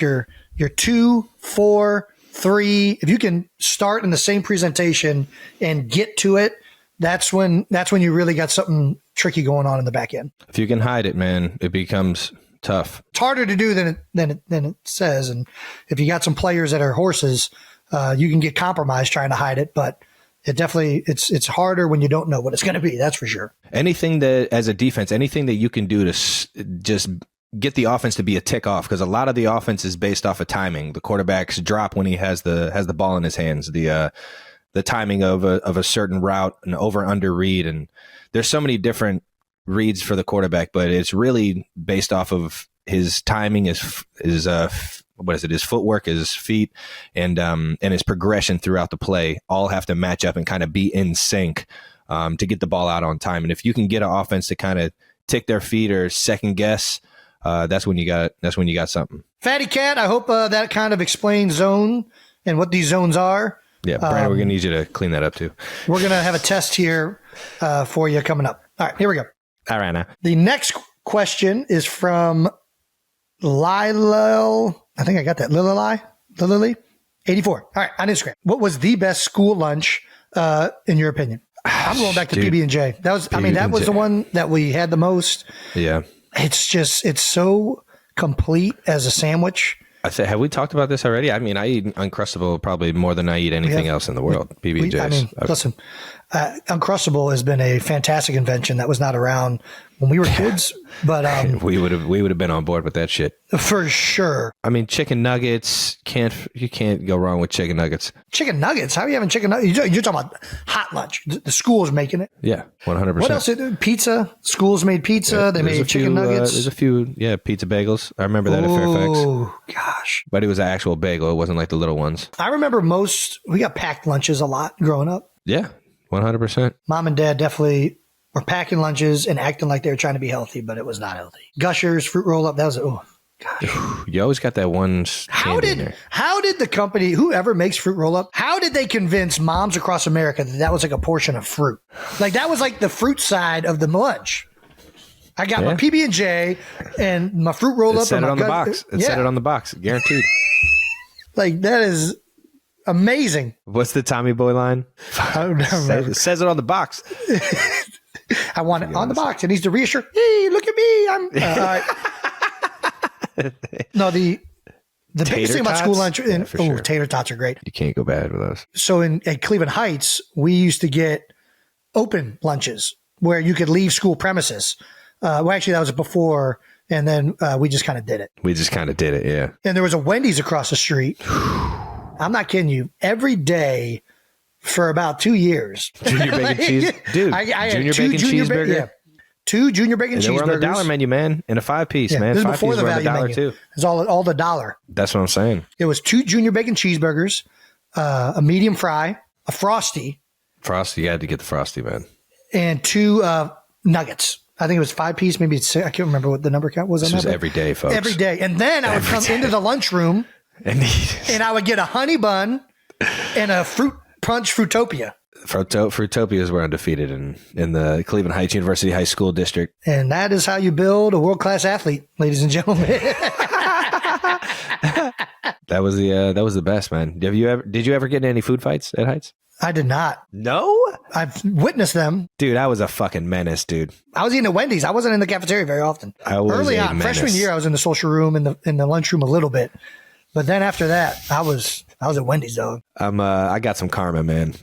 your 2, 4, 3, if you can start in the same presentation and get to it, that's when you really got something tricky going on in the back end. If you can hide it, man, it becomes tough. It's harder to do than it says. And if you got some players that are horses, you can get compromised trying to hide it. But it definitely it's harder when you don't know what it's going to be. That's for sure. Anything that, as a defense, anything that you can do to just get the offense to be a tick off, because a lot of the offense is based off of timing. The quarterback's drop when he has the ball in his hands. The timing of a certain route, an over under read, and there's so many different reads for the quarterback, but it's really based off of his timing, his footwork, his feet, and his progression throughout the play. All have to match up and kind of be in sync to get the ball out on time. And if you can get an offense to kind of tick their feet or second guess, that's when you got something. Fatty Cat, I hope that kind of explains zone and what these zones are. Yeah, Brandon, we're going to need you to clean that up too. We're going to have a test here for you coming up. All right, here we go. All right, now. The next question is from Lilo. I think I got that. Lily, 84. All right, on Instagram. What was the best school lunch in your opinion? I'm going back to PB&J. That was the one that we had the most. Yeah. It's so complete as a sandwich. Have we talked about this already? I mean, I eat Uncrustable probably more than I eat anything else in the world. PB&J's. Listen, Uncrustable has been a fantastic invention that was not around when we were kids, but we would have been on board with that shit for sure. I mean, chicken nuggets, you can't go wrong with chicken nuggets. Chicken nuggets? How are you having chicken nuggets? You're talking about hot lunch. The school's making it. Yeah, 100%. What else? Pizza. Schools made pizza. Yeah, they made chicken nuggets. There's a few, pizza bagels. I remember that at Fairfax. Oh gosh! But it was an actual bagel. It wasn't like the little ones. I remember we got packed lunches a lot growing up. Yeah, 100%. Mom and Dad definitely were packing lunches and acting like they were trying to be healthy, but it was not healthy. Gushers, fruit roll up. That was gosh. You always got that one. How did the company, whoever makes fruit roll up, how did they convince moms across America that was like a portion of fruit? Like that was like the fruit side of the lunch. I got my PB&J and my fruit roll up. It said it on the box. It said it on the box, guaranteed. Like that is amazing. What's the Tommy Boy line? It says it on the box. I want it on the box. It needs to reassure. Hey, look at me. I'm. No, the biggest thing about school lunch. Sure. Tater tots are great. You can't go bad with those. So at Cleveland Heights, we used to get open lunches where you could leave school premises. Well, actually, that was before, and then we just kind of did it. Yeah. And there was a Wendy's across the street. I'm not kidding you. Every day for about 2 years. Junior bacon cheese. Dude, I junior bacon cheeseburger. 2 junior bacon cheeseburgers. They were on the $1 menu, man. And a 5-piece, man. This is 5 before pieces the were on value $1 menu. too. It's all the $1. That's what I'm saying. It was 2 junior bacon cheeseburgers, a medium fry, a Frosty. Frosty, you had to get the Frosty, man. And 2 nuggets. I think it was 5-piece, maybe it's 6. I can't remember what the number count was. This was every day, folks. Every day. And then I would come into the lunchroom and I would get a honey bun and a fruit punch Fruitopia. Fruitopias were undefeated in the Cleveland Heights University High School District. And that is how you build a world-class athlete, ladies and gentlemen. That was the best, man. Did you ever get in any food fights at Heights? I did not. No? I've witnessed them. Dude, I was a fucking menace, dude. I was eating at Wendy's. I wasn't in the cafeteria very often. I was Early a on, menace. freshman year, I was in the social room and in the lunchroom a little bit. But then after that, I was at Wendy's, dog. I got some karma, man.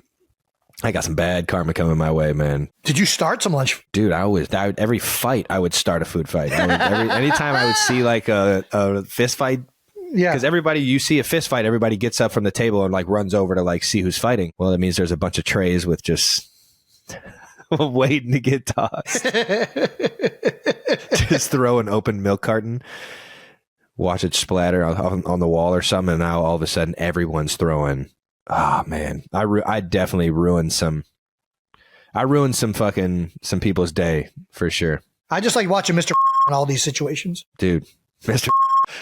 I got some bad karma coming my way, man. Did you start some lunch? Dude, every fight, I would start a food fight. Anytime I would see like a fist fight, Yeah. because you see a fist fight, everybody gets up from the table and like runs over to like see who's fighting. Well, that means there's a bunch of trays with just waiting to get tossed. Just throw an open milk carton, watch it splatter on the wall or something, and now all of a sudden everyone's throwing. Oh man, I definitely ruined some. I ruined some people's day for sure. I just like watching Mr. in all these situations. Dude, Mr.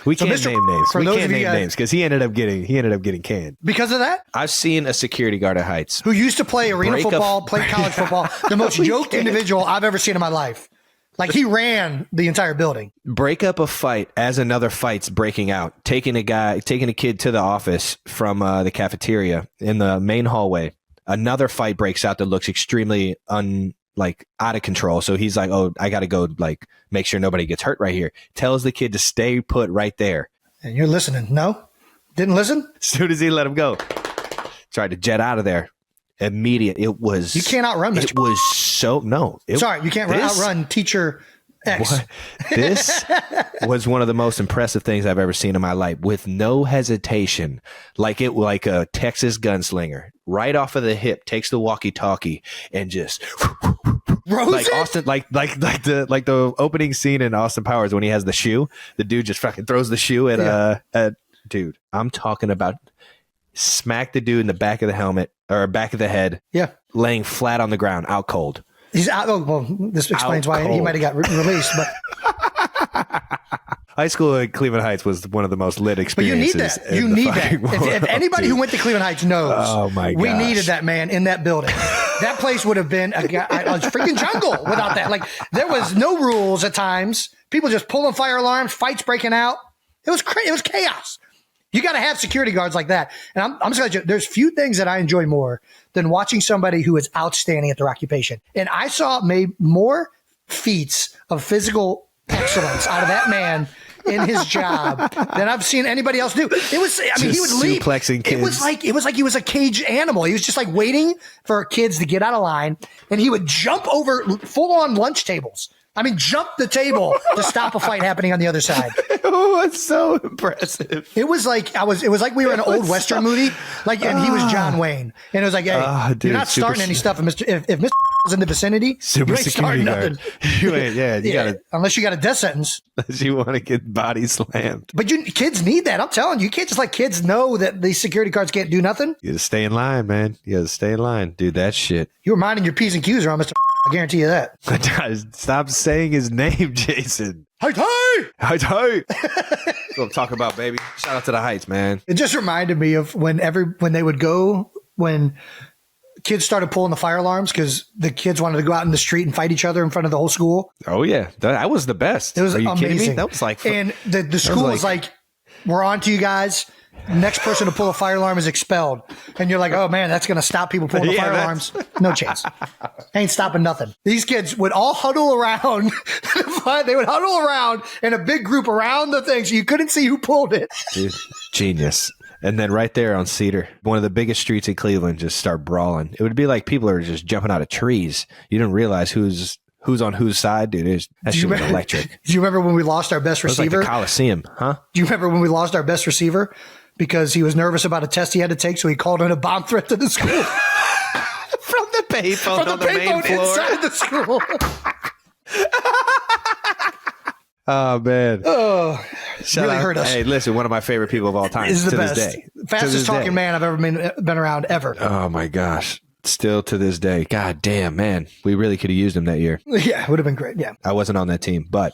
We So can't Mr. name names. for We those can't of you name guys- names because he ended up getting canned. Because of that? I've seen a security guard at Heights. Who used to play arena Break a- football, play college football. The most yoked individual I've ever seen in my life. Like, he ran the entire building. Break up a fight as another fight's breaking out. Taking a kid to the office from the cafeteria in the main hallway. Another fight breaks out that looks extremely out of control. So he's like, "Oh, I got to go make sure nobody gets hurt right here." Tells the kid to stay put right there. And you're listening. No? Didn't listen? As soon as he let him go, tried to jet out of there. Immediate. It was. You can't outrun Mr. It was so no. Sorry, you can't outrun teacher X. What? This was one of the most impressive things I've ever seen in my life, with no hesitation, like a Texas gunslinger, right off of the hip, takes the walkie-talkie and just Rose it? Austin, like the opening scene in Austin Powers when he has the shoe. The dude just fucking throws the shoe at dude. I'm talking about smack the dude in the back of the helmet or back of the head. Yeah. Laying flat on the ground, out cold. He's out. Oh, well, this explains why he might have got released. But high school at Cleveland Heights was one of the most lit But you need experiences. that. You need that. If anybody who went to Cleveland Heights knows, Oh my we gosh. needed that man in that building. That place would have been a freaking jungle without that. Like, there was no rules at times. People just pulling fire alarms, fights breaking out. It was crazy. It was chaos. You got to have security guards like that. And I'm just going to, there's few things that I enjoy more than watching somebody who is outstanding at their occupation. And I saw more feats of physical excellence out of that man in his job than I've seen anybody else do. It was, I mean, he would leap. Suplexing kids. It was like he was a caged animal. He was just like waiting for kids to get out of line, and he would jump over full on lunch tables. I mean, jump the table to stop a fight happening on the other side. Oh, it's so impressive. It was like we were in an old Western movie, and he was John Wayne, and it was like, hey, dude, you're not starting any stuff. If Mr. is in the vicinity, Super you ain't security starting guard. nothing. You ain't, you gotta, unless you got a death sentence. unless you want to get body slammed. But kids need that. I'm telling you, you can't just let kids know that these security guards can't do nothing. You gotta stay in line, man. You gotta stay in line. Dude, that shit. You were minding your P's and Q's around Mr. I guarantee you that. Stop saying his name, Jason. Height! Heights. That's what I'm talking about, baby. Shout out to the Heights, man. It just reminded me of when they would go, when kids started pulling the fire alarms because the kids wanted to go out in the street and fight each other in front of the whole school. Oh, yeah. That was the best. It was Are you amazing. kidding me? That was like... And the school was like, we're on to you guys. Next person to pull a fire alarm is expelled. And you're like, oh, man, that's going to stop people pulling the fire alarms. No chance. Ain't stopping nothing. These kids would all huddle around. They would huddle around in a big group around the thing so you couldn't see who pulled it. Dude, genius. And then right there on Cedar, one of the biggest streets in Cleveland, just start brawling. It would be like people are just jumping out of trees. You didn't realize who's on whose side, dude. That shit was electric. Do you remember when we lost our best It was like receiver? the Coliseum, huh? Do you remember when we lost our best receiver because he was nervous about a test he had to take, so he called in a bomb threat to the school? From the payphone on the main floor. Inside the school. Oh, man. Oh, Shout really out. hurt us. Hey, listen, one of my favorite people of all time. This is the to best. this day. Fastest talking man I've ever been around ever. Oh, my gosh. Still to this day. God damn, man. We really could have used him that year. Yeah, it would have been great. Yeah. I wasn't on that team, but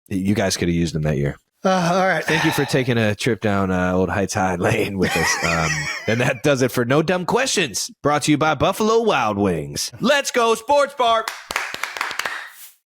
you guys could have used him that year. All right. Thank you for taking a trip down Old Heights High Lane with us. And that does it for No Dumb Questions, brought to you by Buffalo Wild Wings. Let's go, Sports Bar.